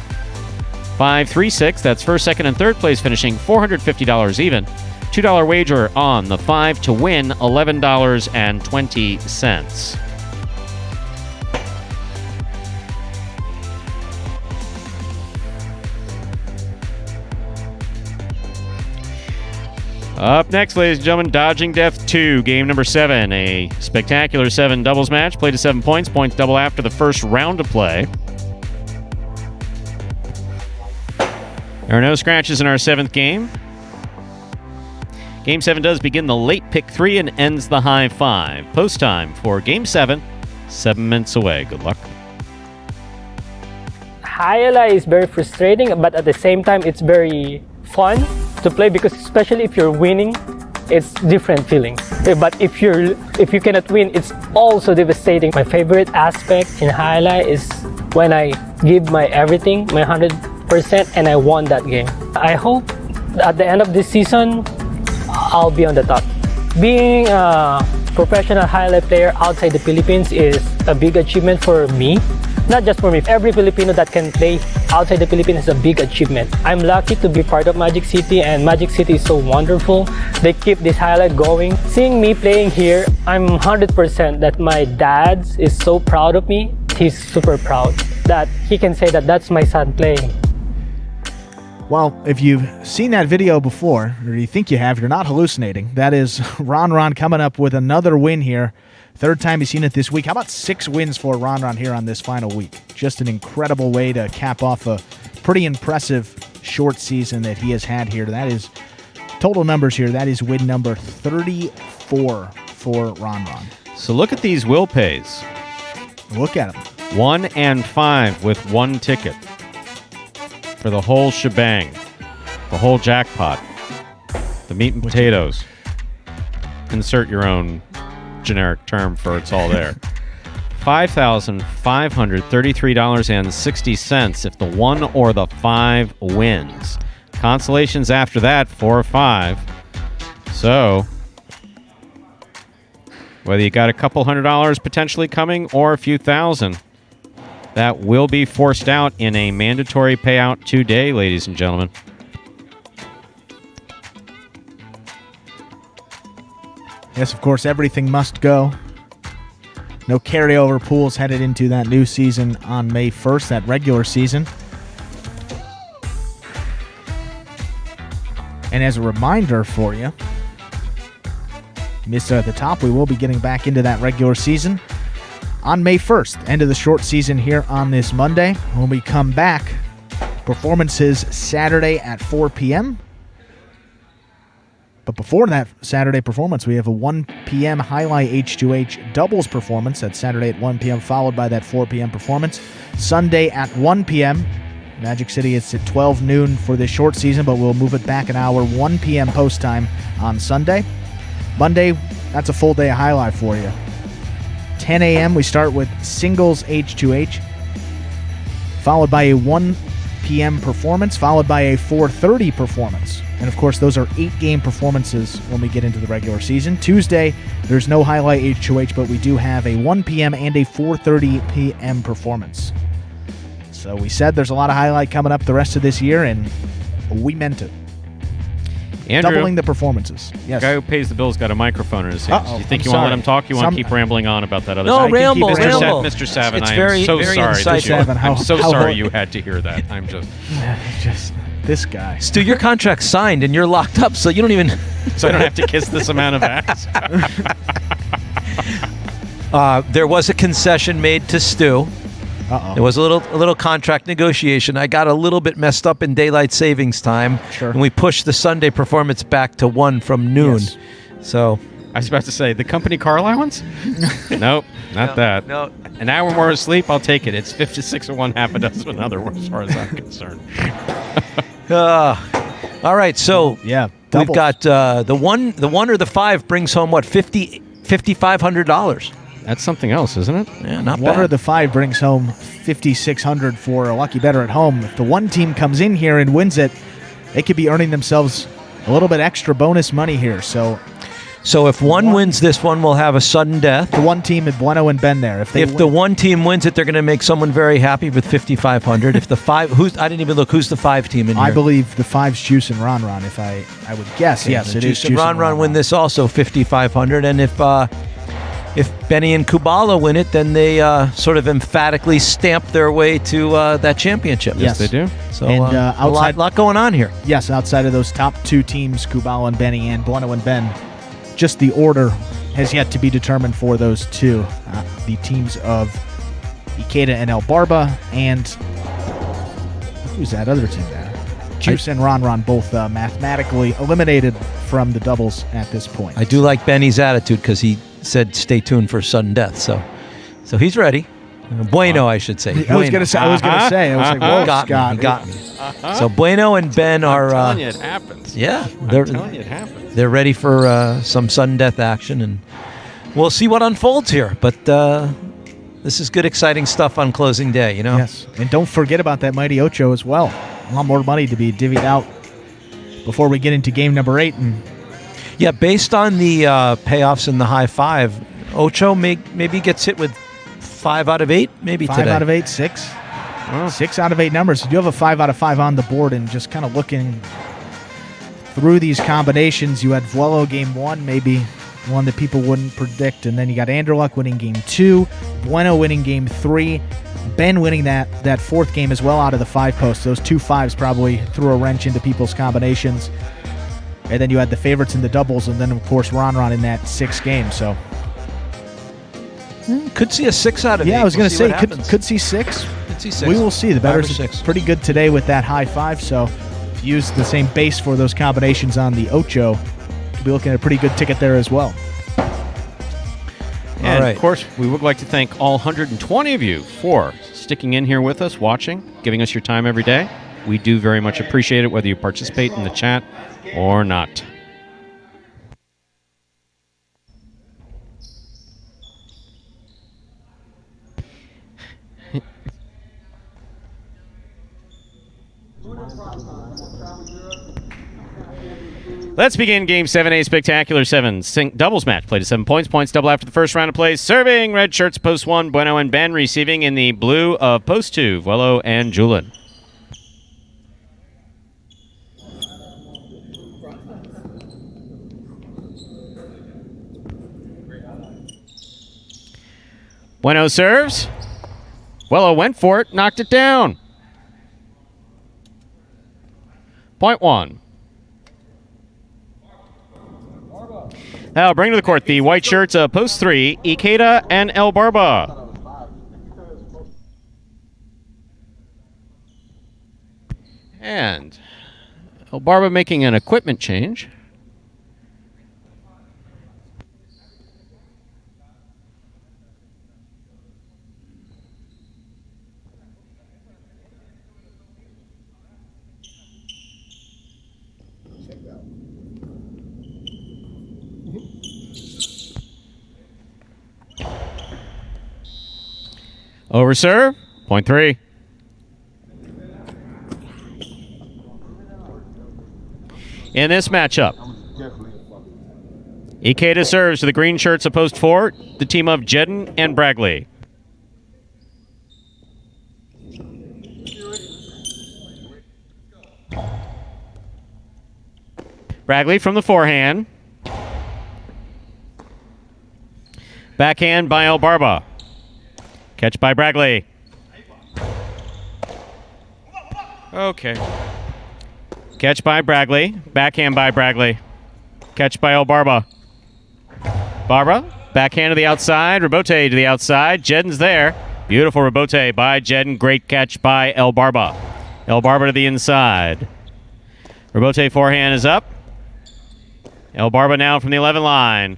5-3-6, that's first, second, and third place finishing $450 even. $2 wager on the 5 to win $11.20. Up next, ladies and gentlemen, Dodging Death 2, game number 7. A spectacular 7 doubles match, played to 7 points. Points double after the first round of play. There are no scratches in our 7th game. Game 7 does begin the late pick 3 and ends the high 5. Post time for Game 7, 7 minutes away. Good luck.
Jai-Alai is very frustrating, but at the same time, it's very fun to play because especially if you're winning, it's different feeling. But if you cannot win, it's also devastating. My favorite aspect in Jai-Alai is when I give my everything, my 100%, and I won that game. I hope at the end of this season, I'll be on the top. Being a professional Jai-Alai player outside the Philippines is a big achievement for me. Not just for me, every Filipino that can play outside the Philippines is a big achievement. I'm lucky to be part of Magic City, and Magic City is so wonderful. They keep this Jai-Alai going. Seeing me playing here, I'm 100% that my dad is so proud of me. He's super proud that he can say that that's my son playing.
Well, if you've seen that video before, or you think you have, you're not hallucinating. That is Ron coming up with another win here. Third time he's seen it this week. How about 6 wins for Ron here on this final week? Just an incredible way to cap off a pretty impressive short season that he has had here. That is total numbers here. That is win number 34 for Ron.
So look at these will pays.
Look at them.
1 and 5 with 1 ticket for the whole shebang, the whole jackpot, the meat and potatoes. Insert your own generic term for it's all there. $5,533.60 if the 1 or the 5 wins. Consolations after that, 4 or 5. So, whether you got a couple $100 potentially coming or a few thousand, that will be forced out in a mandatory payout today, ladies and gentlemen.
Yes, of course, everything must go. No carryover pools headed into that new season on May 1st, that regular season. And as a reminder for you, missed it at the top, we will be getting back into that regular season on May 1st, end of the short season here on this Monday. When we come back, performances Saturday at 4 p.m., but before that Saturday performance, we have a 1 p.m. Jai-Alai H2H doubles performance. That's Saturday at 1 p.m., followed by that 4 p.m. performance. Sunday at 1 p.m. Magic City, it's at 12 noon for this short season, but we'll move it back an hour, 1 p.m. post time on Sunday. Monday, that's a full day of Jai-Alai for you. 10 a.m., we start with singles H2H, followed by a 1 p.m. performance, followed by a 4:30 performance. And of course, those are 8-game performances when we get into the regular season. Tuesday, there's no Jai-Alai H2H, but we do have a 1 p.m. and a 4:30 p.m. performance. So we said there's a lot of Jai-Alai coming up the rest of this year, and we meant it.
Andrew,
doubling the performances. Yes.
The guy who pays the bill's got a microphone in his hands.
Uh-oh,
Do you think
I'm
you want to
sorry.
let him talk? You want to keep rambling on about that other
No,
side?
ramble, ramble.
Mr. Savin,
It's
I
very,
am so
very
sorry.
insightful.
I'm so sorry you had to hear that. I'm just...
Just this guy.
Stu, your contract's signed and you're locked up, so you don't even...
so I don't have to kiss this amount of ass.
There was a concession made to Stu.
Uh-oh.
There was a little contract negotiation. I got a little bit messed up in daylight savings time, and we pushed the Sunday performance back to 1 from noon.
Yes.
So
I was about to say, the company car allowance? Nope, not that.
No.
An hour more of sleep, I'll take it. It's 56 of one, half a dozen of another, as far as I'm concerned.
All right, so
yeah,
we've got the one or the 5 brings home what, $5,500.
That's something else, isn't it?
Yeah, not
One
bad.
or the 5 brings home $5,600 for a lucky bettor at home. If the one team comes in here and wins it, they could be earning themselves a little bit extra bonus money here. So
if one wins this one, we'll have a sudden death.
The one team at Bueno and Ben there. If
the one team wins it, they're going to make someone very happy with $5,500. If the 5, I didn't even look. Who's the 5 team in here?
I believe the 5's Juice and Ron Ron. If I would guess,
Okay,
yes,
the
it is
Juice and Ron Ron win this also $5,500, and if Benny and Kubala win it, then they sort of emphatically stamp their way to that championship.
Yes,
they do.
So
and
a lot going on here.
Yes, outside of those top 2 teams, Kubala and Benny and Bueno and Ben, just the order has yet to be determined for those 2. The teams of Ikeda and El Barba, and who's that other team there? Juice and Ron Ron, both mathematically eliminated from the doubles at this point.
I do like Benny's attitude because he said stay tuned for sudden death. So he's ready. Bueno, I should say.
I was going to say. I was like, whoa,
got
Scott.
me. He got me. So Bueno and Ben are.
I'm telling you, it happens.
Yeah,
I'm telling you, it happens.
They're ready for some sudden death action, and we'll see what unfolds here. But this is good, exciting stuff on closing day. You know.
Yes, and don't forget about that Mighty Ocho as well. A lot more money to be divvied out before we get into game number 8. And
yeah, based on the payoffs in the high 5, Ocho maybe gets hit with 5 out of 8, maybe
5
today.
out of 8, 6. 6 out of 8 numbers. You do have a 5 out of 5 on the board, and just kind of looking through these combinations, you had Vuelo game 1, maybe one that people wouldn't predict, and then you got Anderluck winning game 2, Bueno winning game 3, Ben winning that 4th game as well out of the 5 posts. Those 2 5s probably threw a wrench into people's combinations. And then you had the favorites in the doubles, and then, of course, Ron Ron in that 6th game. So
could see a 6 out of 8.
Yeah, I was going to
We'll
say, could see 6.
Could see 6.
We will see. The
5 or
bettors
6.
pretty good today with that high 5. So if you use the same base for those combinations on the Ocho, you'll be looking at a pretty good ticket there as well.
And,
right.
of course, we would like to thank all 120 of you for sticking in here with us, watching, giving us your time every day. We do very much appreciate it, whether you participate in the chat or not. Let's begin Game 7A Spectacular 7 doubles match. Played to 7 points. Points double after the first round of plays. Serving red shirts post 1, Bueno and Ben. Receiving in the blue of post 2, Vuelo and Julin. Bueno serves. Vuelo went for it, knocked it down. Point 1. Now bring to the court the white shirts of post 3, Ikeda and El Barba. And El Barba making an equipment change. Over serve, point 3. In this matchup, Ikeda serves to the green shirts of post 4, the team of Jedden and Bragley. Bragley from the forehand. Backhand by El Barba. Catch by Bragley. Okay. Catch by Bragley. Backhand by Bragley. Catch by El Barba. Barba, backhand to the outside. Rebote to the outside. Jedden's there. Beautiful rebote by Jedden. Great catch by El Barba. El Barba to the inside. Rebote forehand is up. El Barba now from the 11 line.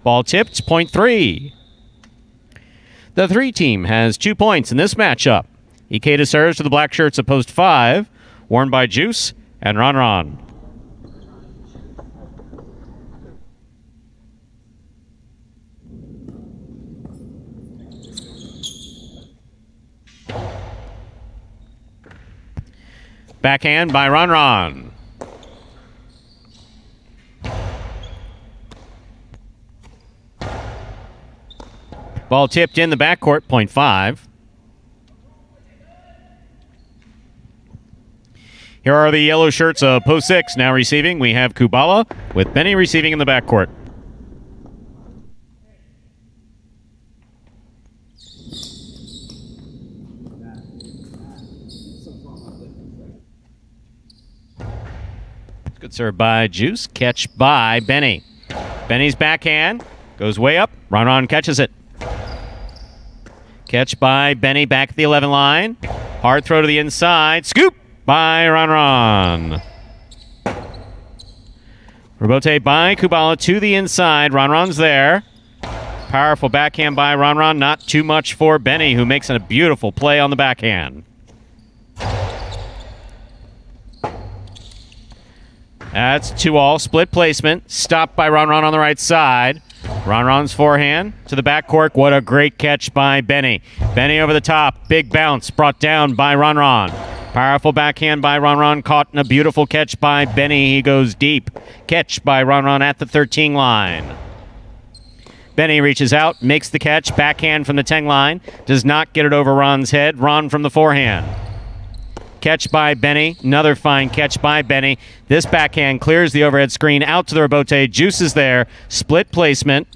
Ball tipped, point 3. The 3 team has 2 points in this matchup. Ikeda serves to the black shirts at post 5, worn by Juice and Ron Ron. Backhand by Ron Ron. Ball tipped in the backcourt, point 5. Here are the yellow shirts of post 6 now receiving. We have Kubala with Benny receiving in the backcourt. Good serve by Juice. Catch by Benny. Benny's backhand goes way up. Ron Ron catches it. Catch by Benny back at the 11 line. Hard throw to the inside. Scoop by Ron Ron. Rebote by Kubala to the inside. Ron Ron's there. Powerful backhand by Ron Ron. Not too much for Benny, who makes a beautiful play on the backhand. That's 2-all. Split placement. Stopped by Ron Ron on the right side. Ron Ron's forehand to the backcourt. What a great catch by Benny. Benny over the top. Big bounce brought down by Ron Ron. Powerful backhand by Ron Ron. Caught in a beautiful catch by Benny. He goes deep. Catch by Ron Ron at the 13 line. Benny reaches out, makes the catch. Backhand from the 10 line. Does not get it over Ron's head. Ron from the forehand. Catch by Benny. Another fine catch by Benny. This backhand clears the overhead screen out to the rebote. Juice is there. Split placement.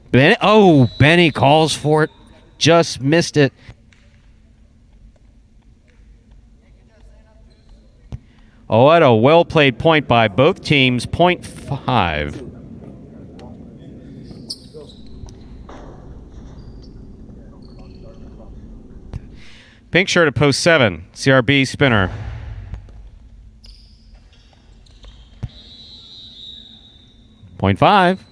Benny calls for it. Just missed it. Oh, what a well-played point by both teams. Point 5. Pink shirt at post 7. CRB spinner. Point 5.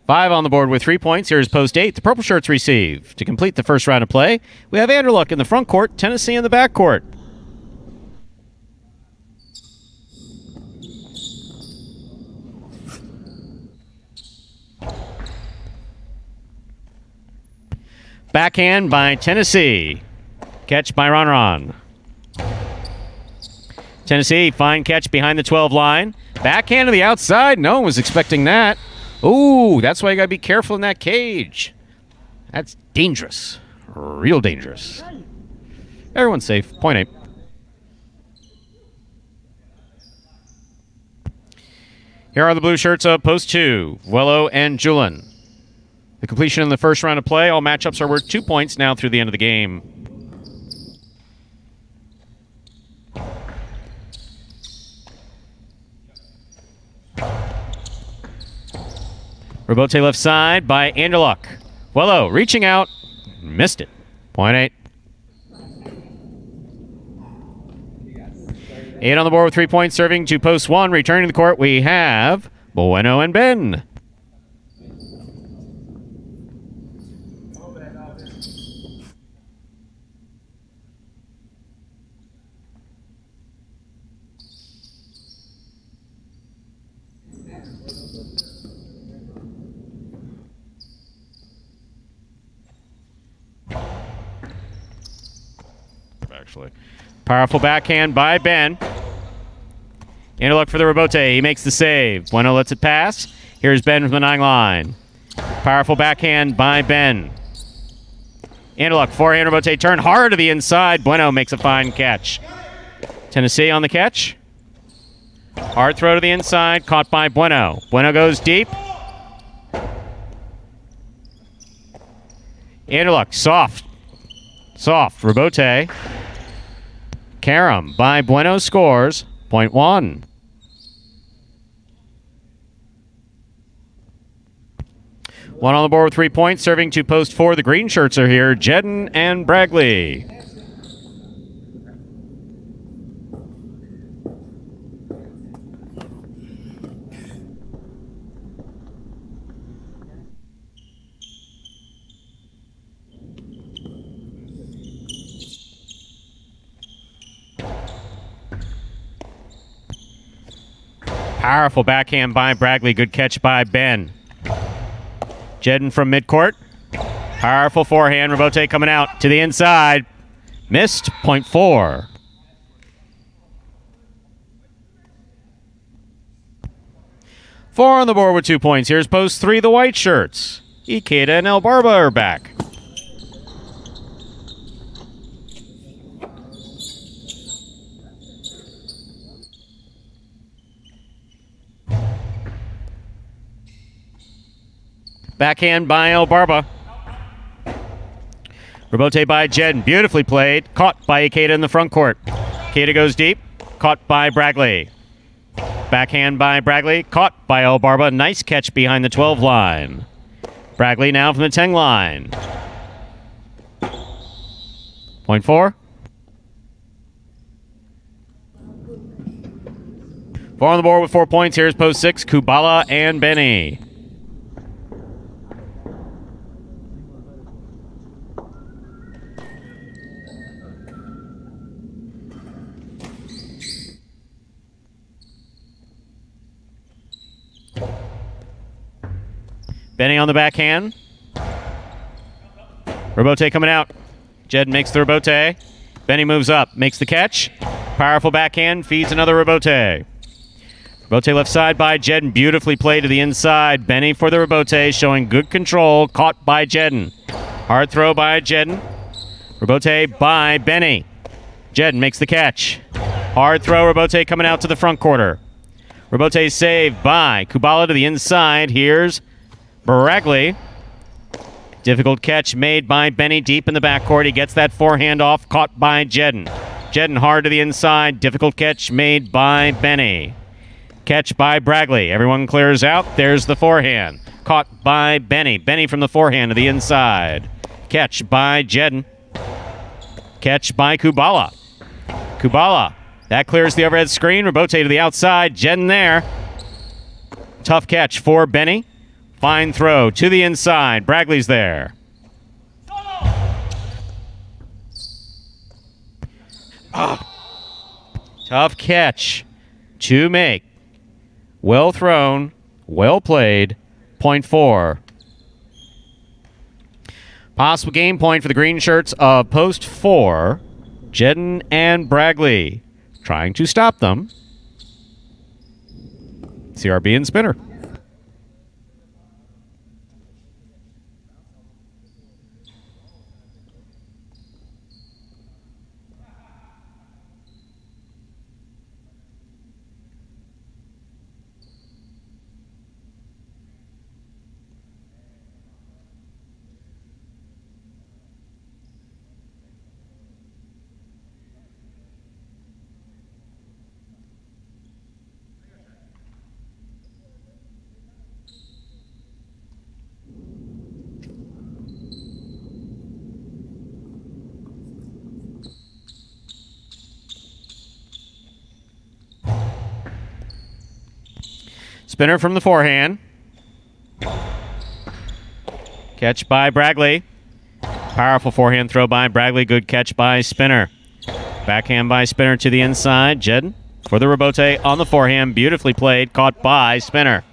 5 on the board with 3 points. Here's post 8. The purple shirts receive. To complete the first round of play, we have Anderluck in the front court, Tennessee in the back court. Backhand by Tennessee. Catch by Ron Ron. Tennessee, fine catch behind the 12 line. Backhand to the outside. No one was expecting that. Ooh, that's why you got to be careful in that cage. That's dangerous. Real dangerous. Everyone's safe. Point 8. Here are the blue shirts of post 2. Wello and Julian. The completion in the first round of play. All matchups are worth 2 points now through the end of the game. Rebote left side by Anderluck. Wello reaching out. Missed it. Point 8. 8 on the board with 3 points serving to post 1. Returning to the court, we have Bueno and Ben. Powerful backhand by Ben. Anderluck for the rebote. He makes the save. Bueno lets it pass. Here's Ben from the 9 line. Powerful backhand by Ben. Anderluck, forehand rebote. Turn hard to the inside. Bueno makes a fine catch. Tennessee on the catch. Hard throw to the inside. Caught by Bueno. Bueno goes deep. Anderluck, soft. Rebote. Karam by Bueno scores point 1. One on the board with 3 points, serving to post 4. The green shirts are here, Jedden and Bragley. Powerful backhand by Bragley. Good catch by Ben. Jedden from midcourt. Powerful forehand. Rabote coming out to the inside. Missed. Point 4. Four on the board with 2 points. Here's post 3, the white shirts. Ikeda and El Barba are back. Backhand by El Barba. Rabote by Jedden. Beautifully played. Caught by Ikeda in the front court. Ikeda goes deep. Caught by Bragley. Backhand by Bragley. Caught by El Barba. Nice catch behind the 12 line. Bragley now from the 10 line. Point 4. 4 on the board with 4 points. Here's post 6, Kubala and Benny. Benny on the backhand. Rabote coming out. Jed makes the Rabote. Benny moves up, makes the catch. Powerful backhand, feeds another Rabote. Rabote left side by Jedden. Beautifully played to the inside. Benny for the Rabote, showing good control. Caught by Jedden. Hard throw by Jedden. Rabote by Benny. Jedden makes the catch. Hard throw, Rabote coming out to the front quarter. Rabote saved by Kubala to the inside. Here's Bragley. Difficult catch made by Benny deep in the backcourt. He gets that forehand off, caught by Jedden. Jedden hard to the inside. Difficult catch made by Benny. Catch by Bragley. Everyone clears out. There's the forehand. Caught by Benny. Benny from the forehand to the inside. Catch by Jedden. Catch by Kubala. Kubala. That clears the overhead screen. Rabote to the outside. Jedden there. Tough catch for Benny. Fine throw to the inside. Bragley's there. Tough catch to make. Well thrown. Well played. Point 4. Possible game point for the green shirts of post 4. Jedden and Bragley trying to stop them. CRB and Spinner. Spinner from the forehand. Catch by Bragley. Powerful forehand throw by Bragley. Good catch by Spinner. Backhand by Spinner to the inside. Jedden for the Rabote on the forehand. Beautifully played. Caught by Spinner.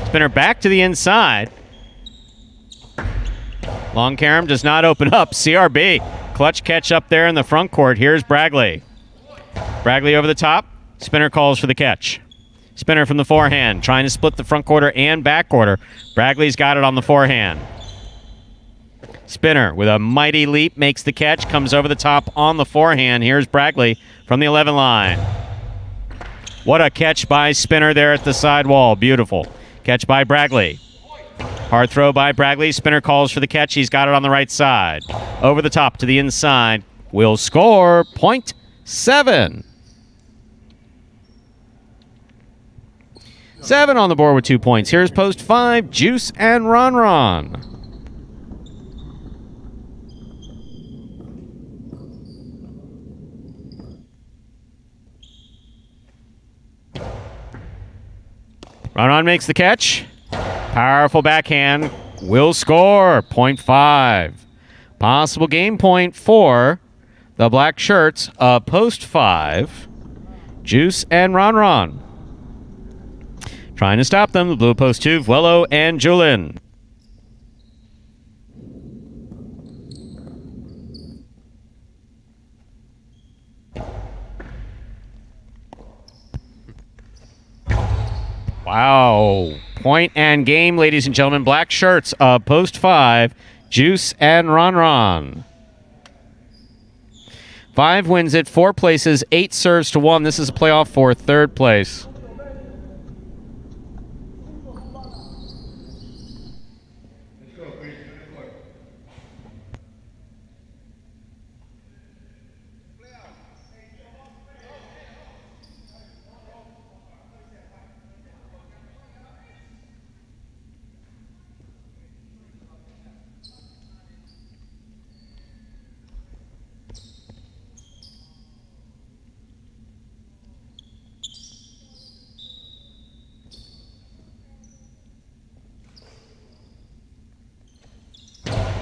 Spinner back to the inside. Long Karam does not open up. CRB. Clutch catch up there in the front court. Here's Bragley. Bragley over the top. Spinner calls for the catch. Spinner from the forehand, trying to split the front quarter and back quarter. Bragley's got it on the forehand. Spinner with a mighty leap makes the catch, comes over the top on the forehand. Here's Bragley from the 11 line. What a catch by Spinner there at the sidewall. Beautiful. Catch by Bragley. Hard throw by Bragley. Spinner calls for the catch. He's got it on the right side. Over the top to the inside. Will score. Point 7. 7 on the board with 2 points. Here's post 5, Juice and Ron Ron. Ron Ron makes the catch. Powerful backhand. Will score. 0.5. Possible game point for the black shirts of post 5, Juice and Ron Ron. Trying to stop them, the blue post 2, Vuelo and Julin. Wow. Point and game, ladies and gentlemen. Black shirts of post 5, Juice and Ron Ron. 5 wins it, 4 places, 8 serves to 1. This is a playoff for 3rd place.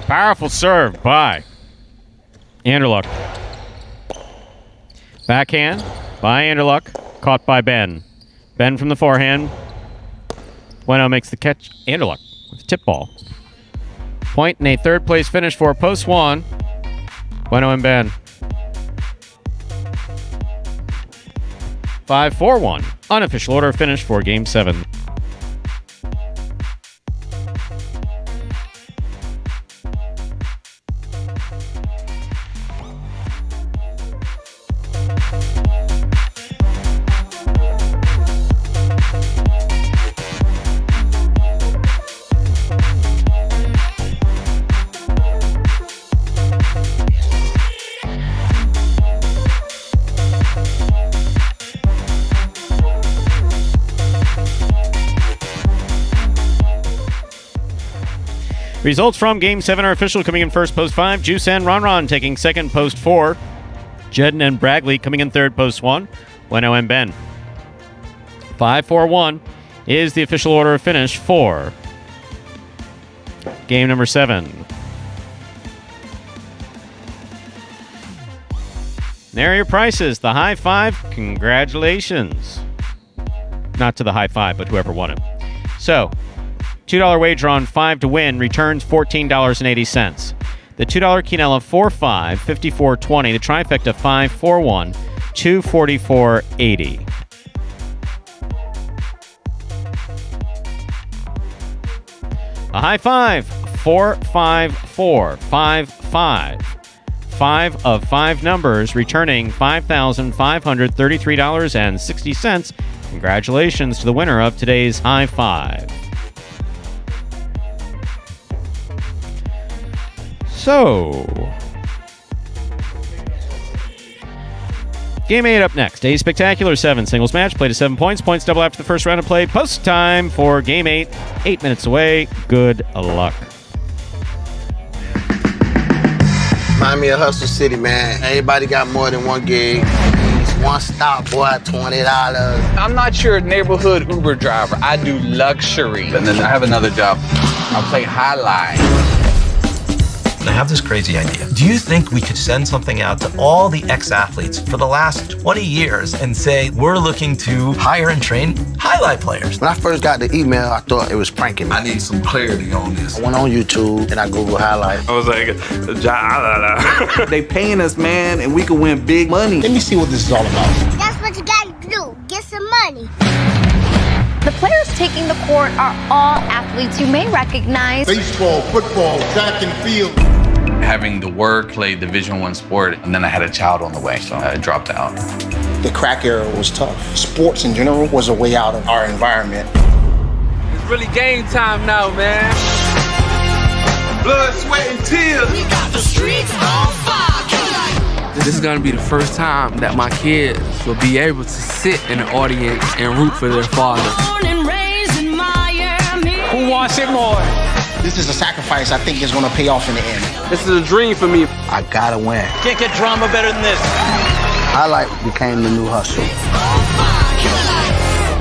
Powerful serve by Anderluck. Backhand by Anderluck. Caught by Ben. Ben from the forehand. Bueno makes the catch. Anderluck with the tip ball. Point and a 3rd place finish for post 1. Bueno and Ben. 5-4-1. Unofficial order finish for Game 7. Results from Game 7 are official. Coming in first, post 5, Juice and Ron Ron. Taking second, post 4, Jedden and Bragley. Coming in third, post 1, Bueno and Ben. 5-4-1 is the official order of finish for game number 7. There are your prices. The high 5, congratulations. Not to the high 5, but whoever won it. So, $2 wager on 5 to win returns $14.80. The $2 Quinella 4-5, $54.20. The trifecta 5-4-1, $244.80. A high 5, 4-5-4, 5-5. 5 of 5 numbers, returning $5,533.60. Congratulations to the winner of today's high 5. So, Game 8 up next. A spectacular 7 singles match. Played to 7 points. Points double after the first round of play. Post time for Game 8. 8 minutes away. Good luck.
Remind me of Hustle City, man. Everybody got more than one gig. One stop, boy, $20.
I'm not your neighborhood Uber driver. I do luxury. And then I have another job. I play highlight.
I have this crazy idea. Do you think we could send something out to all the ex-athletes for the last 20 years and say, we're looking to hire and train highlight players?
When I first got the email, I thought it was pranking me.
I need some clarity on this.
I went on YouTube and I Googled highlight.
I was like,
they paying us, man, and we can win big money.
Let me see what this is all about.
That's what you gotta do. Get some money. The players taking the court are all athletes you may recognize.
Baseball, football, track and field.
Having to work, play Division I sport, and then I had a child on the way, so I dropped out.
The crack era was tough. Sports in general was a way out of our environment.
It's really game time now, man. Blood, sweat, and tears.
We got the streets on fire.
The
This is going to be the first time that my kids will be able to sit in the audience and root for their father.
Who wants it more?
This is a sacrifice I think is going to pay off in the end.
This is a dream for me.
I gotta win.
Can't get drama better than this.
Highlight became the new hustle.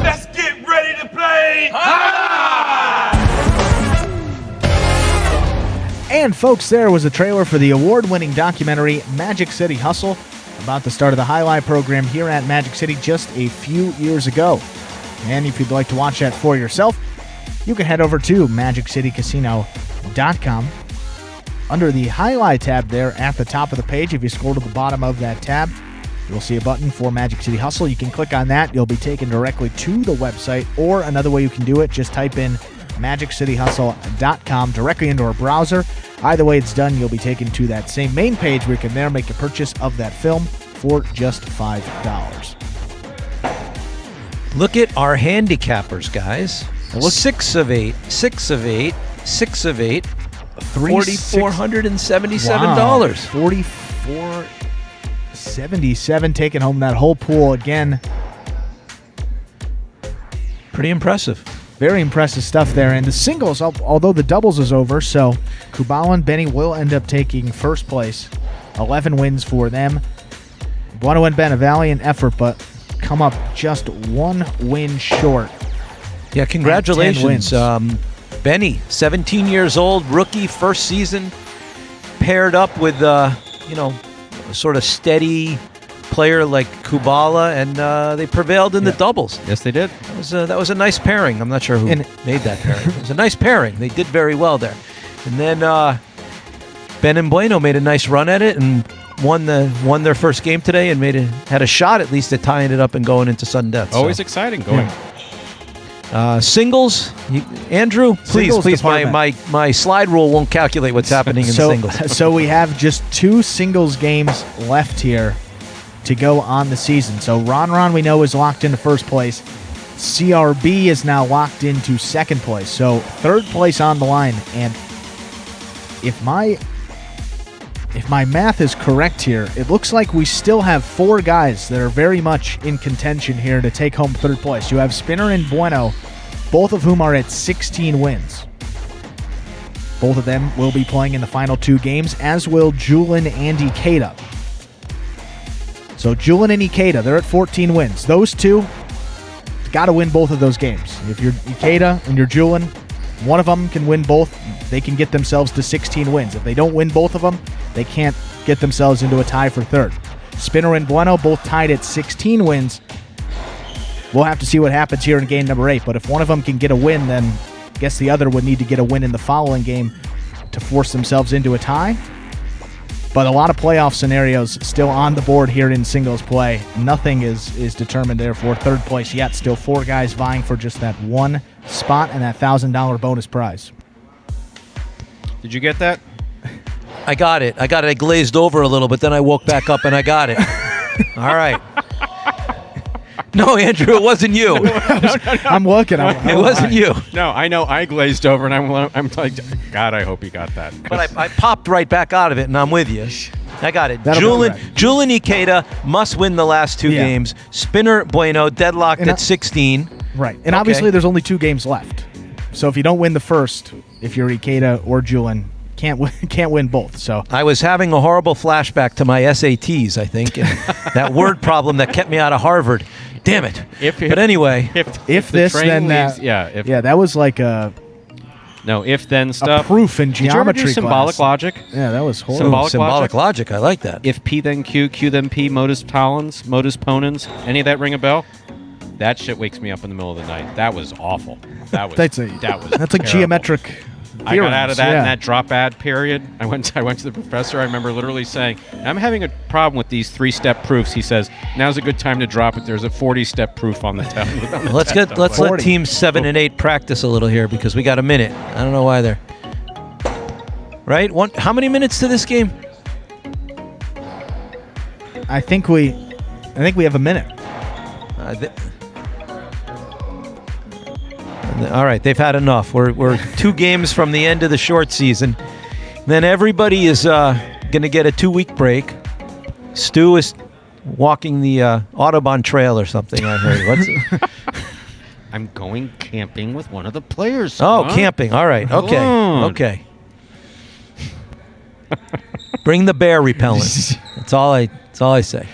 Let's get ready to play.
And folks, there was a trailer for the award-winning documentary Magic City Hustle, about the start of the Highlight program here at Magic City just a few years ago. And if you'd like to watch that for yourself, you can head over to MagicCityCasino.com. Under the Highlight tab there at the top of the page, if you scroll to the bottom of that tab, you'll see a button for Magic City Hustle. You can click on that. You'll be taken directly to the website, or another way you can do it, just type in MagicCityHustle.com directly into our browser. Either way it's done, you'll be taken to that same main page where you can there make a purchase of that film for just $5.
Look at our handicappers, guys. 6 of 8, 6 of 8, 6 of 8, $4,477.
Wow, $4,477, taking home that whole pool again.
Pretty impressive.
Very impressive stuff there. And the singles, although the doubles is over, so Kubala and Benny will end up taking first place. 11 wins for them. Bueno and Ben, a valiant effort, but come up just 1 win short.
Yeah, congratulations. Benny, 17 years old, rookie, first season, paired up with, a sort of steady player like Kubala, and they prevailed in the doubles.
Yes, they did.
That was a nice pairing. I'm not sure who made that pairing. It was a nice pairing. They did very well there. And then Ben and Bueno made a nice run at it and won their first game today and had a shot at least at tying it up and going into sudden death.
Always exciting going.
Singles, Andrew, please. My slide rule won't calculate what's happening in singles.
So we have just 2 singles games left here to go on the season. So Ron we know is locked into first place. CRB is now locked into second place. So third place on the line. And if my math is correct here, it looks like we still have 4 guys that are very much in contention here to take home third place. You have Spinner and Bueno, both of whom are at 16 wins. Both of them will be playing in the final 2 games, as will Julin and Ikeda. So Julin and Ikeda, they're at 14 wins. Those two got to win both of those games. If you're Ikeda and you're Julin, one of them can win both. They can get themselves to 16 wins. If they don't win both of them, they can't get themselves into a tie for third. Spinner and Bueno both tied at 16 wins. We'll have to see what happens here in game number 8. But if one of them can get a win, then I guess the other would need to get a win in the following game to force themselves into a tie. But a lot of playoff scenarios still on the board here in singles play. Nothing is determined there for third place yet. Still 4 guys vying for just that 1 spot and that $1,000 bonus prize.
Did you get that?
I got it. I glazed over a little, but then I woke back up and I got it. All right. No, Andrew, it wasn't you.
No. I'm looking.
It wasn't you.
No, I know I glazed over, and I'm like, God, I hope you got that.
But I popped right back out of it, and I'm with you. I got it. Julin Ikeda must win the last 2 games. Spinner Bueno deadlocked at 16.
Right. And obviously there's only 2 games left. So if you don't win the first, if you're Ikeda or Julin, can't win both. So
I was having a horrible flashback to my SATs, I think, and that word problem that kept me out of Harvard. Damn it. But anyway,
if this, then
leaves,
that was like a
if then stuff.
A proof in geometry.
Did you ever do symbolic logic?
Yeah, that was horrible.
Symbolic logic. I like that.
If P then Q, Q then P, modus ponens, any of that ring a bell? That shit wakes me up in the middle of the night. That was awful. That's like
terrible. Geometric.
I got out of that in that drop ad period. I went to the professor. I remember literally saying, I'm having a problem with these 3-step proofs. He says, now's a good time to drop it. There's a 40-step proof on the test.
Let's let teams 7 and 8 practice a little here because we got a minute. I don't know why they're... Right? How many minutes to this game?
I think we have a minute.
All right, they've had enough. We're 2 games from the end of the short season. Then everybody is going to get a 2-week break. Stu is walking the Autobahn trail or something, I heard. What's it?
I'm going camping with one of the players.
Oh, camping. All right. Okay. Okay. Bring the bear repellent. That's all I say.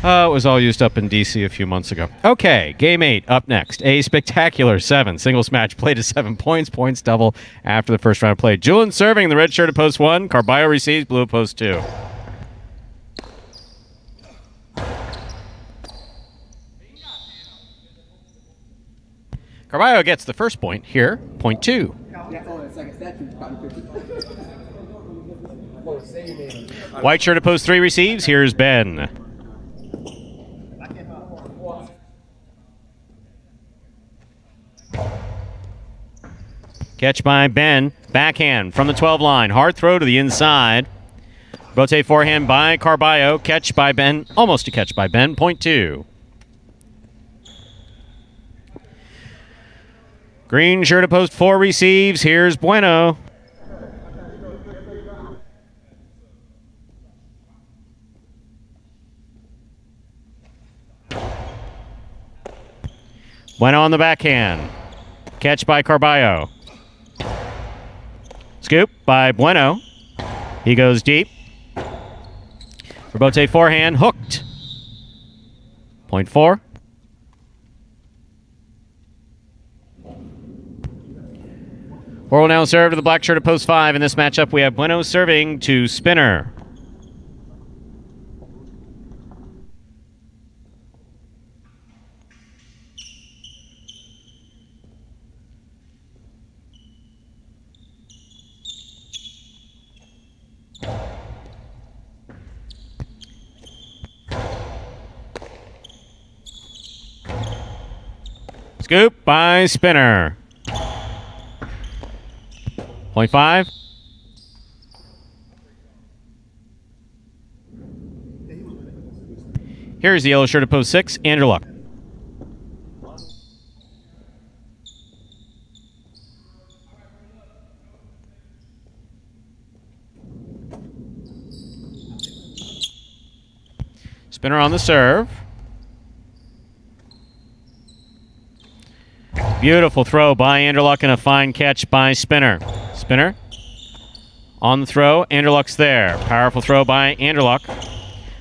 It was all used up in D.C. a few months ago. Okay, Game 8 up next. A spectacular 7 singles match played to 7 points. Points double after the first round of play. Julian serving the red shirt at post 1. Carballo receives blue at post 2. Carballo gets the first point here. Point 2. White shirt at post 3 receives. Here's Ben. Catch by Ben. Backhand from the 12 line. Hard throw to the inside. Bote forehand by Carballo. Catch by Ben. Almost a catch by Ben. Point 2. Green shirt at post 4 receives. Here's Bueno. Bueno on the backhand. Catch by Carballo. Scoop by Bueno. He goes deep. Rebote forehand, hooked. Point 4. Will now serve to the black shirt at post 5. In this matchup, we have Bueno serving to Spinner. Scoop by Spinner. Point 5. Here's the yellow shirt at post 6, Andrew Luck. Spinner on the serve. Beautiful throw by Anderluck and a fine catch by Spinner. Spinner on the throw. Anderluck's there. Powerful throw by Anderluck.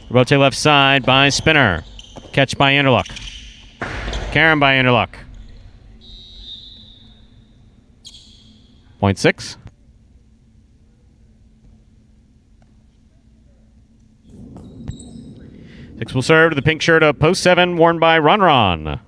Rebote left side by Spinner. Catch by Anderluck. Karen by Anderluck. Point 6. Six will serve to the pink shirt of post 7, worn by Ron.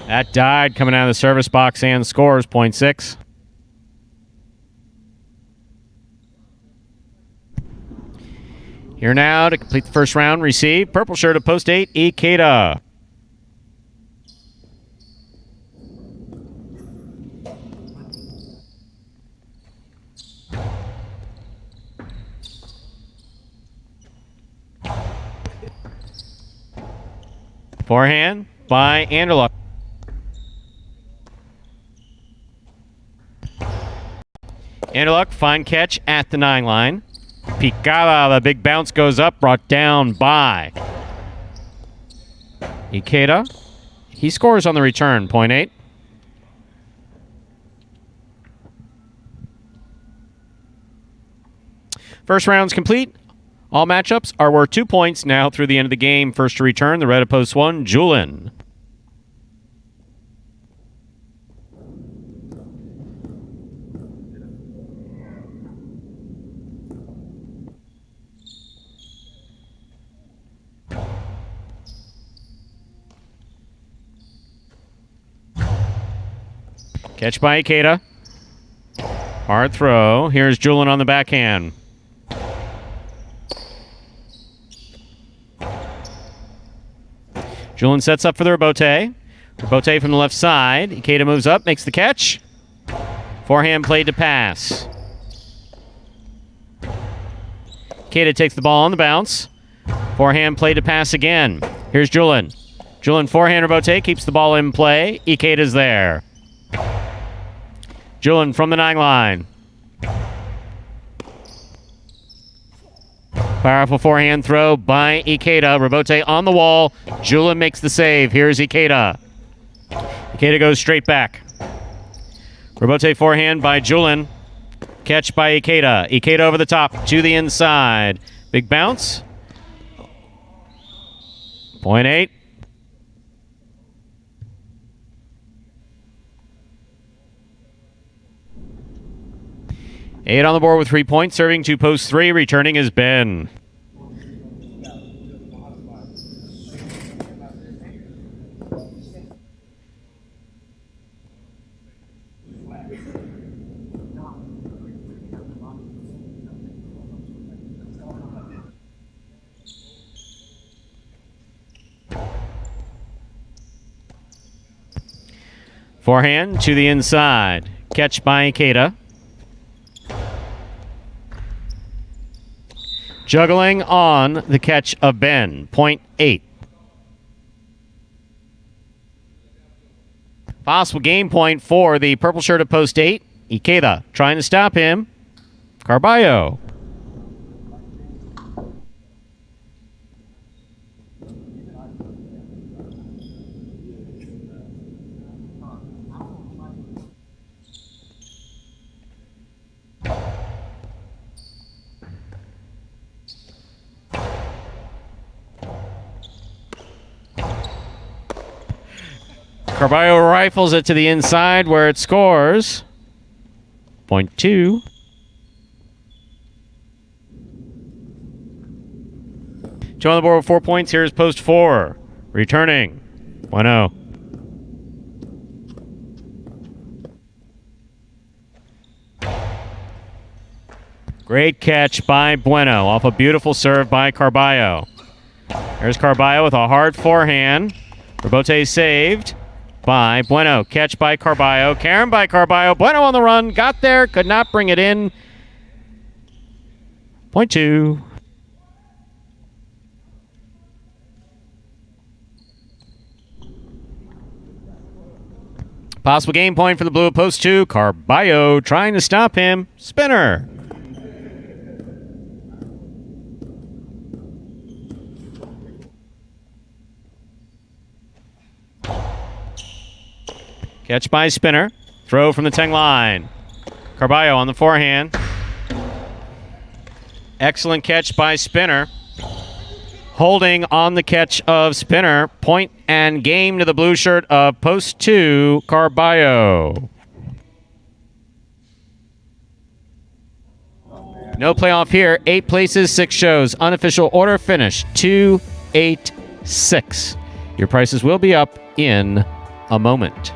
That died coming out of the service box and scores. Point 6. Here now to complete the first round. Receive. Purple shirt of post 8, Ikeda. Forehand by Anderluck. Anderluck, fine catch at the 9 line. Picada, the big bounce goes up, brought down by Ikeda. He scores on the return, point 8. First round's complete. All matchups are worth 2 points now through the end of the game. First to return, the red of post 1, Julin. Catch by Ikeda. Hard throw. Here's Julin on the backhand. Julin sets up for the Rebote. Rebote from the left side. Ikeda moves up, makes the catch. Forehand played to pass. Ikeda takes the ball on the bounce. Forehand played to pass again. Here's Julin. Julian forehand rebote keeps the ball in play. Ikeda's there. Julian from the 9 line. Powerful forehand throw by Ikeda. Rebote on the wall. Julian makes the save. Here's Ikeda. Ikeda goes straight back. Rebote forehand by Julian. Catch by Ikeda. Ikeda over the top to the inside. Big bounce. Point 8. Eight on the board with 3 points. Serving to post 3. Returning is Ben. Forehand to the inside. Catch by Ikeda. Juggling on the catch of Ben. Point 8. Possible game point for the purple shirt at post 8. Ikeda trying to stop him. Carballo. Carballo rifles it to the inside where it scores. Point 2. Two on the board with 4 points. Here's post 4. Returning. 1-0. Great catch by Bueno off a beautiful serve by Carballo. There's Carballo with a hard forehand. Rebote saved by Bueno. Catch by Carballo. Karen by Carballo. Bueno on the run. Got there. Could not bring it in. Point 2. Possible game point for the blue at post 2. Carballo trying to stop him. Spinner. Catch by Spinner. Throw from the 10 line. Carballo on the forehand. Excellent catch by Spinner. Holding on the catch of Spinner. Point and game to the blue shirt of post 2, Carballo. No playoff here. 8 places, 6 shows. Unofficial order finish 2-8-6. Your prices will be up in a moment.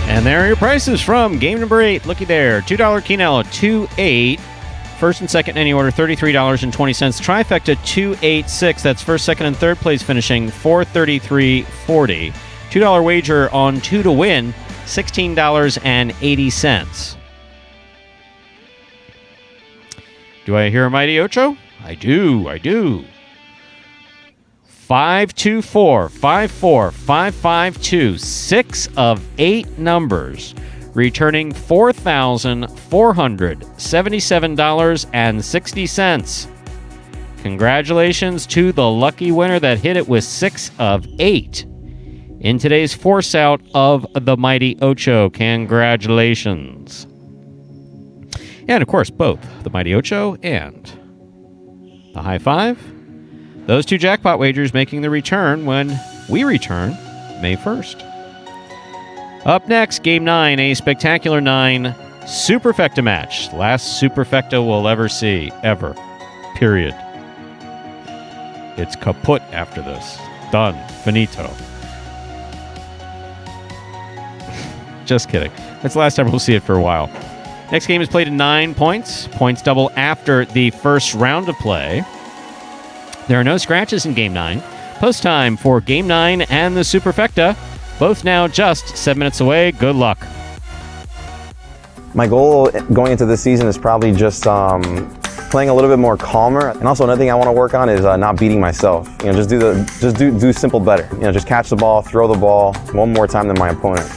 And there are your prices from game number 8. Looky there. $2 Quinella, 2-8. First and second in any order, $33.20. Trifecta, 2-8-6. That's first, second, and third place finishing, $433.40. $2 wager on 2 to win, $16.80. Do I hear a Mighty Ocho? I do. 524, 54, 552, 6 of 8 numbers, returning $4,477.60. Congratulations to the lucky winner that hit it with 6 of 8 in today's force out of the Mighty Ocho. Congratulations. And of course, both the Mighty Ocho and the High Five. Those 2 jackpot wagers making the return when we return May 1st. Up next, Game 9, a spectacular 9 Superfecta match. Last Superfecta we'll ever see. Ever. Period. It's kaput after this. Done. Finito. Just kidding. That's the last time we'll see it for a while. Next game is played at 9 points. Points double after the first round of play. There are no scratches in Game 9. Post time for Game 9 and the Superfecta. Both now just 7 minutes away. Good luck.
My goal going into this season is probably just playing a little bit more calmer. And also another thing I want to work on is not beating myself. You know, just do simple better. You know, just catch the ball, throw the ball one more time than my opponent.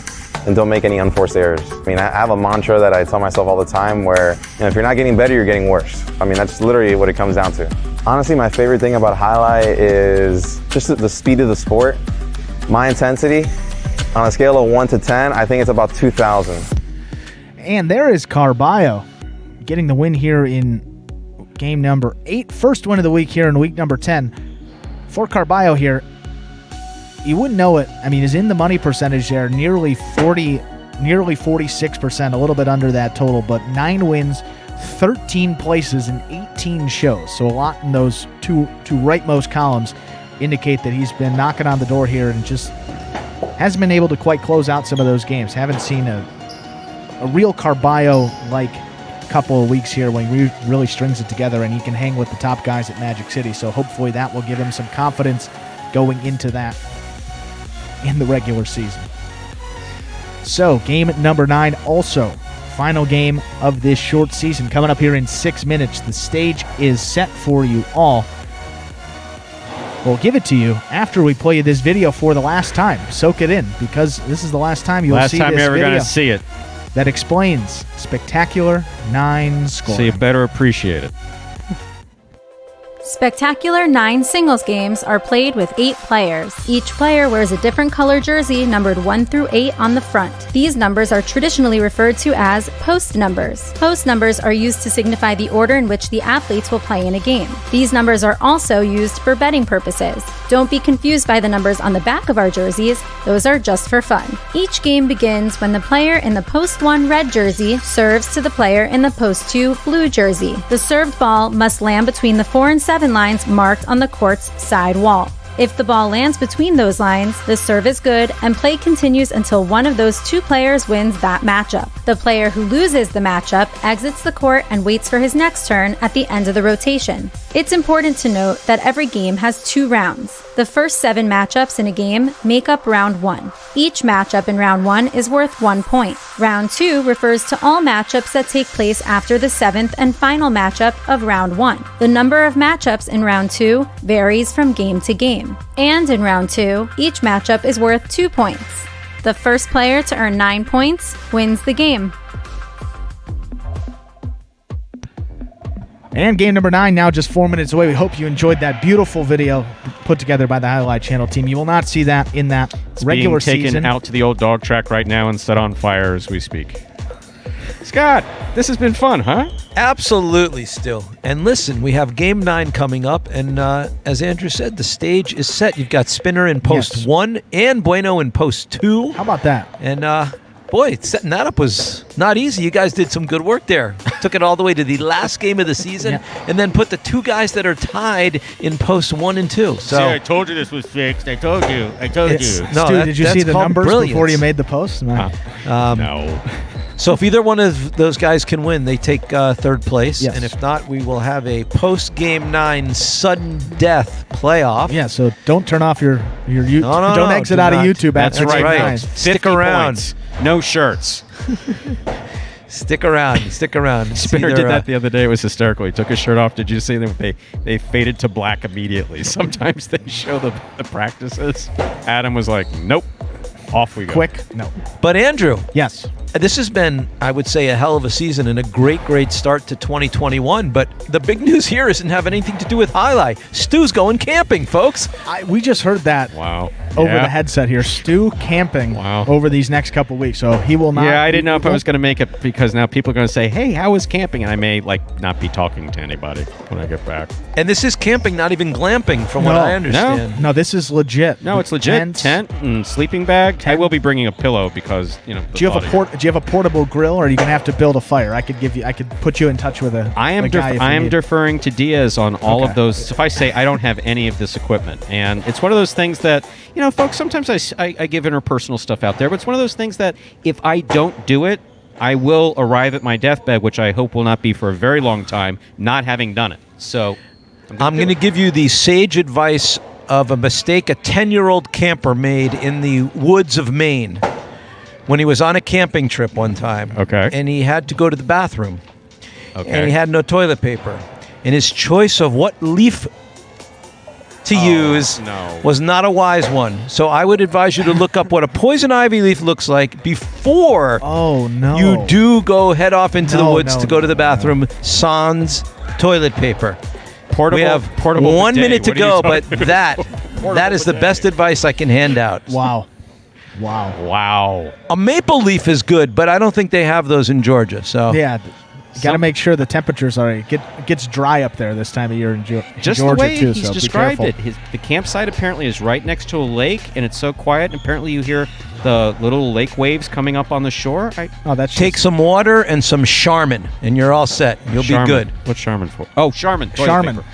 And don't make any unforced errors. I mean, I have a mantra that I tell myself all the time where, you know, if you're not getting better, you're getting worse. I mean, that's literally what it comes down to. Honestly, my favorite thing about Jai-Alai is just the speed of the sport. My intensity, on a scale of 1 to 10, I think it's about 2,000.
And there is Carballo getting the win here in game number 8. First win of the week here in week number 10. For Carballo here, you wouldn't know it. I mean, he's in the money percentage there, nearly 46%, a little bit under that total, but 9 wins, 13 places, and 18 shows. So a lot in those two rightmost columns indicate that he's been knocking on the door here and just hasn't been able to quite close out some of those games. Haven't seen a real Carballo-like couple of weeks here when he really strings it together and he can hang with the top guys at Magic City. So hopefully that will give him some confidence going into that in the regular season. So game number 9, also final game of this short season, coming up here in 6 minutes. The stage is set for you all. We'll give it to you after we play you this video for the last time. Soak it in, because this is the last time you'll see this video.
Last time you're ever going to see it.
That explains Spectacular 9 score.
So you better appreciate it.
Spectacular 9 singles games are played with 8 players. Each player wears a different color jersey numbered 1 through 8 on the front. These numbers are traditionally referred to as post numbers. Post numbers are used to signify the order in which the athletes will play in a game. These numbers are also used for betting purposes. Don't be confused by the numbers on the back of our jerseys. Those are just for fun. Each game begins when the player in the post 1 red jersey serves to the player in the post 2 blue jersey. The served ball must land between the 4 and 7 lines marked on the court's side wall. If the ball lands between those lines, the serve is good and play continues until one of those 2 players wins that matchup. The player who loses the matchup exits the court and waits for his next turn at the end of the rotation. It's important to note that every game has 2 rounds. The first 7 matchups in a game make up round 1. Each matchup in round 1 is worth 1 point. Round 2 refers to all matchups that take place after the 7th and final matchup of round 1. The number of matchups in round 2 varies from game to game. And in round 2, each matchup is worth 2 points. The first player to earn 9 points wins the game.
And game number 9 now just 4 minutes away. We hope you enjoyed that beautiful video put together by the Jai-Alai channel team. You will not see that in that regular season.
It's being taken out to the old dog track right now and set on fire as we speak. Scott, this has been fun, huh?
Absolutely, still. And listen, we have Game 9 coming up, and as Andrew said, the stage is set. You've got Spinner in post 1 and Bueno in post 2.
How about that?
And boy, setting that up was not easy. You guys did some good work there. Took it all the way to the last game of the season, and then put the 2 guys that are tied in post 1 and 2. So
see, I told you this was fixed. I told you.
No,
Stu, did you see the numbers before you made the post?
No.
So if either one of those guys can win, they take 3rd place.
Yes.
And if not, we will have a post-Game 9 sudden death playoff.
Yeah, so don't turn off your YouTube. Don't exit out of YouTube.
That's right.
9.
Stick around.
Points. No shirts.
Stick around.
Spinner did that the other day. It was hysterical. He took his shirt off. Did you see them? They faded to black immediately. Sometimes they show the practices. Adam was like, nope. Off we go.
Quick. No.
But Andrew.
Yes.
This has been, I would say, a hell of a season and a great start to 2021. But the big news here isn't have anything to do with Jai-Alai. Stu's going camping, folks.
We just heard that over the headset here. Stu camping over these next couple weeks. So he will not.
Yeah, I didn't know if I was going to make it because now people are going to say, hey, how was camping? And I may not be talking to anybody when I get back.
And this is camping, not even glamping from what I understand.
No, this is legit.
No, it's legit. Tent and sleeping bag. I will be bringing a pillow because,
Do you have you have a portable grill, or are you gonna have to build a fire? I could put you in touch with a guy.
I am deferring to Diaz on all of those. Suffice to say, I don't have any of this equipment, and it's one of those things that folks. Sometimes I give interpersonal stuff out there, but it's one of those things that if I don't do it, I will arrive at my deathbed, which I hope will not be for a very long time, not having done it. So
I'm going to give you the sage advice of a mistake a 10-year-old camper made in the woods of Maine when he was on a camping trip one time.
Okay.
And he had to go to the bathroom.
Okay.
And he had no toilet paper. And his choice of what leaf to use was not a wise one. So I would advise you to look up what a poison ivy leaf looks like before you do go head off into the woods to go to the bathroom. Sans toilet paper. We have
portable
1
bidet.
minute to
What are you
go,
talking
but
about?
that is the best advice I can hand out.
Wow.
A maple leaf is good, but I don't think they have those in Georgia. So
yeah, got to make sure the temperatures are it gets dry up there this time of year in
Just
Georgia
the way
too.
he's
So
described
be careful.
it. The campsite apparently is right next to a lake, and it's so quiet. And apparently, you hear the little lake waves coming up on the shore.
Take some water and some Charmin, and you're all set. You'll be good.
What's Charmin for? Oh, Charmin. toilet
Charmin.
paper.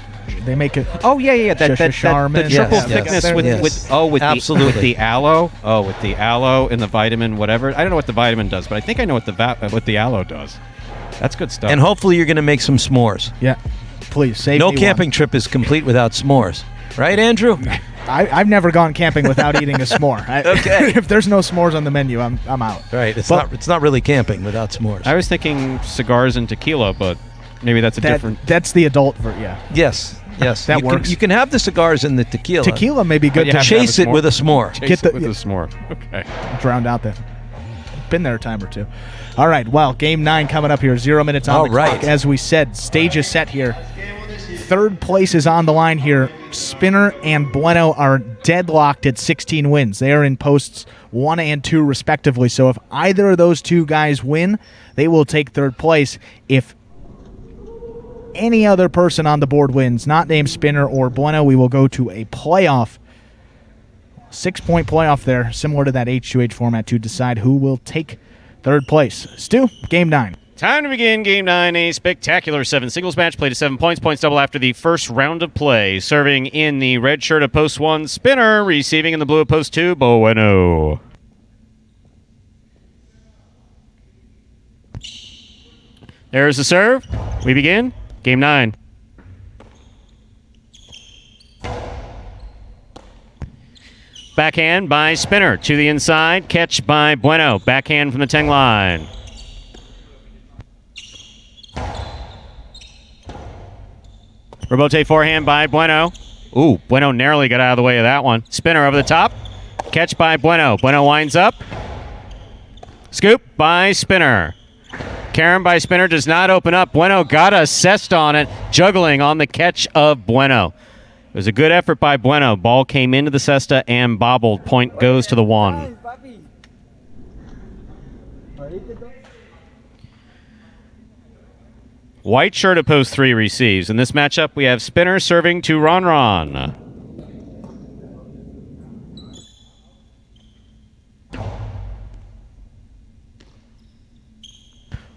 They make it.
Oh yeah. The
Charmin.
triple
Yes.
thickness
Yes.
with
Absolutely.
with the aloe. Oh, with the aloe and the vitamin, whatever. I don't know what the vitamin does, but I think I know what the aloe does. That's good stuff.
And hopefully you're going to make some s'mores.
Yeah. Please save
No
me
camping trip is complete without s'mores. Right, Andrew?
I've never gone camping without eating a s'more.
Okay.
If there's no s'mores on the menu, I'm out.
Right. It's not really camping without s'mores.
I was thinking cigars and tequila, but maybe that's a different.
That's the adult version. Yeah.
Yes.
That
you
works.
You can have the cigars and the tequila.
Tequila may be good
you
to
have to have
chase
a
it with a s'more.
Chase it with a s'more. Okay.
drowned out there. Been there a time or two. All right, well, game 9 coming up here. 0 minutes on
All
the clock.
right.
As we said, stage is set here. Third place is on the line here. Spinner and Bueno are deadlocked at 16 wins. They are in posts 1 and 2 respectively. So if either of those two guys win, they will take third place. If any other person on the board wins, not named Spinner or Bueno, we will go to a playoff. 6-point playoff there, similar to that H2H format, to decide who will take third place. Stu, game 9.
Time to begin Game 9, a spectacular 7 singles match. Played to 7 points. Points double after the first round of play. Serving in the red shirt of post 1, Spinner. Receiving in the blue of post 2, Bueno. There's the serve. We begin Game 9. Backhand by Spinner to the inside. Catch by Bueno. Backhand from the 10 line. Rebote forehand by Bueno. Ooh, Bueno narrowly got out of the way of that one. Spinner over the top. Catch by Bueno. Bueno winds up. Scoop by Spinner. Karen by Spinner does not open up. Bueno got a cest on it. Juggling on the catch of Bueno. It was a good effort by Bueno. Ball came into the cesta and bobbled. Point goes to the 1. White shirt at post 3 receives. In this matchup, we have Spinner serving to Ron Ron.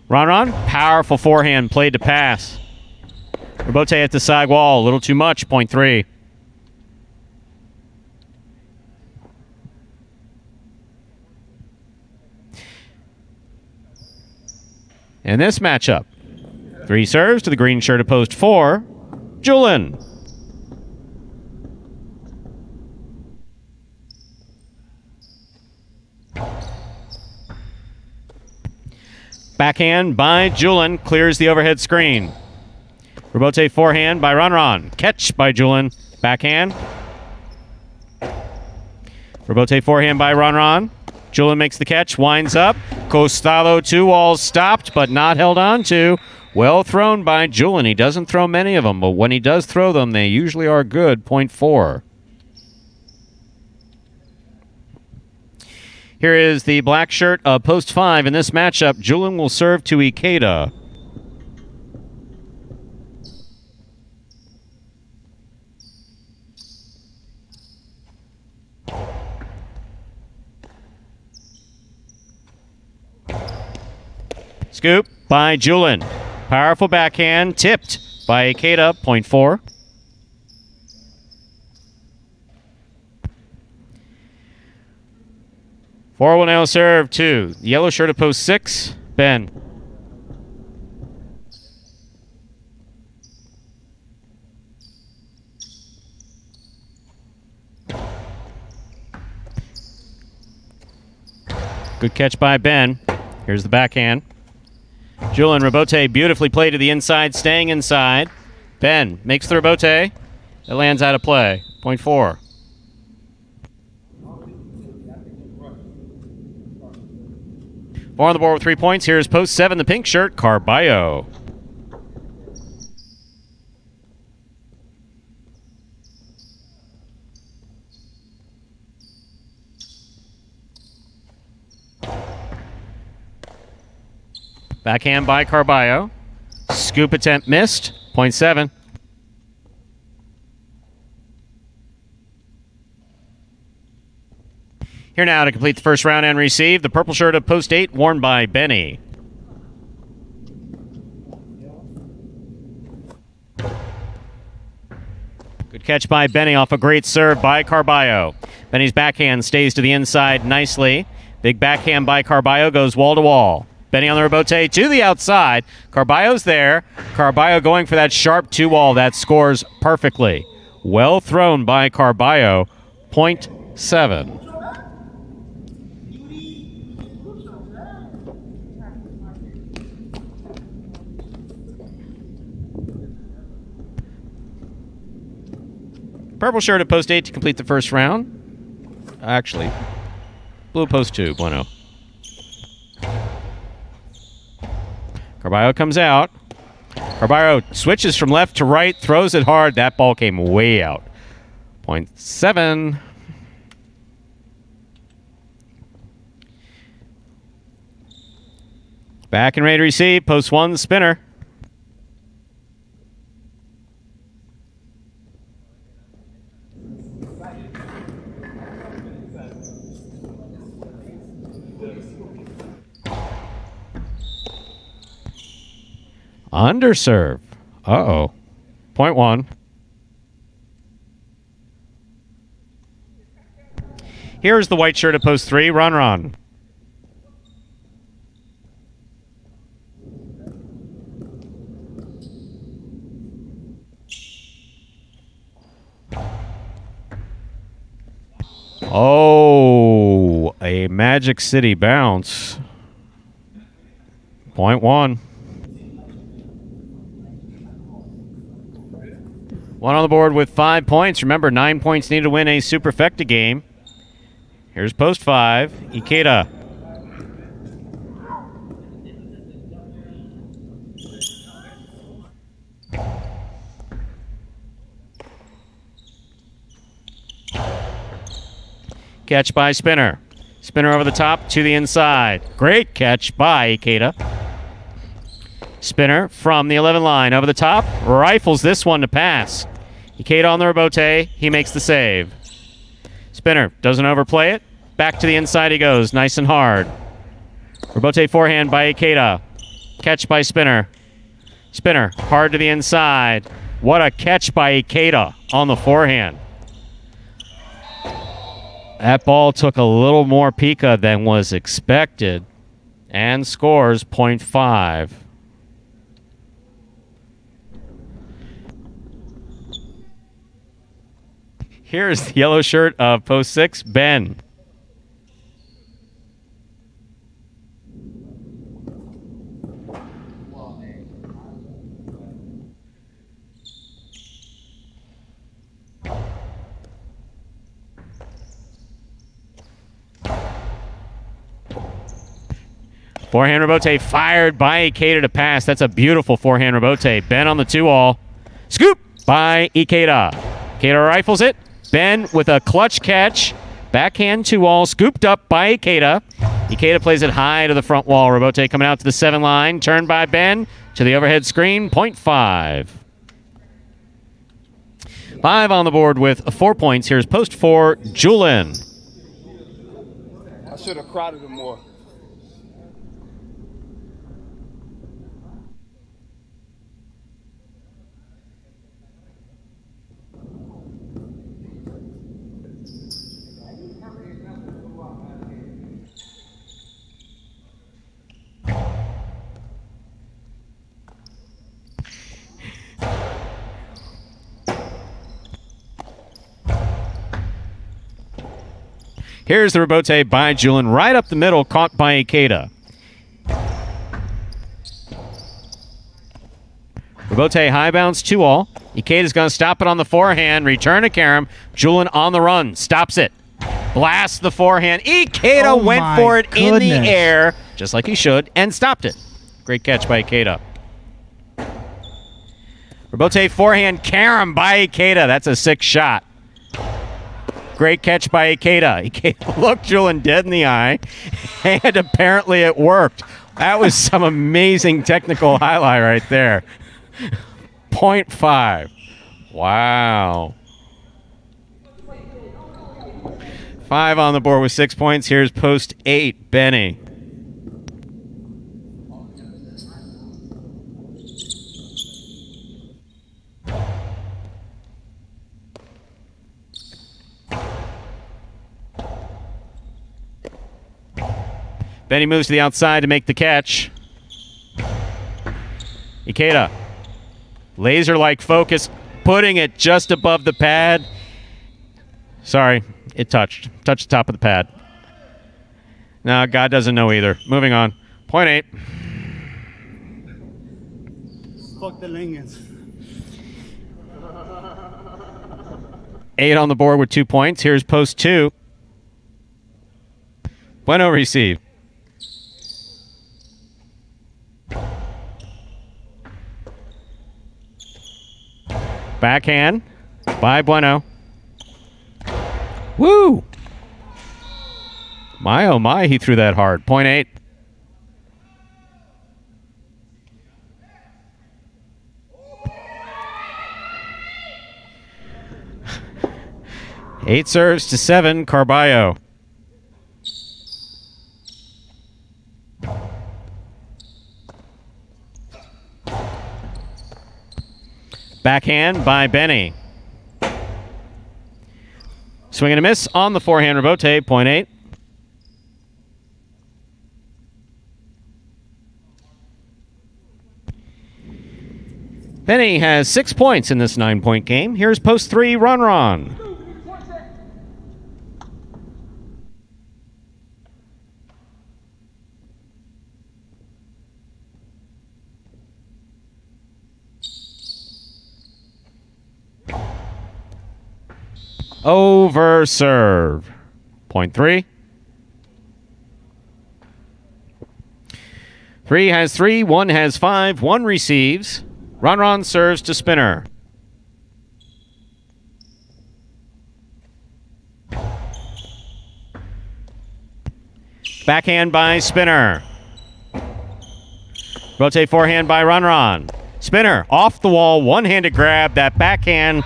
Ron Ron, powerful forehand played to pass. Rebote at the side wall, a little too much, point 3. In this matchup, 3 serves to the green shirt of post 4, Julian. Backhand by Julian clears the overhead screen. Rebote forehand by Ron Ron. Catch by Julian. Backhand. Rebote forehand by Ron Ron. Julian makes the catch, winds up. Costalo 2 all stopped, but not held on to. Well thrown by Julian. He doesn't throw many of them, but when he does throw them, they usually are good. Point 4. Here is the black shirt of post 5. In this matchup, Julian will serve to Ikeda. Scoop by Julin. Powerful backhand, tipped by Ikeda, 0.4. Four will now serve to the yellow shirt at post 6, Ben. Good catch by Ben. Here's the backhand. Julin Rebote beautifully played to the inside, staying inside. Ben makes the Rebote. It lands out of play. 0.4. Four on the board with 3 points. Here's post 7, the pink shirt, Carballo. Backhand by Carballo. Scoop attempt missed. 0.7. Here now to complete the first round and receive the purple shirt of post 8 worn by Benny. Good catch by Benny off a great serve by Carballo. Benny's backhand stays to the inside nicely. Big backhand by Carballo goes wall to wall. Benny on the Rebote to the outside. Carballo's there. Carballo going for that sharp 2-wall that scores perfectly. Well thrown by Carballo. 0.7. Purple shirt at post 8 to complete the first round. Actually, blue post 2, bueno. Carballo comes out. Carballo switches from left to right, throws it hard. That ball came way out. 0.7. Back and ready to receive. Post 1, the spinner. Underserve. Uh-oh. 0.1. Here's the white shirt at post 3, Ron. Oh, a Magic City bounce. 0.1. One on the board with 5 points. Remember, 9 points needed to win a Superfecta game. Here's post 5, Ikeda. Catch by Spinner. Spinner over the top to the inside. Great catch by Ikeda. Spinner from the 11 line over the top. Rifles this one to pass. Ikeda on the Rebote. He makes the save. Spinner doesn't overplay it. Back to the inside he goes. Nice and hard. Rebote forehand by Ikeda. Catch by Spinner. Spinner hard to the inside. What a catch by Ikeda on the forehand. That ball took a little more pica than was expected and scores 0.5. Here's the yellow shirt of post 6, Ben. Forehand Rebote fired by Ikeda to pass. That's a beautiful forehand Rebote. Ben on the 2-all. Scoop by Ikeda. Ikeda rifles it. Ben with a clutch catch. Backhand 2-all. Scooped up by Ikeda. Ikeda plays it high to the front wall. Rebote coming out to the 7 line. Turned by Ben to the overhead screen. 0.5. 5 on the board with 4 points. Here's post 4, Julin.
I should have crowded him more.
Here's the rebote by Julian, right up the middle, caught by Ikeda. Rebote high bounce, 2-all. Ikeda's going to stop it on the forehand. Return to Karam. Julian on the run. Stops it. Blasts the forehand. Ikeda went for it in the air, just like he should, and stopped it. Great catch by Ikeda. Rebote forehand, Karam by Ikeda. That's a 6 shot. Great catch by Ikeda. Ikeda looked Julian dead in the eye, and apparently it worked. That was some amazing technical highlight right there. 0.5. Wow. 5 on the board with 6 points. Here's post 8, Benny. Benny moves to the outside to make the catch. Ikeda. Laser-like focus, putting it just above the pad. Sorry, it touched the top of the pad. No, God doesn't know either. Moving on. 0.8.
Fuck the Lingans.
8 on the board with 2 points. Here's post 2. Bueno receive. Backhand by Bueno. Woo! My, oh my, he threw that hard. 0.8. Eight serves to 7, Carballo. Backhand by Benny. Swing and a miss on the forehand rebote, 0.8. Benny has 6 points in this 9-point game. Here's post 3, Ron. Over serve. 0.3. 3 has 3, 1 has 5, 1 receives. Ron serves to Spinner. Backhand by Spinner. Rotate forehand by Ron. Spinner off the wall, one-handed grab. That backhand,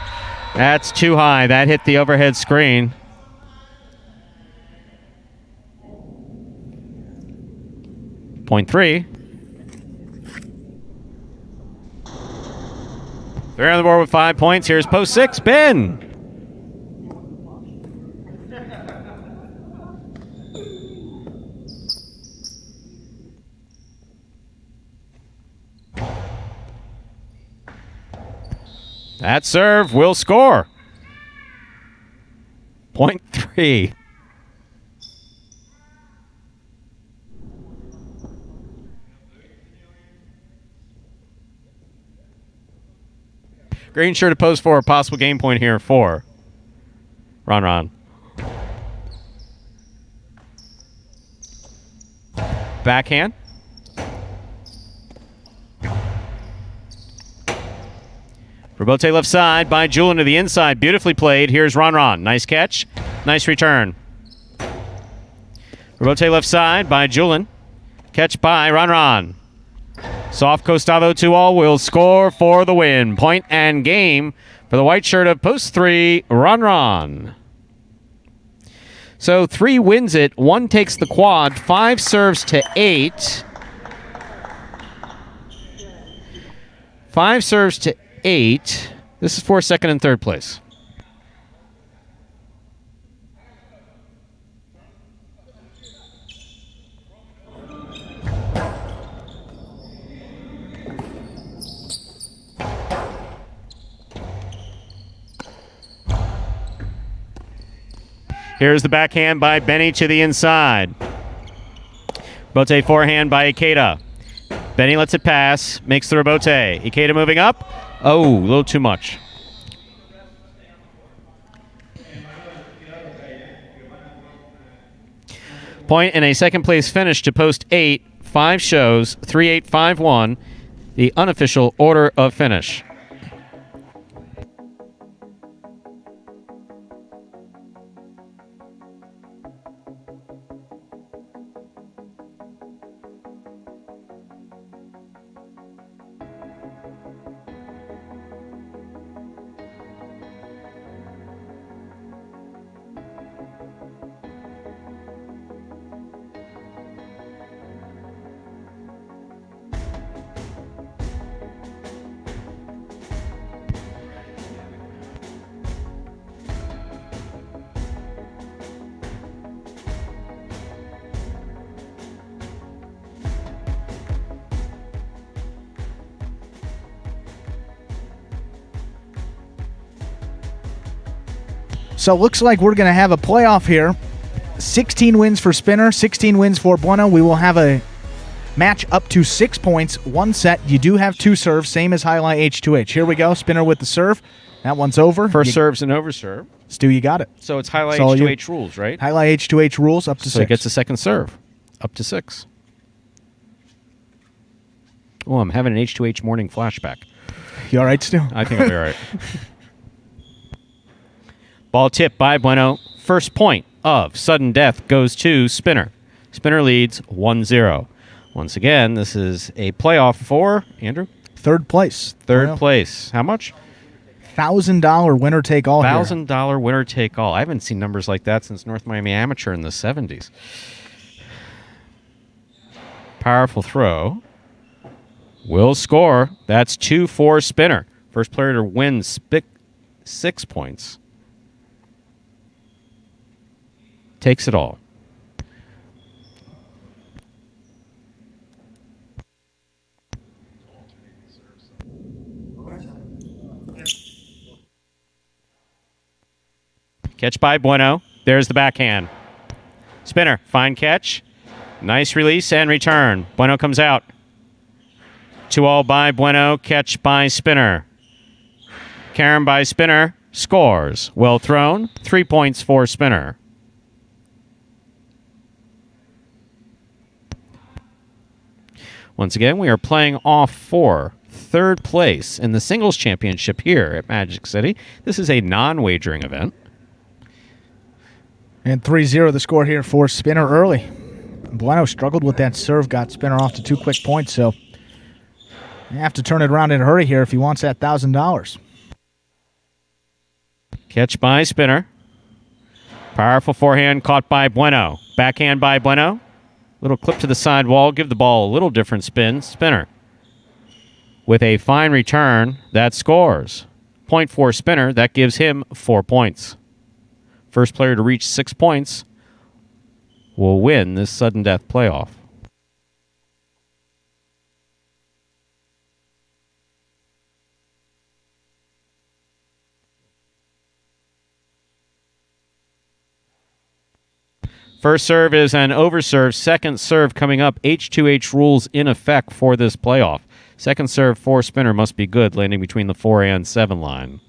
that's too high. That hit the overhead screen. .3. 3 on the board with 5 points. Here's post 6, Ben. That serve will score. 0.3. Green sure to pose for a possible game point here for Ron. Backhand. Rebote left side by Julian to the inside. Beautifully played. Here's Ron. Nice catch. Nice return. Rebote left side by Julian. Catch by Ron. Soft Costado 2-all will score for the win. Point and game for the white shirt of post 3, Ron. So 3 wins it. 1 takes the quad. 5 serves to 8. 5 serves to 8. This is for second and third place. Here's the backhand by Benny to the inside. Bote forehand by Ikeda. Benny lets it pass, makes the rebote. Ikeda moving up. Oh, a little too much. Point and a second place finish to post 8, 5 shows, 3-8, 5-1, the unofficial order of finish.
So looks like we're going to have a playoff here. 16 wins for Spinner, 16 wins for Bueno. We will have a match up to 6 points, 1 set. You do have 2 serves, same as Highlight H2H. Here we go. Spinner with the serve. That one's over.
First serve's an overserve.
Stu, you got it.
So it's Highlight H2H rules, right?
Highlight H2H rules up to 6.
So he gets a second serve. Up to 6. Oh, I'm having an H2H morning flashback.
You all right, Stu?
I think I'll be all right. Ball tipped by Bueno. First point of sudden death goes to Spinner. Spinner leads 1-0. Once again, this is a playoff for, Andrew?
Third place.
Third place. How much?
$1,000 winner take all.
$1,000 winner take all. I haven't seen numbers like that since North Miami Amateur in the 70s. Powerful throw. Will score. That's 2-4 Spinner. First player to win 6 points. Takes it all. Catch by Bueno. There's the backhand. Spinner, fine catch. Nice release and return. Bueno comes out. 2-all by Bueno. Catch by Spinner. Karen by Spinner. Scores. Well thrown. 3 points for Spinner. Once again, we are playing off for third place in the singles championship here at Magic City. This is a non-wagering event.
And 3-0 the score here for Spinner early. Bueno struggled with that serve, got Spinner off to 2 quick points, so you have to turn it around in a hurry here if he wants that $1,000.
Catch by Spinner. Powerful forehand caught by Bueno. Backhand by Bueno. Little clip to the side wall. Give the ball a little different spin. Spinner. With a fine return, that scores. Point for Spinner. That gives him 4 points. First player to reach 6 points will win this sudden death playoff. First serve is an overserve. Second serve coming up. H2H rules in effect for this playoff. Second serve for Spinner must be good, landing between the 4 and 7 line.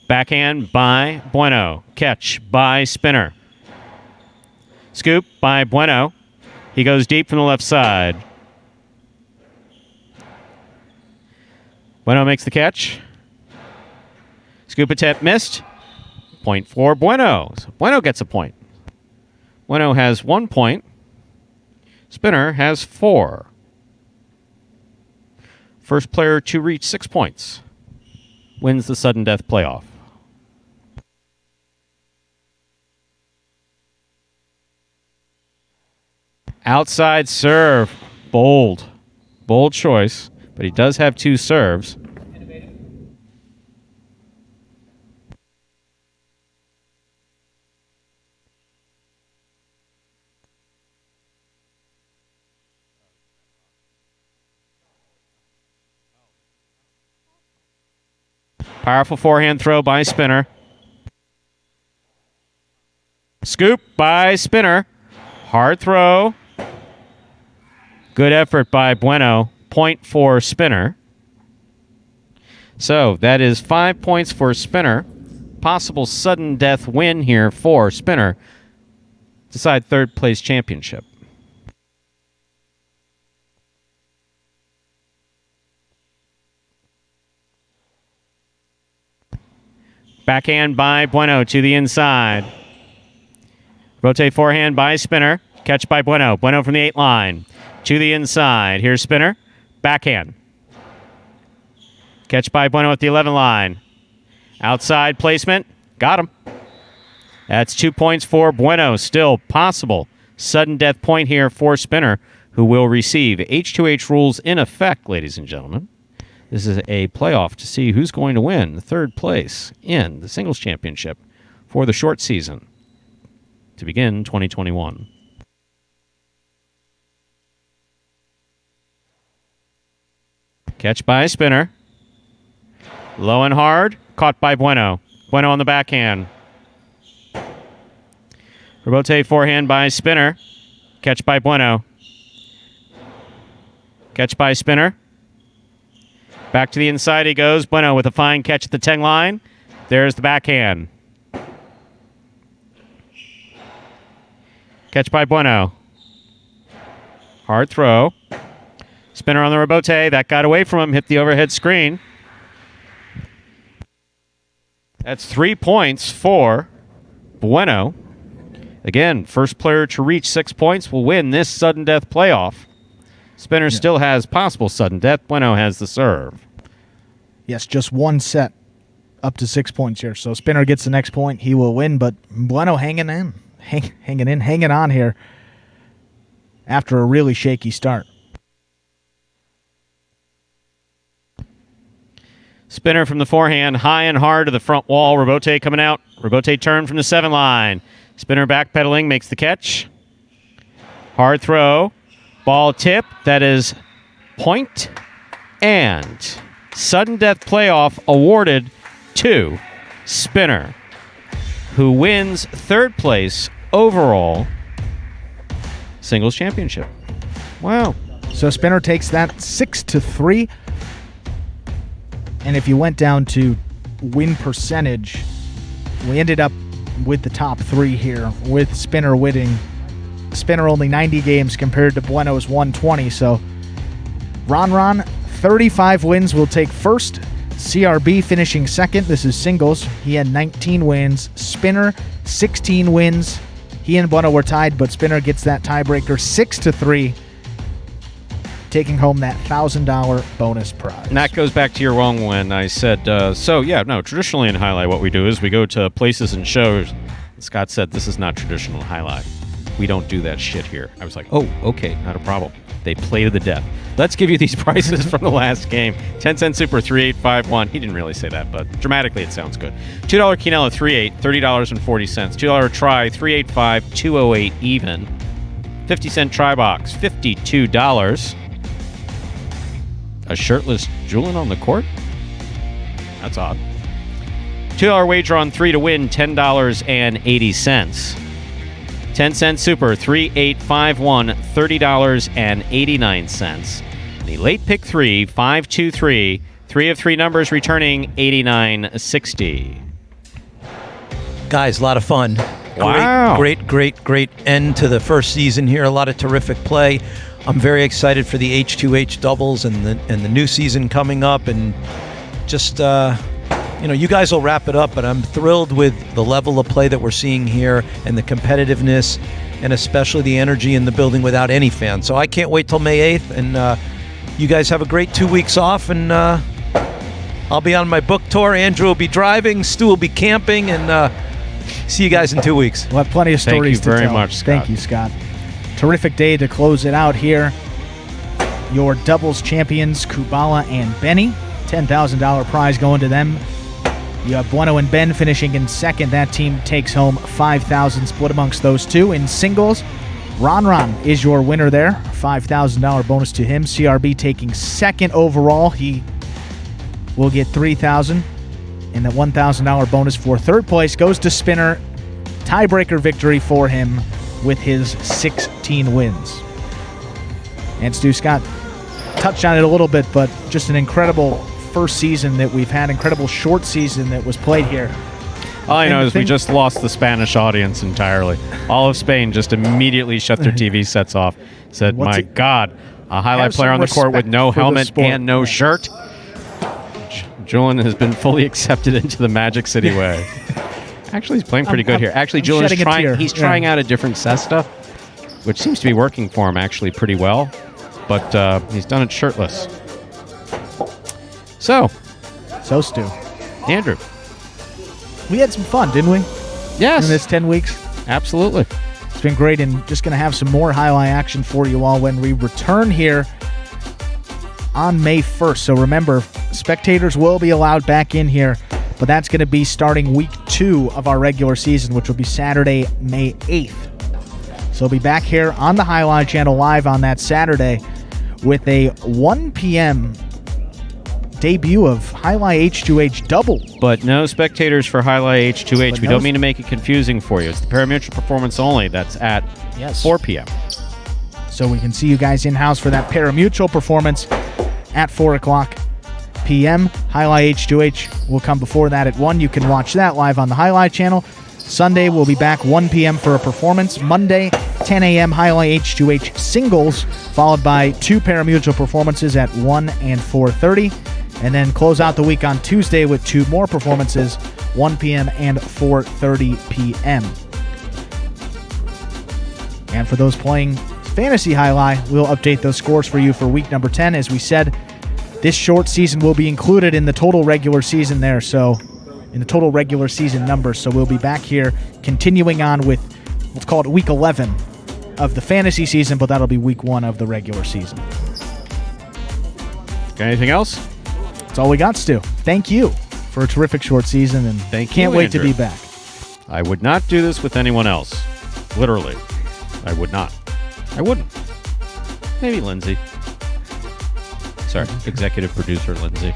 Backhand by Bueno. Catch by Spinner. Scoop by Bueno. He goes deep from the left side. Bueno makes the catch. Scoop attempt missed. Point for Bueno. So Bueno gets a point. Bueno has 1 point. Spinner has 4. First player to reach 6 points wins the sudden death playoff. Outside serve. Bold. Bold choice. But he does have 2 serves. Powerful forehand throw by Spinner. Scoop by Spinner. Hard throw. Good effort by Bueno. Point for Spinner. So that is 5 points for Spinner. Possible sudden death win here for Spinner. Decide third place championship. Backhand by Bueno to the inside. Rotate forehand by Spinner. Catch by Bueno. Bueno from the 8 line. To the inside. Here's Spinner. Backhand. Catch by Bueno at the 11 line. Outside placement. Got him. That's 2 points for Bueno. Still possible sudden death point here for Spinner, who will receive H2H rules in effect, ladies and gentlemen. This is a playoff to see who's going to win third place in the singles championship for the short season to begin 2021. Catch by Spinner. Low and hard. Caught by Bueno. Bueno on the backhand. Rebote forehand by Spinner. Catch by Bueno. Catch by Spinner. Back to the inside he goes. Bueno with a fine catch at the 10 line. There's the backhand. Catch by Bueno. Hard throw. Spinner on the rebote. That got away from him. Hit the overhead screen. That's 3 points for Bueno. Again, first player to reach 6 points will win this sudden death playoff. Spinner still has possible sudden death. Bueno has the serve.
Yes, just one set up to 6 points here. So Spinner gets the next point. He will win, but Bueno hanging on here after a really shaky start.
Spinner from the forehand, high and hard to the front wall. Rebote coming out. Rebote turn from the 7 line. Spinner backpedaling, makes the catch. Hard throw. Ball tip. That is point. And sudden death playoff awarded to Spinner, who wins third place overall singles championship. Wow.
So Spinner takes that 6-3. And if you went down to win percentage, we ended up with the top 3 here, with Spinner winning. Spinner only 90 games compared to Bueno's 120. So Ron, 35 wins, will take first. CRB finishing second. This is singles. He had 19 wins. Spinner, 16 wins. He and Bueno were tied, but Spinner gets that tiebreaker 6-3. Taking home that $1,000 bonus prize.
And that goes back to your wrong when I said, traditionally in Highlight what we do is we go to places and shows. Scott said, this is not traditional Highlight. We don't do that shit here. I was like, oh, okay, not a problem. They play to the death. Let's give you these prices from the last game. 10-cent Super, 3.851. He didn't really say that, but dramatically it sounds good. $2 Quinella, 3.8, $30.40. $2 Try, 3.85, 208 even. 50-cent Try Box, $52. A shirtless Julian on the court? That's odd. $2 wager on 3 to win, $10.80. 10-cent Super, 3.851, $30.89. The late pick 3, 523, 3 of 3 numbers returning $89.60.
Guys, a lot of fun.
Wow.
Great end to the first season here. A lot of terrific play. I'm very excited for the H2H doubles and the new season coming up, and just you guys will wrap it up, but I'm thrilled with the level of play that we're seeing here and the competitiveness and especially the energy in the building without any fans. So I can't wait till May 8th, and you guys have a great 2 weeks off, and I'll be on my book tour. Andrew will be driving, Stu will be camping, and see you guys in 2 weeks.
We'll have plenty of stories to tell.
Thank you very much, Scott.
Thank you, Scott. Terrific day to close it out here. Your doubles champions, Kubala and Benny. $10,000 prize going to them. You have Bueno and Ben finishing in second. That team takes home $5,000 split amongst those two. In singles, Ron is your winner there. $5,000 bonus to him. CRB taking second overall. He will get $3,000. And that $1,000 bonus for third place goes to Spinner. Tiebreaker victory for him with his 16 wins. And Stu Scott touched on it a little bit, but just an incredible first season that we've had, incredible short season that was played here.
All I know is we just lost the Spanish audience entirely. All of Spain just immediately shut their TV sets off. Said, my God, a highlight player on the court with no helmet and no shirt. Julian has been fully accepted into the Magic City way. Actually, he's playing pretty good here. Actually, Julian's trying out a different cesta, which seems to be working for him actually pretty well. But he's done it shirtless. So,
Stu.
Andrew.
We had some fun, didn't we?
Yes.
In this 10 weeks?
Absolutely.
It's been great, and just going to have some more highlight action for you all when we return here on May 1st. So remember, spectators will be allowed back in here, but that's going to be starting week 2 of our regular season, which will be Saturday, May 8th. So we'll be back here on the Highlight Channel live on that Saturday with a 1 p.m. debut of Highlight H2H Double.
But no spectators for Highlight H2H. We don't mean to make it confusing for you. It's the Parimutuel performance only. That's at 4 p.m.
So we can see you guys in-house for that Parimutuel performance at 4 o'clock p.m. Highlight H2H will come before that at 1. You can watch that live on the Highlight Channel. Sunday, we'll be back 1 p.m. for a performance. Monday, 10 a.m. Highlight H2H singles, followed by 2 Parimutuel performances at 1 and 4:30. And then close out the week on Tuesday with 2 more performances, 1 p.m. and 4:30 p.m. And for those playing Fantasy Highlight, we'll update those scores for you for week number 10. As we said, this short season will be included in the total regular season there, so in the total regular season numbers. So we'll be back here continuing on with, let's call it week 11 of the fantasy season, but that'll be week 1 of the regular season.
Got anything else?
That's all we got, Stu. Thank you for a terrific short season, and can't wait to be back.
I would not do this with anyone else. Literally. I would not. I wouldn't. Maybe Lindsay. Sorry, executive producer Lindsay.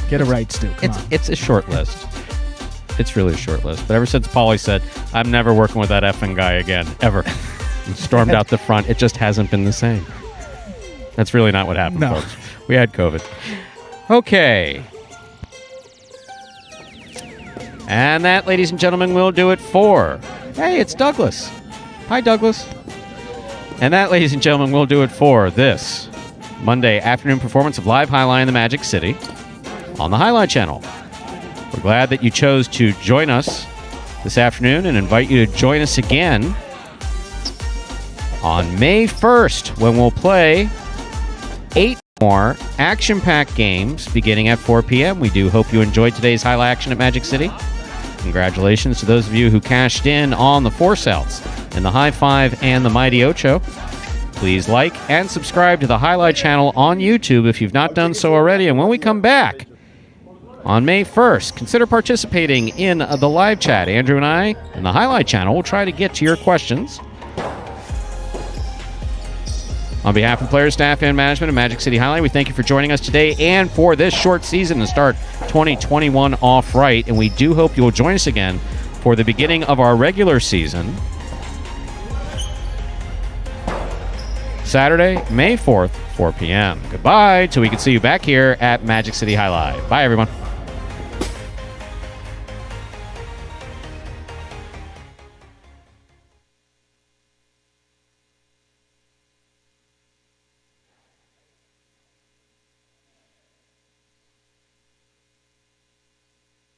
Get it right, Stu. Come on.
It's a short list. It's really a short list. But ever since Paulie said, I'm never working with that effing guy again, ever, and stormed out the front, it just hasn't been the same. That's really not what happened, folks. We had COVID. Okay. And that, ladies and gentlemen, will do it for... Hey, it's Douglas. Hi, Douglas. And that, ladies and gentlemen, will do it for this Monday afternoon performance of Live Highlight in the Magic City on the Highlight Channel. We're glad that you chose to join us this afternoon and invite you to join us again on May 1st when we'll play 8 more action-packed games beginning at 4 p.m. We do hope you enjoyed today's highlight action at Magic City. Congratulations to those of you who cashed in on the 4-cells and the High Five and the Mighty Ocho. Please like and subscribe to the Highlight Channel on YouTube if you've not done so already. And when we come back on May 1st, consider participating in the live chat. Andrew and I and the Highlight Channel will try to get to your questions. On behalf of players, staff, and management of Magic City Highlight, we thank you for joining us today and for this short season to start 2021 off right. And we do hope you will join us again for the beginning of our regular season, Saturday, May 4th, 4 p.m. Goodbye till we can see you back here at Magic City Highlight. Bye, everyone.